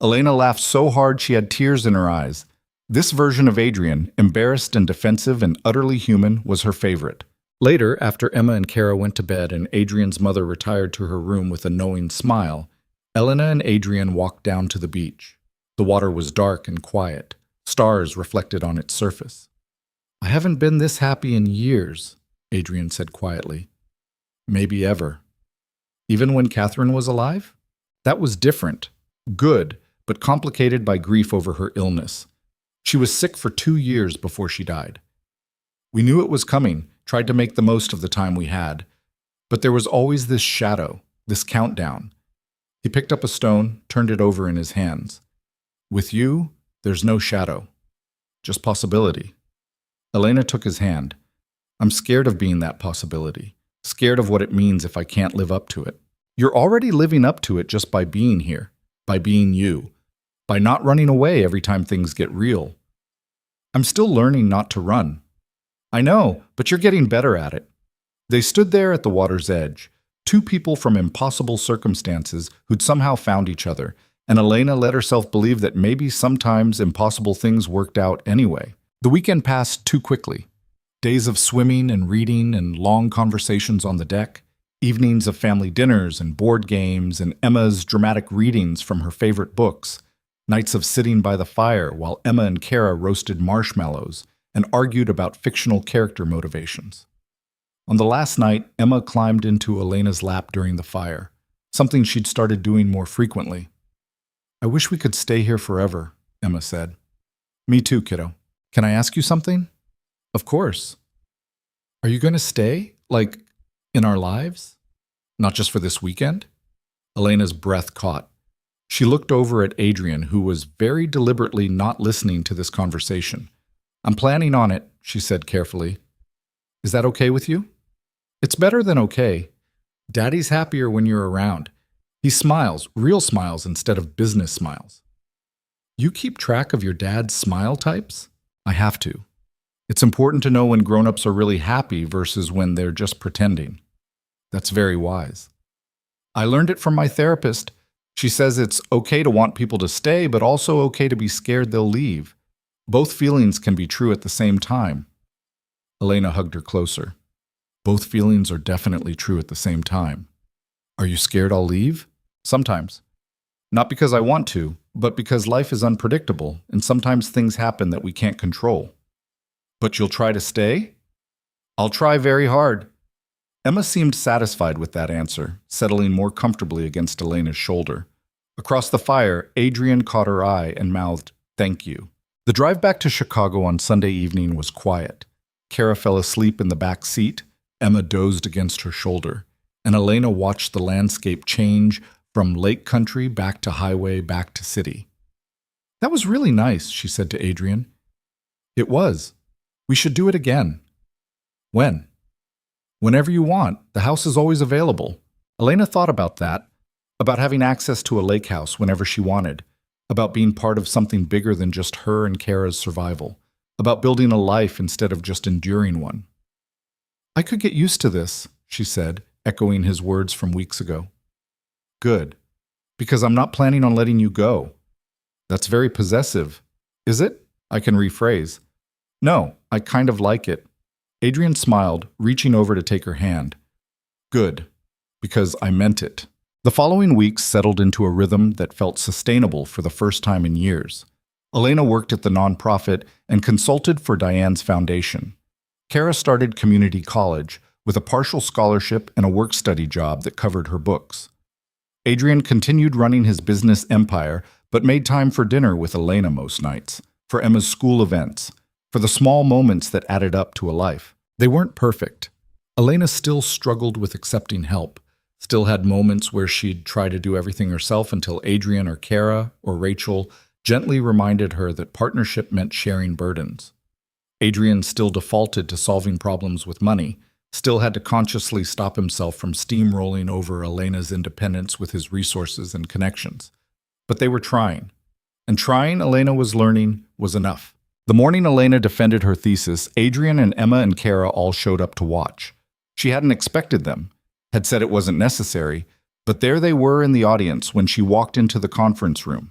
Elena laughed so hard she had tears in her eyes. This version of Adrian, embarrassed and defensive and utterly human, was her favorite. Later, after Emma and Kara went to bed and Adrian's mother retired to her room with a knowing smile, Elena and Adrian walked down to the beach. The water was dark and quiet, stars reflected on its surface. I haven't been this happy in years, Adrian said quietly. Maybe ever. Even when Catherine was alive? That was different. Good, but complicated by grief over her illness. She was sick for 2 years before she died. We knew it was coming, tried to make the most of the time we had. But there was always this shadow, this countdown. He picked up a stone, turned it over in his hands. With you, there's no shadow. Just possibility. Elena took his hand. I'm scared of being that possibility. Scared of what it means if I can't live up to it. You're already living up to it just by being here, by being you, by not running away every time things get real. I'm still learning not to run. I know, but you're getting better at it. They stood there at the water's edge, 2 people from impossible circumstances who'd somehow found each other, and Elena let herself believe that maybe sometimes impossible things worked out anyway. The weekend passed too quickly. Days of swimming and reading and long conversations on the deck, evenings of family dinners and board games and Emma's dramatic readings from her favorite books, nights of sitting by the fire while Emma and Kara roasted marshmallows and argued about fictional character motivations. On the last night, Emma climbed into Elena's lap during the fire, something she'd started doing more frequently. I wish we could stay here forever, Emma said. Me too, kiddo. Can I ask you something? Of course. Are you going to stay, like, in our lives? Not just for this weekend? Elena's breath caught. She looked over at Adrian, who was very deliberately not listening to this conversation. I'm planning on it, she said carefully. Is that okay with you? It's better than okay. Daddy's happier when you're around. He smiles, real smiles instead of business smiles. You keep track of your dad's smile types? I have to. It's important to know when grown-ups are really happy versus when they're just pretending. That's very wise. I learned it from my therapist. She says it's okay to want people to stay, but also okay to be scared they'll leave. Both feelings can be true at the same time. Elena hugged her closer. Both feelings are definitely true at the same time. Are you scared I'll leave? Sometimes. Not because I want to, but because life is unpredictable, and sometimes things happen that we can't control. But you'll try to stay? I'll try very hard. Emma seemed satisfied with that answer, settling more comfortably against Elena's shoulder. Across the fire, Adrian caught her eye and mouthed, "Thank you." The drive back to Chicago on Sunday evening was quiet. Kara fell asleep in the back seat, Emma dozed against her shoulder, and Elena watched the landscape change from lake country back to highway back to city. That was really nice, she said to Adrian. It was. We should do it again. When? Whenever you want. The house is always available. Elena thought about that, about having access to a lake house whenever she wanted, about being part of something bigger than just her and Kara's survival, about building a life instead of just enduring one. I could get used to this, she said, echoing his words from weeks ago. Good, because I'm not planning on letting you go. That's very possessive. Is it? I can rephrase. No, I kind of like it. Adrian smiled, reaching over to take her hand. Good, because I meant it. The following weeks settled into a rhythm that felt sustainable for the first time in years. Elena worked at the nonprofit and consulted for Diane's foundation. Kara started community college with a partial scholarship and a work-study job that covered her books. Adrian continued running his business empire, but made time for dinner with Elena most nights, for Emma's school events, for the small moments that added up to a life. They weren't perfect. Elena still struggled with accepting help, still had moments where she'd try to do everything herself until Adrian or Kara or Rachel gently reminded her that partnership meant sharing burdens. Adrian still defaulted to solving problems with money, still had to consciously stop himself from steamrolling over Elena's independence with his resources and connections. But they were trying. And trying, Elena was learning, was enough. The morning Elena defended her thesis, Adrian and Emma and Kara all showed up to watch. She hadn't expected them, had said it wasn't necessary, but there they were in the audience when she walked into the conference room.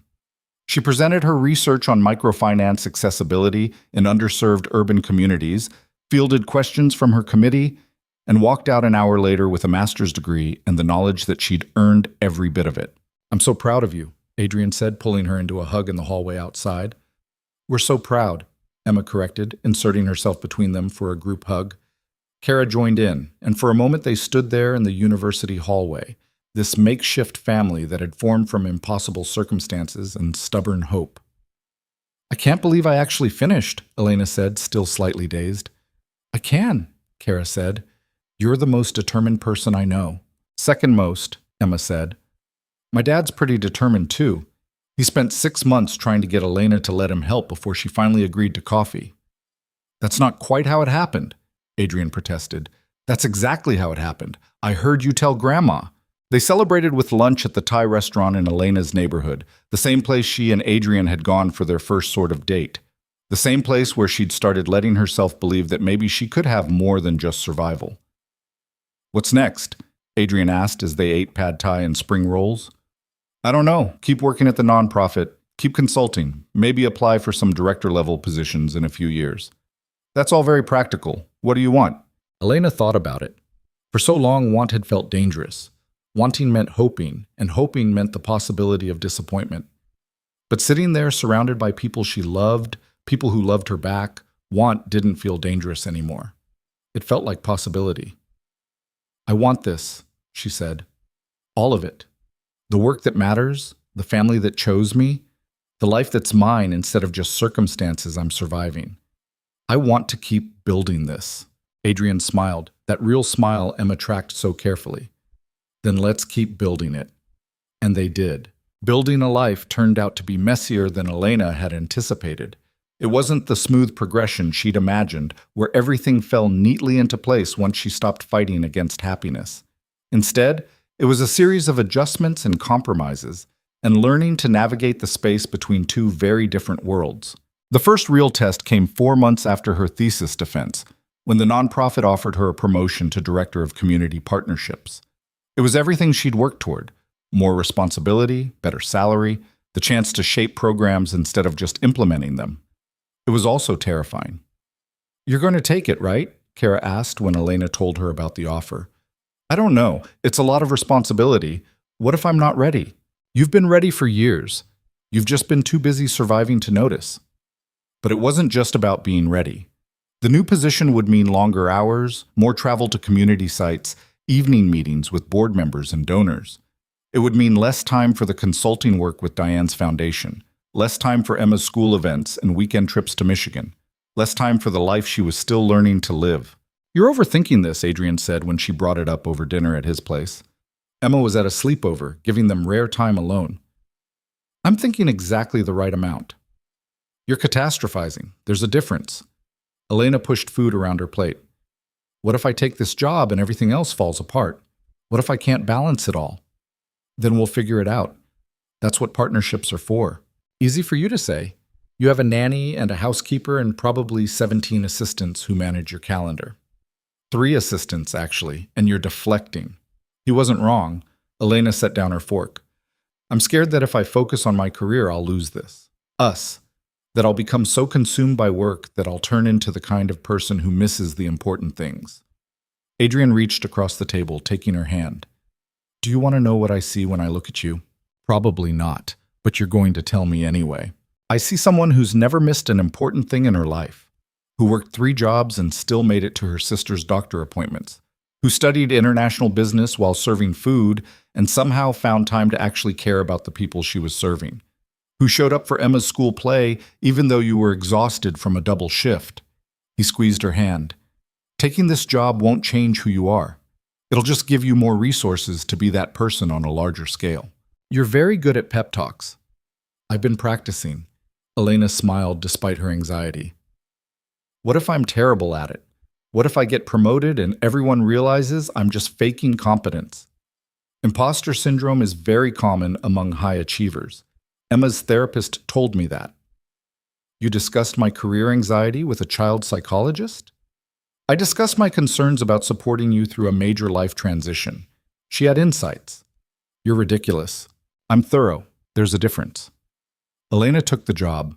She presented her research on microfinance accessibility in underserved urban communities, fielded questions from her committee, and walked out an hour later with a master's degree and the knowledge that she'd earned every bit of it. "I'm so proud of you," Adrian said, pulling her into a hug in the hallway outside. "We're so proud," Emma corrected, inserting herself between them for a group hug. Kara joined in, and for a moment they stood there in the university hallway, this makeshift family that had formed from impossible circumstances and stubborn hope. "I can't believe I actually finished," Elena said, still slightly dazed. "I can," Kara said. "You're the most determined person I know." "Second most," Emma said. "My dad's pretty determined too. He spent 6 months trying to get Elena to let him help before she finally agreed to coffee." "That's not quite how it happened," Adrian protested. "That's exactly how it happened. I heard you tell Grandma." They celebrated with lunch at the Thai restaurant in Elena's neighborhood, the same place she and Adrian had gone for their first sort of date. The same place where she'd started letting herself believe that maybe she could have more than just survival. "What's next?" Adrian asked as they ate pad thai and spring rolls. "I don't know. Keep working at the nonprofit. Keep consulting. Maybe apply for some director-level positions in a few years." "That's all very practical. What do you want?" Elena thought about it. For so long, want had felt dangerous. Wanting meant hoping, and hoping meant the possibility of disappointment. But sitting there surrounded by people she loved, people who loved her back, want didn't feel dangerous anymore. It felt like possibility. "I want this," she said. "All of it. The work that matters, the family that chose me, the life that's mine instead of just circumstances I'm surviving. I want to keep building this." Adrian smiled, that real smile Emma tracked so carefully. "Then let's keep building it." And they did. Building a life turned out to be messier than Elena had anticipated. It wasn't the smooth progression she'd imagined, where everything fell neatly into place once she stopped fighting against happiness. Instead, it was a series of adjustments and compromises, and learning to navigate the space between two very different worlds. The first real test came 4 months after her thesis defense, when the nonprofit offered her a promotion to Director of Community Partnerships. It was everything she'd worked toward: more responsibility, better salary, the chance to shape programs instead of just implementing them. It was also terrifying. "You're going to take it, right?" Kara asked when Elena told her about the offer. "I don't know. It's a lot of responsibility. What if I'm not ready?" "You've been ready for years. You've just been too busy surviving to notice." But it wasn't just about being ready. The new position would mean longer hours, more travel to community sites, evening meetings with board members and donors. It would mean less time for the consulting work with Diane's foundation, less time for Emma's school events and weekend trips to Michigan, less time for the life she was still learning to live. "You're overthinking this," Adrian said when she brought it up over dinner at his place. Emma was at a sleepover, giving them rare time alone. "I'm thinking exactly the right amount." "You're catastrophizing. There's a difference." Elena pushed food around her plate. "What if I take this job and everything else falls apart? What if I can't balance it all?" "Then we'll figure it out. That's what partnerships are for." "Easy for you to say. You have a nanny and a housekeeper and probably 17 assistants who manage your calendar." 3 assistants, actually, and you're deflecting." He wasn't wrong. Elena set down her fork. "I'm scared that if I focus on my career, I'll lose this. Us. That I'll become so consumed by work that I'll turn into the kind of person who misses the important things." Adrian reached across the table, taking her hand. Do you want to know what I see when I look at you? Probably not, but you're going to tell me anyway. I see someone who's never missed an important thing in her life, who worked 3 jobs and still made it to her sister's doctor appointments, who studied international business while serving food and somehow found time to actually care about the people she was serving, who showed up for Emma's school play even though you were exhausted from a double shift. He squeezed her hand. Taking this job won't change who you are. It'll just give you more resources to be that person on a larger scale. You're very good at pep talks. I've been practicing. Elena smiled despite her anxiety. What if I'm terrible at it? What if I get promoted and everyone realizes I'm just faking competence? Imposter syndrome is very common among high achievers. Emma's therapist told me that. You discussed my career anxiety with a child psychologist? I discussed my concerns about supporting you through a major life transition. She had insights. You're ridiculous. I'm thorough. There's a difference. Elena took the job.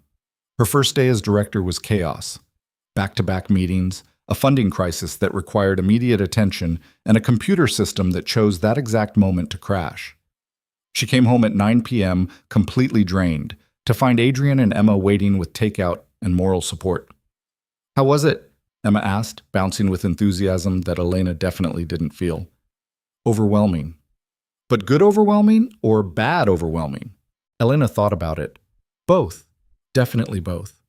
Her first day as director was chaos. Back-to-back meetings, a funding crisis that required immediate attention, and a computer system that chose that exact moment to crash. She came home at 9 p.m. completely drained, to find Adrian and Emma waiting with takeout and moral support. How was it? Emma asked, bouncing with enthusiasm that Elena definitely didn't feel. Overwhelming. But good overwhelming or bad overwhelming? Elena thought about it. Both. Definitely both.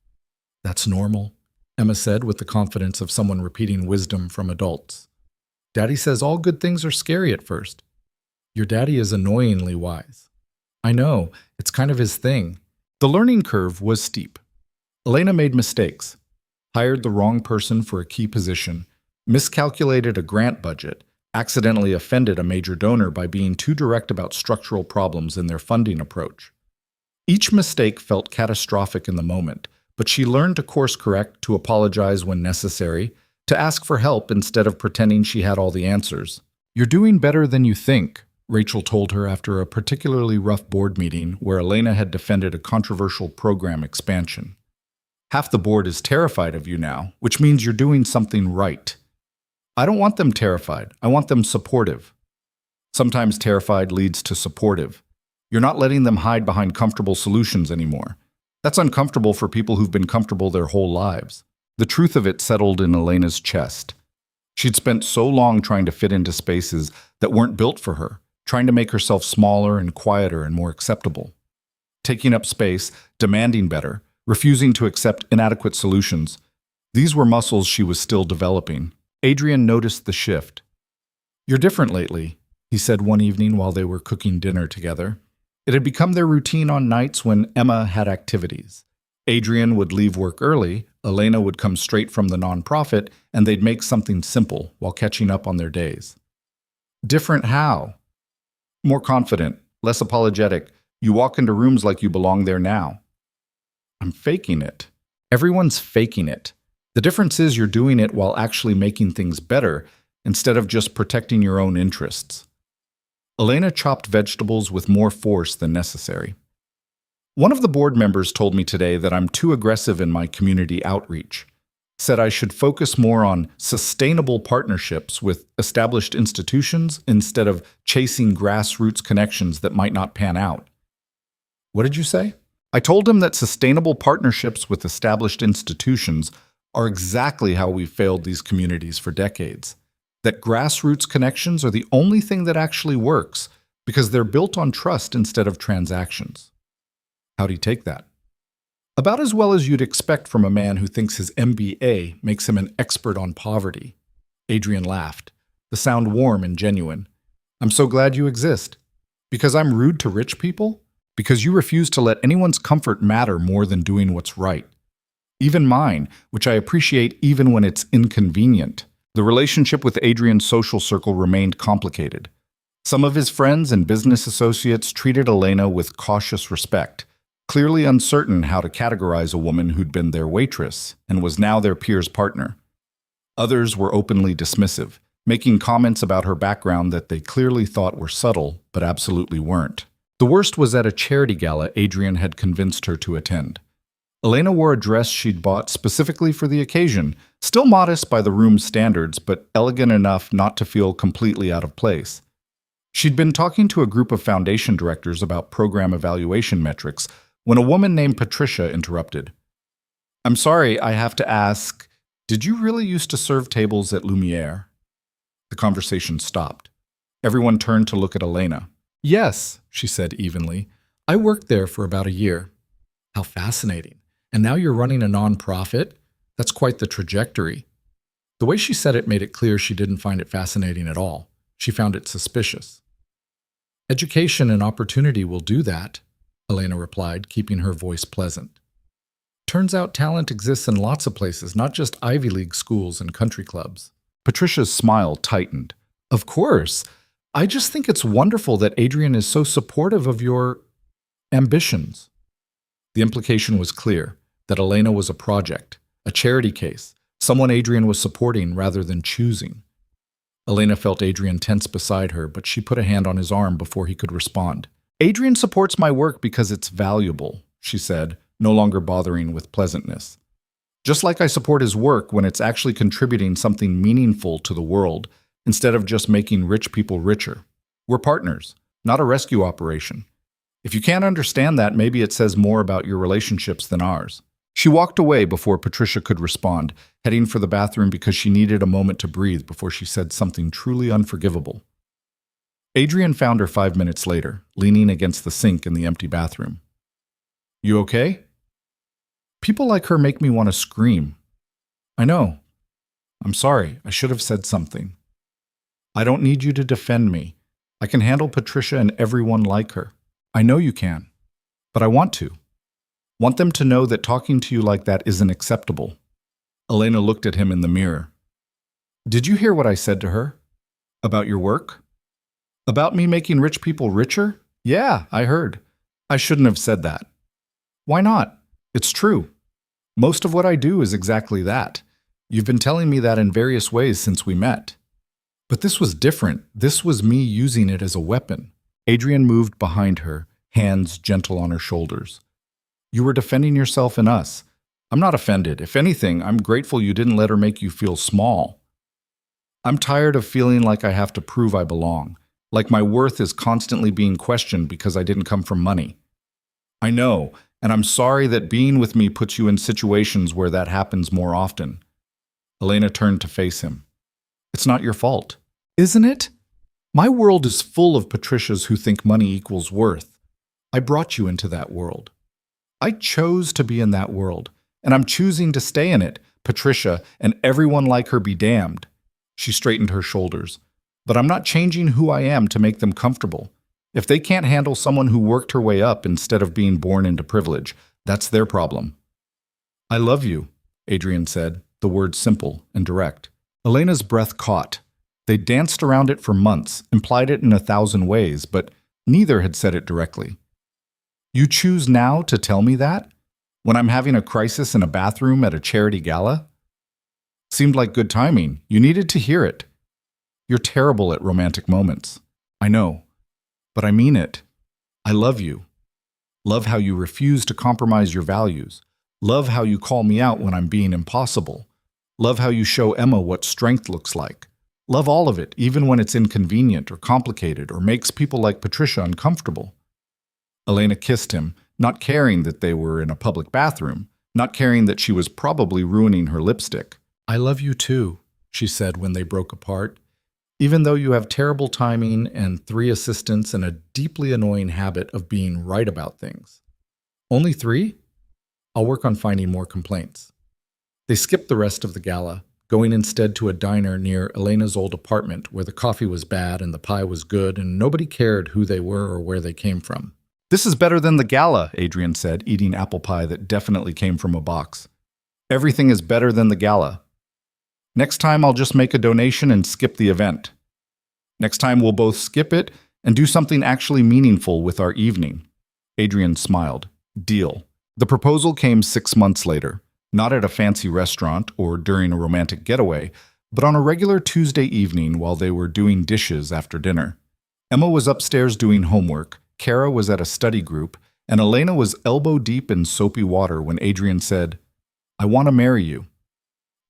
That's normal, Emma said with the confidence of someone repeating wisdom from adults. Daddy says all good things are scary at first. Your daddy is annoyingly wise. I know, it's kind of his thing. The learning curve was steep. Elena made mistakes, hired the wrong person for a key position, miscalculated a grant budget, accidentally offended a major donor by being too direct about structural problems in their funding approach. Each mistake felt catastrophic in the moment, but she learned to course correct, to apologize when necessary, to ask for help instead of pretending she had all the answers. You're doing better than you think, Rachel told her after a particularly rough board meeting where Elena had defended a controversial program expansion. Half the board is terrified of you now, which means you're doing something right. I don't want them terrified. I want them supportive. Sometimes terrified leads to supportive. You're not letting them hide behind comfortable solutions anymore. That's uncomfortable for people who've been comfortable their whole lives. The truth of it settled in Elena's chest. She'd spent so long trying to fit into spaces that weren't built for her, trying to make herself smaller and quieter and more acceptable. Taking up space, demanding better, refusing to accept inadequate solutions. These were muscles she was still developing. Adrian noticed the shift. You're different lately, he said one evening while they were cooking dinner together. It had become their routine on nights when Emma had activities. Adrian would leave work early, Elena would come straight from the nonprofit, and they'd make something simple while catching up on their days. Different how? More confident, less apologetic. You walk into rooms like you belong there now. I'm faking it. Everyone's faking it. The difference is you're doing it while actually making things better instead of just protecting your own interests. Elena chopped vegetables with more force than necessary. One of the board members told me today that I'm too aggressive in my community outreach, said I should focus more on sustainable partnerships with established institutions instead of chasing grassroots connections that might not pan out. What did you say? I told him that sustainable partnerships with established institutions are exactly how we've failed these communities for decades. That grassroots connections are the only thing that actually works because they're built on trust instead of transactions. How do you take that? About as well as you'd expect from a man who thinks his MBA makes him an expert on poverty. Adrian laughed, the sound warm and genuine. I'm so glad you exist. Because I'm rude to rich people? Because you refuse to let anyone's comfort matter more than doing what's right. Even mine, which I appreciate even when it's inconvenient. The relationship with Adrian's social circle remained complicated. Some of his friends and business associates treated Elena with cautious respect, clearly uncertain how to categorize a woman who'd been their waitress and was now their peer's partner. Others were openly dismissive, making comments about her background that they clearly thought were subtle, but absolutely weren't. The worst was at a charity gala Adrian had convinced her to attend. Elena wore a dress she'd bought specifically for the occasion, still modest by the room's standards, but elegant enough not to feel completely out of place. She'd been talking to a group of foundation directors about program evaluation metrics when a woman named Patricia interrupted. "I'm sorry, I have to ask, did you really used to serve tables at Lumiere?" The conversation stopped. Everyone turned to look at Elena. "Yes," she said evenly. "I worked there for about a year." "How fascinating. And now you're running a nonprofit? That's quite the trajectory." The way she said it made it clear she didn't find it fascinating at all. She found it suspicious. "Education and opportunity will do that," Elena replied, keeping her voice pleasant. "Turns out talent exists in lots of places, not just Ivy League schools and country clubs." Patricia's smile tightened. "Of course. I just think it's wonderful that Adrian is so supportive of your ambitions." The implication was clear, that Elena was a project, a charity case, someone Adrian was supporting rather than choosing. Elena felt Adrian tense beside her, but she put a hand on his arm before he could respond. "Adrian supports my work because it's valuable," she said, no longer bothering with pleasantness. "Just like I support his work when it's actually contributing something meaningful to the world, instead of just making rich people richer. We're partners, not a rescue operation. If you can't understand that, maybe it says more about your relationships than ours." She walked away before Patricia could respond, heading for the bathroom because she needed a moment to breathe before she said something truly unforgivable. Adrian found her 5 minutes later, leaning against the sink in the empty bathroom. "You okay?" "People like her make me want to scream." "I know. I'm sorry. I should have said something." "I don't need you to defend me. I can handle Patricia and everyone like her." "I know you can. But I want to. Want them to know that talking to you like that isn't acceptable." Elena looked at him in the mirror. "Did you hear what I said to her? About your work? About me making rich people richer? Yeah, I heard. I shouldn't have said that." "Why not? It's true. Most of what I do is exactly that. You've been telling me that in various ways since we met." "But this was different. This was me using it as a weapon." Adrian moved behind her, hands gentle on her shoulders. "You were defending yourself and us. I'm not offended. If anything, I'm grateful you didn't let her make you feel small. I'm tired of feeling like I have to prove I belong, like my worth is constantly being questioned because I didn't come from money. I know, and I'm sorry that being with me puts you in situations where that happens more often." Elena turned to face him. "It's not your fault." "Isn't it? My world is full of Patricias who think money equals worth. I brought you into that world. I chose to be in that world, and I'm choosing to stay in it. Patricia and everyone like her be damned." She straightened her shoulders. "But I'm not changing who I am to make them comfortable. If they can't handle someone who worked her way up instead of being born into privilege, that's their problem." "I love you," Adrian said, the words simple and direct. Elena's breath caught. They danced around it for months, implied it in 1,000 ways, but neither had said it directly. "You choose now to tell me that? When I'm having a crisis in a bathroom at a charity gala?" "Seemed like good timing. You needed to hear it." "You're terrible at romantic moments." "I know. But I mean it. I love you. Love how you refuse to compromise your values. Love how you call me out when I'm being impossible. Love how you show Emma what strength looks like. Love all of it, even when it's inconvenient or complicated or makes people like Patricia uncomfortable." Elena kissed him, not caring that they were in a public bathroom, not caring that she was probably ruining her lipstick. "I love you too," she said when they broke apart, "even though you have terrible timing and 3 assistants and a deeply annoying habit of being right about things." "Only 3? I'll work on finding more complaints." They skipped the rest of the gala, going instead to a diner near Elena's old apartment where the coffee was bad and the pie was good and nobody cared who they were or where they came from. "This is better than the gala," Adrian said, eating apple pie that definitely came from a box. "Everything is better than the gala. Next time I'll just make a donation and skip the event. Next time we'll both skip it and do something actually meaningful with our evening." Adrian smiled. Deal. The proposal came 6 months later, not at a fancy restaurant or during a romantic getaway, but on a regular Tuesday evening while they were doing dishes after dinner. Emma was upstairs doing homework, Kara was at a study group, and Elena was elbow-deep in soapy water when Adrian said, "I want to marry you."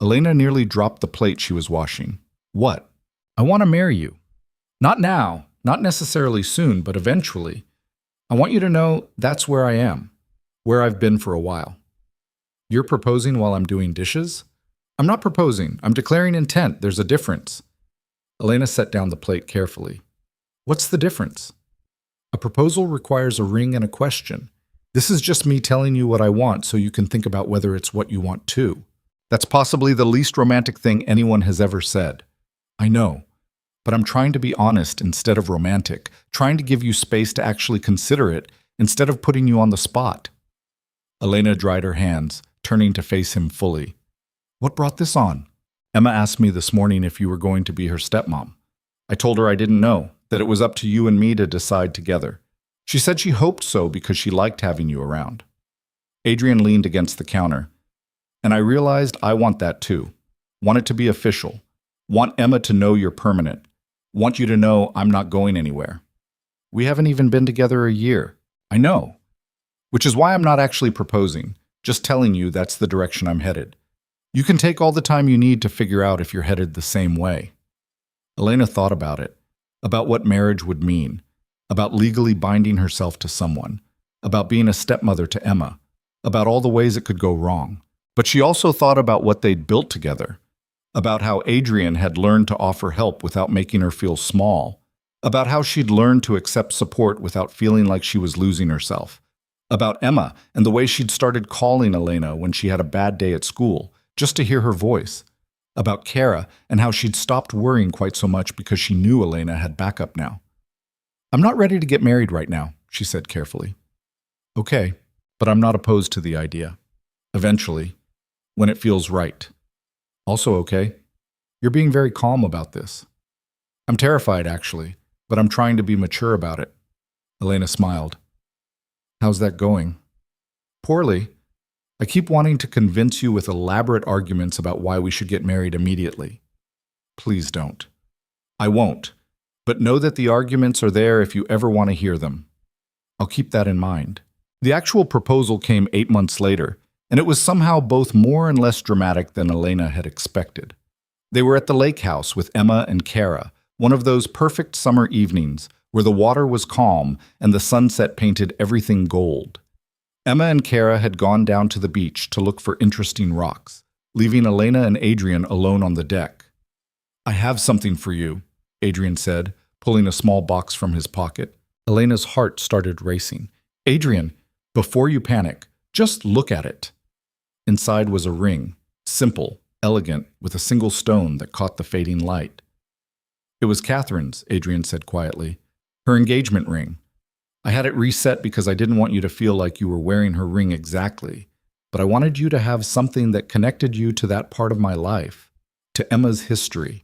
Elena nearly dropped the plate she was washing. "What?" "I want to marry you. Not now, Not necessarily soon, but eventually. I want you to know that's where I am, where I've been for a while. You're proposing while I'm doing dishes? I'm not proposing. I'm declaring intent. There's a difference. Elena set down the plate carefully. What's the difference? A proposal requires a ring and a question. This is just me telling you what I want so you can think about whether it's what you want too. That's possibly the least romantic thing anyone has ever said. I know, but I'm trying to be honest instead of romantic, trying to give you space to actually consider it instead of putting you on the spot. Elena dried her hands, turning to face him fully. What brought this on? Emma asked me this morning if you were going to be her stepmom. I told her I didn't know, that it was up to you and me to decide together. She said she hoped so because she liked having you around. Adrian leaned against the counter, and I realized I want that too. Want it to be official. Want Emma to know you're permanent. Want you to know I'm not going anywhere. We haven't even been together a year. I know. Which is why I'm not actually proposing, just telling you that's the direction I'm headed. You can take all the time you need to figure out if you're headed the same way. Elena thought about it, about what marriage would mean, about legally binding herself to someone, about being a stepmother to Emma, about all the ways it could go wrong. But she also thought about what they'd built together, about how Adrian had learned to offer help without making her feel small, about how she'd learned to accept support without feeling like she was losing herself, about Emma and the way she'd started calling Elena when she had a bad day at school, just to hear her voice, about Kara and how she'd stopped worrying quite so much because she knew Elena had backup now. I'm not ready to get married right now, she said carefully. Okay, but I'm not opposed to the idea. Eventually, when it feels right. Also okay, you're being very calm about this. I'm terrified, actually, but I'm trying to be mature about it. Elena smiled. How's that going? Poorly. I keep wanting to convince you with elaborate arguments about why we should get married immediately. Please don't. I won't, but know that the arguments are there if you ever want to hear them. I'll keep that in mind. The actual proposal came 8 months later, and it was somehow both more and less dramatic than Elena had expected. They were at the lake house with Emma and Kara, one of those perfect summer evenings where the water was calm and the sunset painted everything gold. Emma and Kara had gone down to the beach to look for interesting rocks, leaving Elena and Adrian alone on the deck. I have something for you, Adrian said, pulling a small box from his pocket. Elena's heart started racing. Adrian, before you panic, just look at it. Inside was a ring, simple, elegant, with a single stone that caught the fading light. It was Catherine's, Adrian said quietly. Her engagement ring. I had it reset because I didn't want you to feel like you were wearing her ring exactly, but I wanted you to have something that connected you to that part of my life, to Emma's history.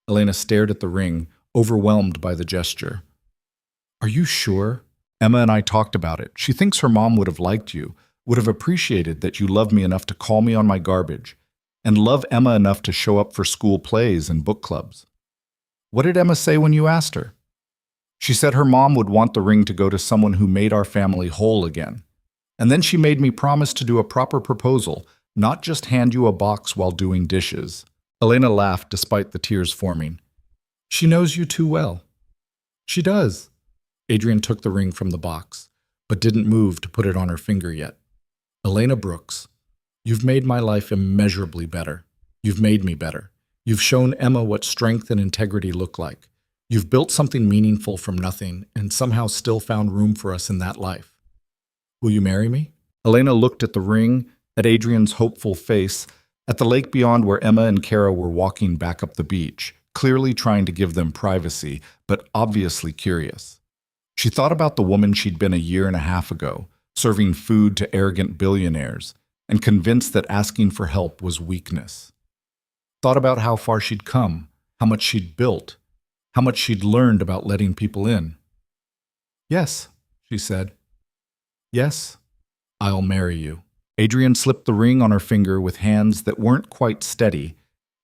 Elena stared at the ring, overwhelmed by the gesture. Are you sure? Emma and I talked about it. She thinks her mom would have liked you, would have appreciated that you loved me enough to call me on my garbage, and love Emma enough to show up for school plays and book clubs. What did Emma say when you asked her? She said her mom would want the ring to go to someone who made our family whole again. And then she made me promise to do a proper proposal, not just hand you a box while doing dishes. Elena laughed despite the tears forming. She knows you too well. She does. Adrian took the ring from the box, but didn't move to put it on her finger yet. Elena Brooks, you've made my life immeasurably better. You've made me better. You've shown Emma what strength and integrity look like. You've built something meaningful from nothing and somehow still found room for us in that life. Will you marry me? Elena looked at the ring, at Adrian's hopeful face, at the lake beyond where Emma and Kara were walking back up the beach, clearly trying to give them privacy, but obviously curious. She thought about the woman she'd been a year and a half ago, serving food to arrogant billionaires, and convinced that asking for help was weakness. Thought about how far she'd come, how much she'd built, how much she'd learned about letting people in. Yes, she said. Yes, I'll marry you. Adrian slipped the ring on her finger with hands that weren't quite steady,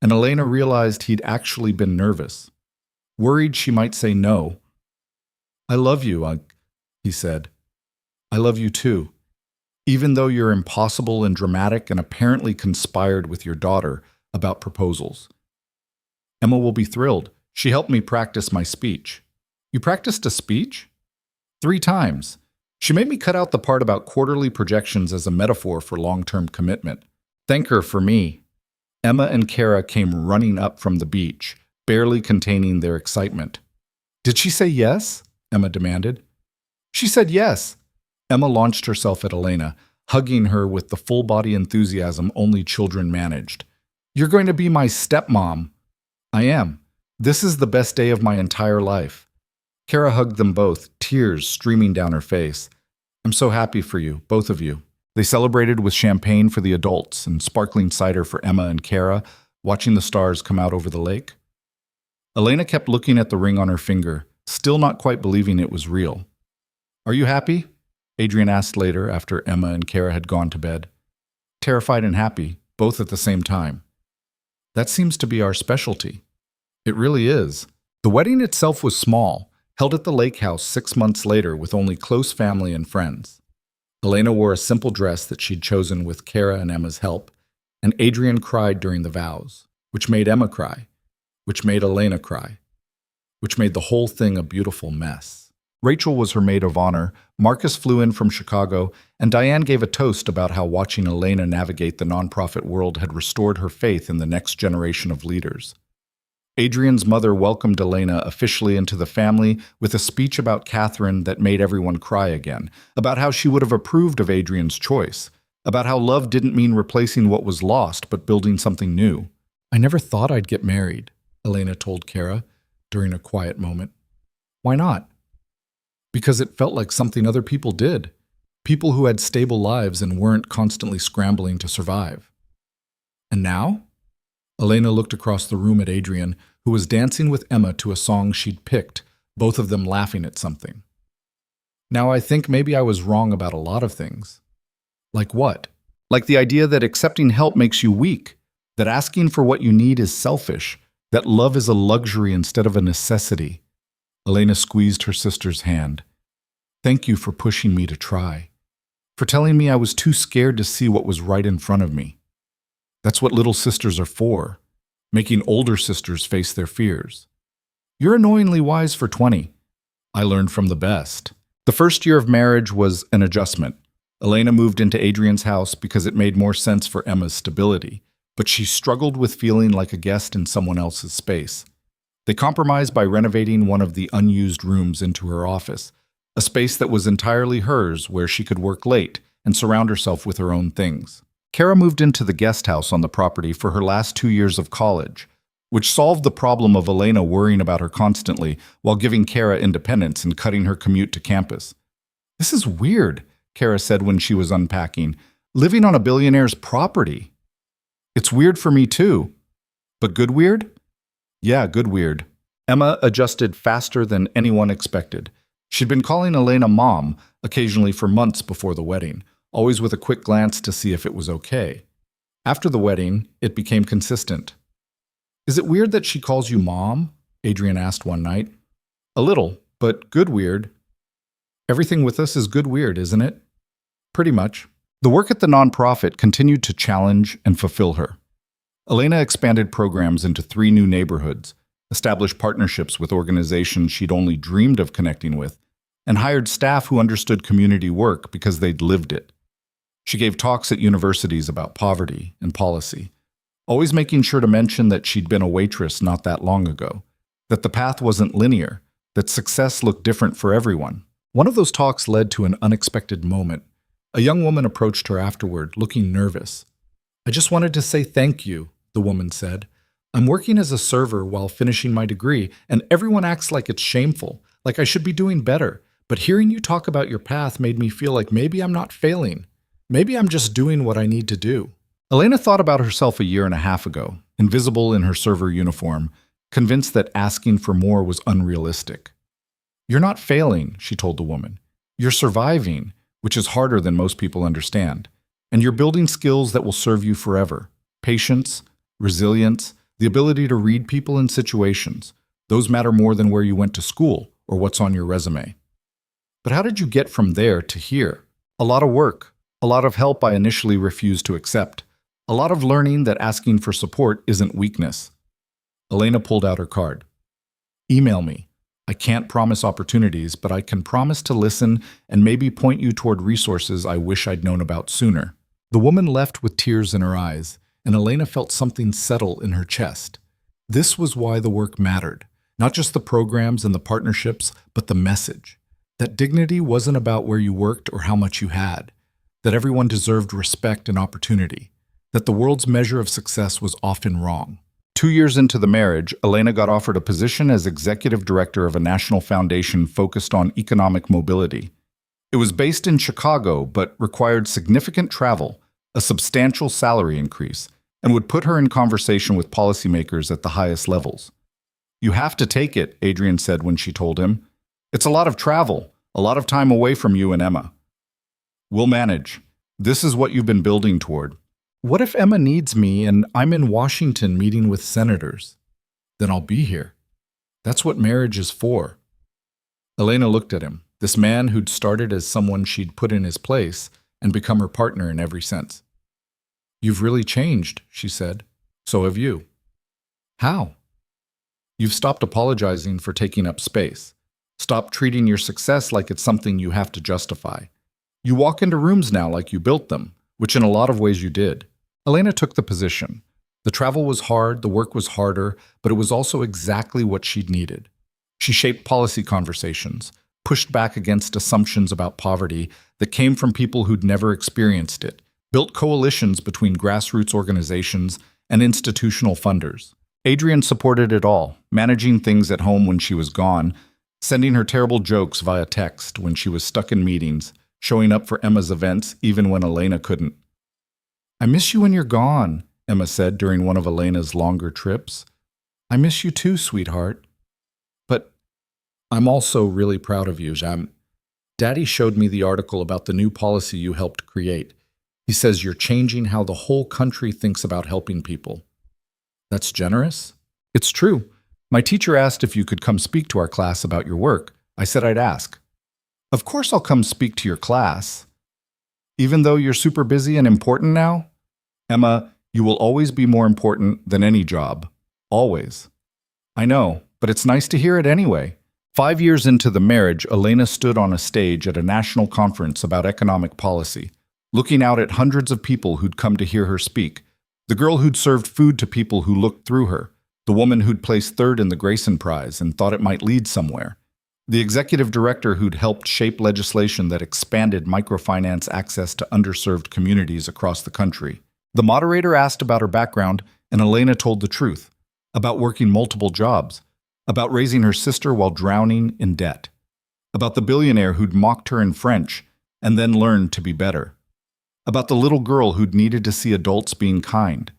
and Elena realized he'd actually been nervous, worried she might say no. I love you, he said. I love you too, even though you're impossible and dramatic and apparently conspired with your daughter about proposals. Emma will be thrilled. She helped me practice my speech. You practiced a speech? 3 times. She made me cut out the part about quarterly projections as a metaphor for long-term commitment. Thank her for me. Emma and Kara came running up from the beach, barely containing their excitement. Did she say yes? Emma demanded. She said yes. Emma launched herself at Elena, hugging her with the full-body enthusiasm only children managed. You're going to be my stepmom. I am. This is the best day of my entire life. Kara hugged them both, tears streaming down her face. I'm so happy for you, both of you. They celebrated with champagne for the adults and sparkling cider for Emma and Kara, watching the stars come out over the lake. Elena kept looking at the ring on her finger, still not quite believing it was real. Are you happy? Adrian asked later after Emma and Kara had gone to bed. Terrified and happy, both at the same time. That seems to be our specialty. It really is. The wedding itself was small, held at the lake house 6 months later with only close family and friends. Elena wore a simple dress that she'd chosen with Kara and Emma's help, and Adrian cried during the vows, which made Emma cry, which made Elena cry, which made the whole thing a beautiful mess. Rachel was her maid of honor, Marcus flew in from Chicago, and Diane gave a toast about how watching Elena navigate the nonprofit world had restored her faith in the next generation of leaders. Adrian's mother welcomed Elena officially into the family with a speech about Catherine that made everyone cry again, about how she would have approved of Adrian's choice, about how love didn't mean replacing what was lost but building something new. I never thought I'd get married, Elena told Kara during a quiet moment. Why not? Because it felt like something other people did, people who had stable lives and weren't constantly scrambling to survive. And now? Elena looked across the room at Adrian, who was dancing with Emma to a song she'd picked, both of them laughing at something. Now I think maybe I was wrong about a lot of things. Like what? Like the idea that accepting help makes you weak, that asking for what you need is selfish, that love is a luxury instead of a necessity. Elena squeezed her sister's hand. Thank you for pushing me to try, for telling me I was too scared to see what was right in front of me. That's what little sisters are for, making older sisters face their fears. You're annoyingly wise for 20. I learned from the best. The first year of marriage was an adjustment. Elena moved into Adrian's house because it made more sense for Emma's stability, but she struggled with feeling like a guest in someone else's space. They compromised by renovating one of the unused rooms into her office, a space that was entirely hers where she could work late and surround herself with her own things. Kara moved into the guest house on the property for her last 2 years of college, which solved the problem of Elena worrying about her constantly while giving Kara independence and cutting her commute to campus. This is weird, Kara said when she was unpacking, living on a billionaire's property. It's weird for me too. But good weird? Yeah, good weird. Emma adjusted faster than anyone expected. She'd been calling Elena Mom, occasionally for months before the wedding, always with a quick glance to see if it was okay. After the wedding, it became consistent. Is it weird that she calls you Mom? Adrian asked one night. A little, but good weird. Everything with us is good weird, isn't it? Pretty much. The work at the nonprofit continued to challenge and fulfill her. Elena expanded programs into 3 new neighborhoods, established partnerships with organizations she'd only dreamed of connecting with, and hired staff who understood community work because they'd lived it. She gave talks at universities about poverty and policy, always making sure to mention that she'd been a waitress not that long ago, that the path wasn't linear, that success looked different for everyone. One of those talks led to an unexpected moment. A young woman approached her afterward, looking nervous. I just wanted to say thank you, the woman said. I'm working as a server while finishing my degree, and everyone acts like it's shameful, like I should be doing better. But hearing you talk about your path made me feel like maybe I'm not failing. Maybe I'm just doing what I need to do. Elena thought about herself a year and a half ago, invisible in her server uniform, convinced that asking for more was unrealistic. You're not failing, she told the woman. You're surviving, which is harder than most people understand. And you're building skills that will serve you forever. Patience, resilience, the ability to read people and situations. Those matter more than where you went to school or what's on your resume. But how did you get from there to here? A lot of work. A lot of help I initially refused to accept. A lot of learning that asking for support isn't weakness. Elena pulled out her card. Email me. I can't promise opportunities, but I can promise to listen and maybe point you toward resources I wish I'd known about sooner." The woman left with tears in her eyes, and Elena felt something settle in her chest. This was why the work mattered. Not just the programs and the partnerships, but the message. That dignity wasn't about where you worked or how much you had. That everyone deserved respect and opportunity. That the world's measure of success was often wrong. 2 years into the marriage, Elena got offered a position as executive director of a national foundation focused on economic mobility. It was based in Chicago, but required significant travel, a substantial salary increase, and would put her in conversation with policymakers at the highest levels. "You have to take it," Adrian said when she told him. "It's a lot of travel, a lot of time away from you and Emma." "We'll manage. This is what you've been building toward." "What if Emma needs me and I'm in Washington meeting with senators? Then I'll be here. That's what marriage is for." Elena looked at him, this man who'd started as someone she'd put in his place and become her partner in every sense. "You've really changed," she said. "So have you." "How?" "You've stopped apologizing for taking up space. Stop treating your success like it's something you have to justify. You walk into rooms now like you built them, which in a lot of ways you did." Elena took the position. The travel was hard, the work was harder, but it was also exactly what she'd needed. She shaped policy conversations, pushed back against assumptions about poverty that came from people who'd never experienced it, built coalitions between grassroots organizations and institutional funders. Adrian supported it all, managing things at home when she was gone, sending her terrible jokes via text when she was stuck in meetings, showing up for Emma's events even when Elena couldn't. "I miss you when you're gone," Emma said during one of Elena's longer trips. "I miss you too, sweetheart. But I'm also really proud of you, Jam. Daddy showed me the article about the new policy you helped create. He says you're changing how the whole country thinks about helping people." "That's generous." "It's true. My teacher asked if you could come speak to our class about your work. I said I'd ask." "Of course I'll come speak to your class. Even though you're super busy and important now?" "Emma, you will always be more important than any job. Always." "I know, but it's nice to hear it anyway." 5 years into the marriage, Elena stood on a stage at a national conference about economic policy, looking out at hundreds of people who'd come to hear her speak. The girl who'd served food to people who looked through her. The woman who'd placed third in the Grayson Prize and thought it might lead somewhere. The executive director who'd helped shape legislation that expanded microfinance access to underserved communities across the country. The moderator asked about her background, and Elena told the truth, about working multiple jobs, about raising her sister while drowning in debt, about the billionaire who'd mocked her in French and then learned to be better, about the little girl who'd needed to see adults being kind,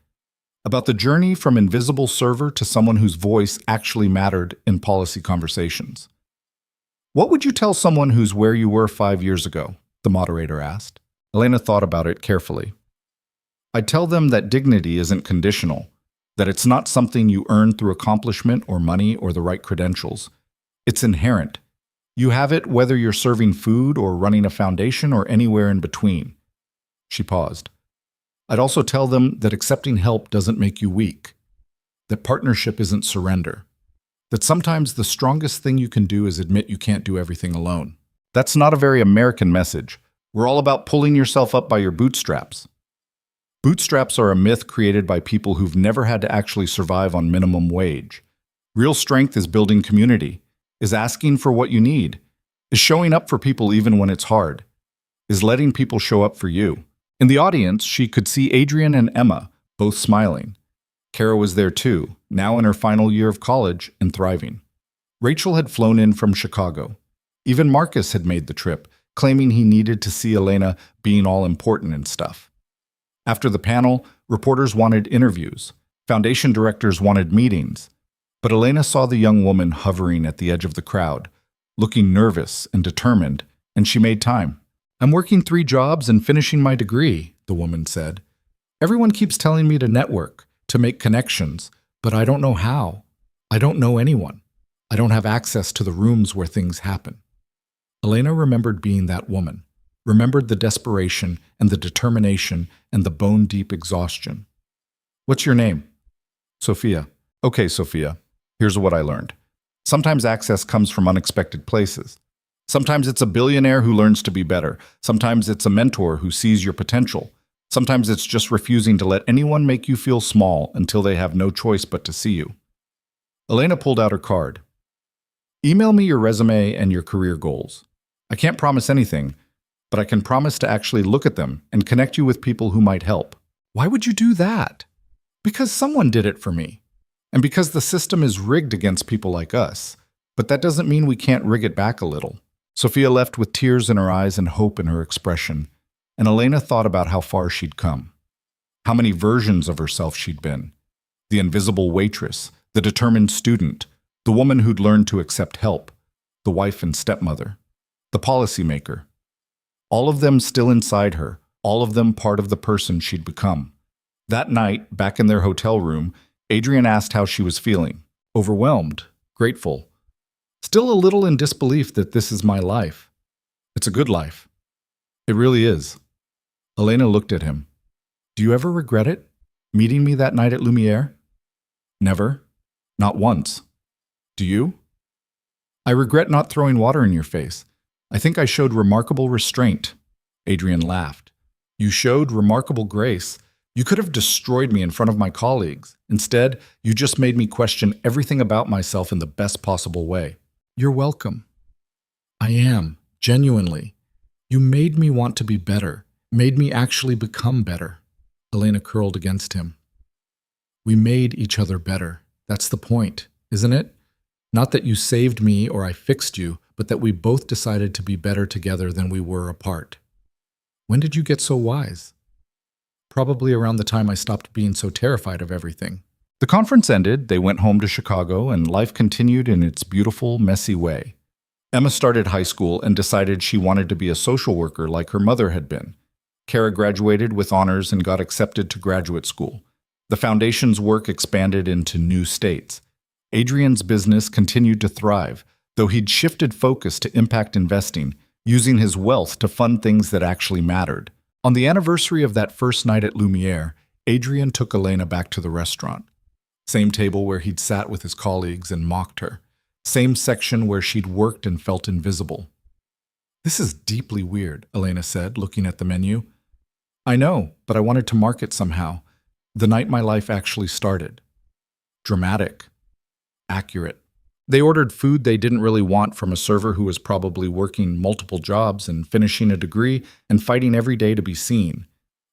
about the journey from invisible server to someone whose voice actually mattered in policy conversations. "What would you tell someone who's where you were 5 years ago?" the moderator asked. Elena thought about it carefully. "I'd tell them that dignity isn't conditional, that it's not something you earn through accomplishment or money or the right credentials. It's inherent. You have it whether you're serving food or running a foundation or anywhere in between." She paused. "I'd also tell them that accepting help doesn't make you weak, that partnership isn't surrender, that sometimes the strongest thing you can do is admit you can't do everything alone. That's not a very American message. We're all about pulling yourself up by your bootstraps." Bootstraps are a myth created by people who've never had to actually survive on minimum wage. Real strength is building community, is asking for what you need, is showing up for people even when it's hard, is letting people show up for you. In the audience, she could see Adrian and Emma, both smiling. Kara was there too, now in her final year of college and thriving. Rachel had flown in from Chicago. Even Marcus had made the trip, claiming he needed to see Elena being all important and stuff. After the panel, reporters wanted interviews. Foundation directors wanted meetings. But Elena saw the young woman hovering at the edge of the crowd, looking nervous and determined, and she made time. "I'm working 3 jobs and finishing my degree," the woman said. "Everyone keeps telling me to network, to make connections, but I don't know how. I don't know anyone. I don't have access to the rooms where things happen." Elena remembered being that woman, remembered the desperation and the determination and the bone-deep exhaustion. "What's your name?" "Sophia." "Okay, Sophia, here's what I learned. Sometimes access comes from unexpected places. Sometimes it's a billionaire who learns to be better. Sometimes it's a mentor who sees your potential. Sometimes it's just refusing to let anyone make you feel small until they have no choice but to see you. Elena pulled out her card. Email me your resume and your career goals. I can't promise anything, but I can promise to actually look at them and connect you with people who might help. Why would you do that? Because someone did it for me. And because the system is rigged against people like us. But that doesn't mean we can't rig it back a little. Sophia left with tears in her eyes and hope in her expression, and Elena thought about how far she'd come. How many versions of herself she'd been. The invisible waitress, the determined student, the woman who'd learned to accept help, the wife and stepmother, the policymaker. All of them still inside her, all of them part of the person she'd become. That night, back in their hotel room, Adrian asked how she was feeling. Overwhelmed, grateful, still a little in disbelief that this is my life. It's a good life. It really is. Elena looked at him. Do you ever regret it? Meeting me that night at Lumiere? Never. Not once. Do you? I regret not throwing water in your face. I think I showed remarkable restraint. Adrian laughed. You showed remarkable grace. You could have destroyed me in front of my colleagues. Instead, you just made me question everything about myself in the best possible way. You're welcome. I am, genuinely. You made me want to be better, made me actually become better. Elena curled against him. We made each other better. That's the point, isn't it? Not that you saved me or I fixed you, but that we both decided to be better together than we were apart. When did you get so wise? Probably around the time I stopped being so terrified of everything. The conference ended, they went home to Chicago, and life continued in its beautiful, messy way. Emma started high school and decided she wanted to be a social worker like her mother had been. Kara graduated with honors and got accepted to graduate school. The foundation's work expanded into new states. Adrian's business continued to thrive, though he'd shifted focus to impact investing, using his wealth to fund things that actually mattered. On the anniversary of that first night at Lumiere, Adrian took Elena back to the restaurant. Same table where he'd sat with his colleagues and mocked her. Same section where she'd worked and felt invisible. This is deeply weird, Elena said, looking at the menu. I know, but I wanted to mark it somehow. The night my life actually started. Dramatic. Accurate. They ordered food they didn't really want from a server who was probably working multiple jobs and finishing a degree and fighting every day to be seen.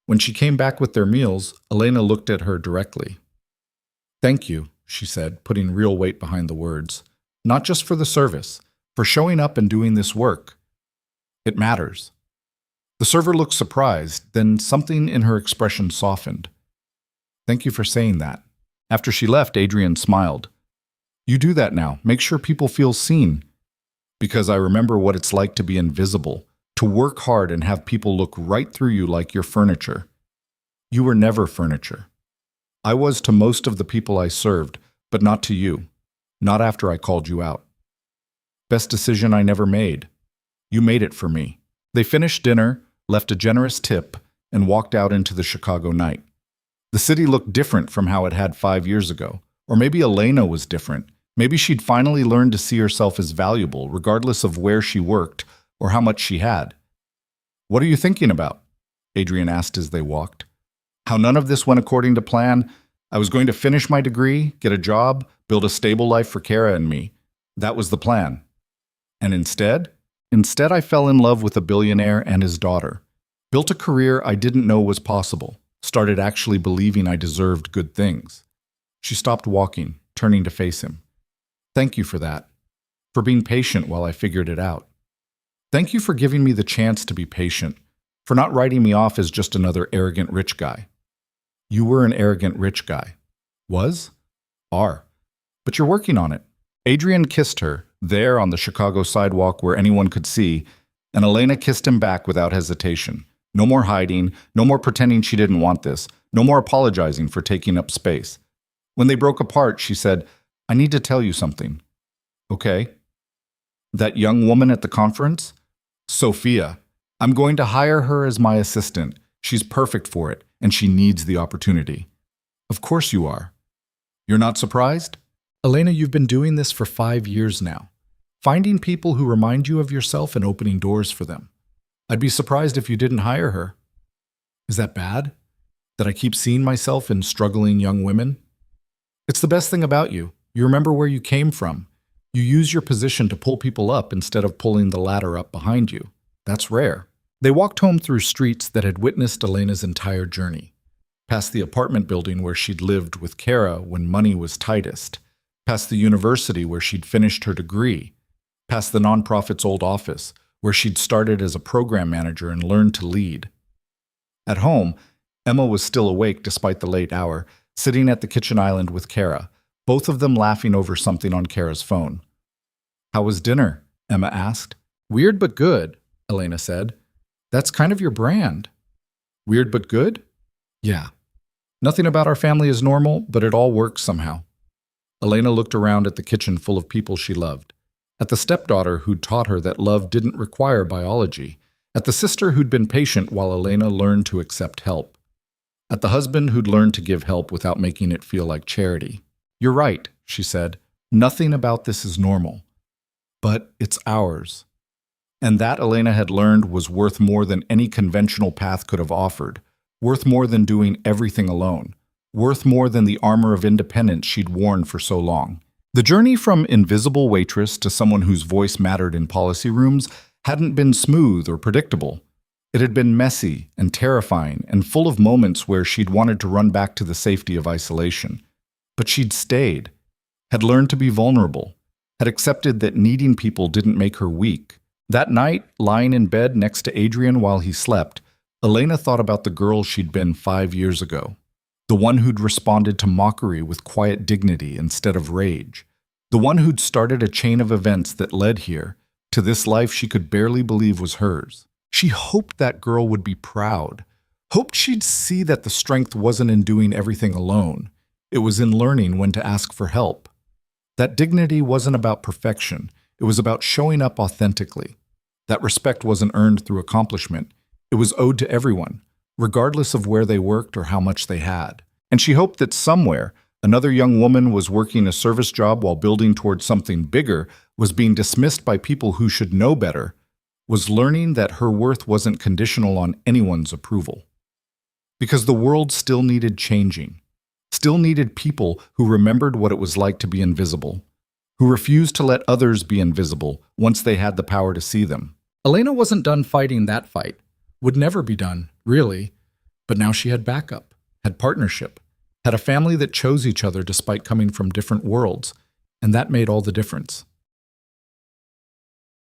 When she came back with their meals, Elena looked at her directly. Thank you, she said, putting real weight behind the words. Not just for the service, for showing up and doing this work. It matters. The server looked surprised, then something in her expression softened. Thank you for saying that. After she left, Adrian smiled. You do that now. Make sure people feel seen. Because I remember what it's like to be invisible, to work hard and have people look right through you like you're furniture. You were never furniture. I was to most of the people I served, but not to you. Not after I called you out. Best decision I never made. You made it for me. They finished dinner, left a generous tip, and walked out into the Chicago night. The city looked different from how it had 5 years ago. Or maybe Elena was different. Maybe she'd finally learned to see herself as valuable, regardless of where she worked or how much she had. What are you thinking about? Adrian asked as they walked. How none of this went according to plan. I was going to finish my degree, get a job, build a stable life for Kara and me. That was the plan. And instead? Instead, I fell in love with a billionaire and his daughter. Built a career I didn't know was possible. Started actually believing I deserved good things. She stopped walking, turning to face him. Thank you for that. For being patient while I figured it out. Thank you for giving me the chance to be patient. For not writing me off as just another arrogant rich guy. You were an arrogant rich guy. Was? Are. But you're working on it. Adrian kissed her, there on the Chicago sidewalk where anyone could see, and Elena kissed him back without hesitation. No more hiding, no more pretending she didn't want this, no more apologizing for taking up space. When they broke apart, she said, I need to tell you something. Okay. That young woman at the conference? Sophia. I'm going to hire her as my assistant. She's perfect for it, and she needs the opportunity. Of course you are. You're not surprised? Elena, you've been doing this for 5 years now. Finding people who remind you of yourself and opening doors for them. I'd be surprised if you didn't hire her. Is that bad? That I keep seeing myself in struggling young women? It's the best thing about you. You remember where you came from. You use your position to pull people up instead of pulling the ladder up behind you. That's rare. They walked home through streets that had witnessed Elena's entire journey. Past the apartment building where she'd lived with Kara when money was tightest. Past the university where she'd finished her degree. Past the nonprofit's old office where she'd started as a program manager and learned to lead. At home, Emma was still awake despite the late hour, sitting at the kitchen island with Kara, both of them laughing over something on Kara's phone. "How was dinner?" Emma asked. "Weird but good," Elena said. "That's kind of your brand." "Weird but good?" "Yeah. Nothing about our family is normal, but it all works somehow." Elena looked around at the kitchen full of people she loved. At the stepdaughter who'd taught her that love didn't require biology. At the sister who'd been patient while Elena learned to accept help. At the husband who'd learned to give help without making it feel like charity. "You're right," she said. "Nothing about this is normal. But it's ours." And that, Elena had learned, was worth more than any conventional path could have offered. Worth more than doing everything alone. Worth more than the armor of independence she'd worn for so long. The journey from invisible waitress to someone whose voice mattered in policy rooms hadn't been smooth or predictable. It had been messy and terrifying and full of moments where she'd wanted to run back to the safety of isolation. But she'd stayed, had learned to be vulnerable, had accepted that needing people didn't make her weak. That night, lying in bed next to Adrian while he slept, Elena thought about the girl she'd been 5 years ago. The one who'd responded to mockery with quiet dignity instead of rage. The one who'd started a chain of events that led here, to this life she could barely believe was hers. She hoped that girl would be proud. Hoped she'd see that the strength wasn't in doing everything alone. It was in learning when to ask for help. That dignity wasn't about perfection. It was about showing up authentically. That respect wasn't earned through accomplishment. It was owed to everyone, regardless of where they worked or how much they had. And she hoped that somewhere, another young woman was working a service job while building towards something bigger, was being dismissed by people who should know better, was learning that her worth wasn't conditional on anyone's approval. Because the world still needed changing, still needed people who remembered what it was like to be invisible, who refused to let others be invisible once they had the power to see them. Elena wasn't done fighting that fight. Would never be done, really. But now she had backup, had partnership, had a family that chose each other despite coming from different worlds, and that made all the difference.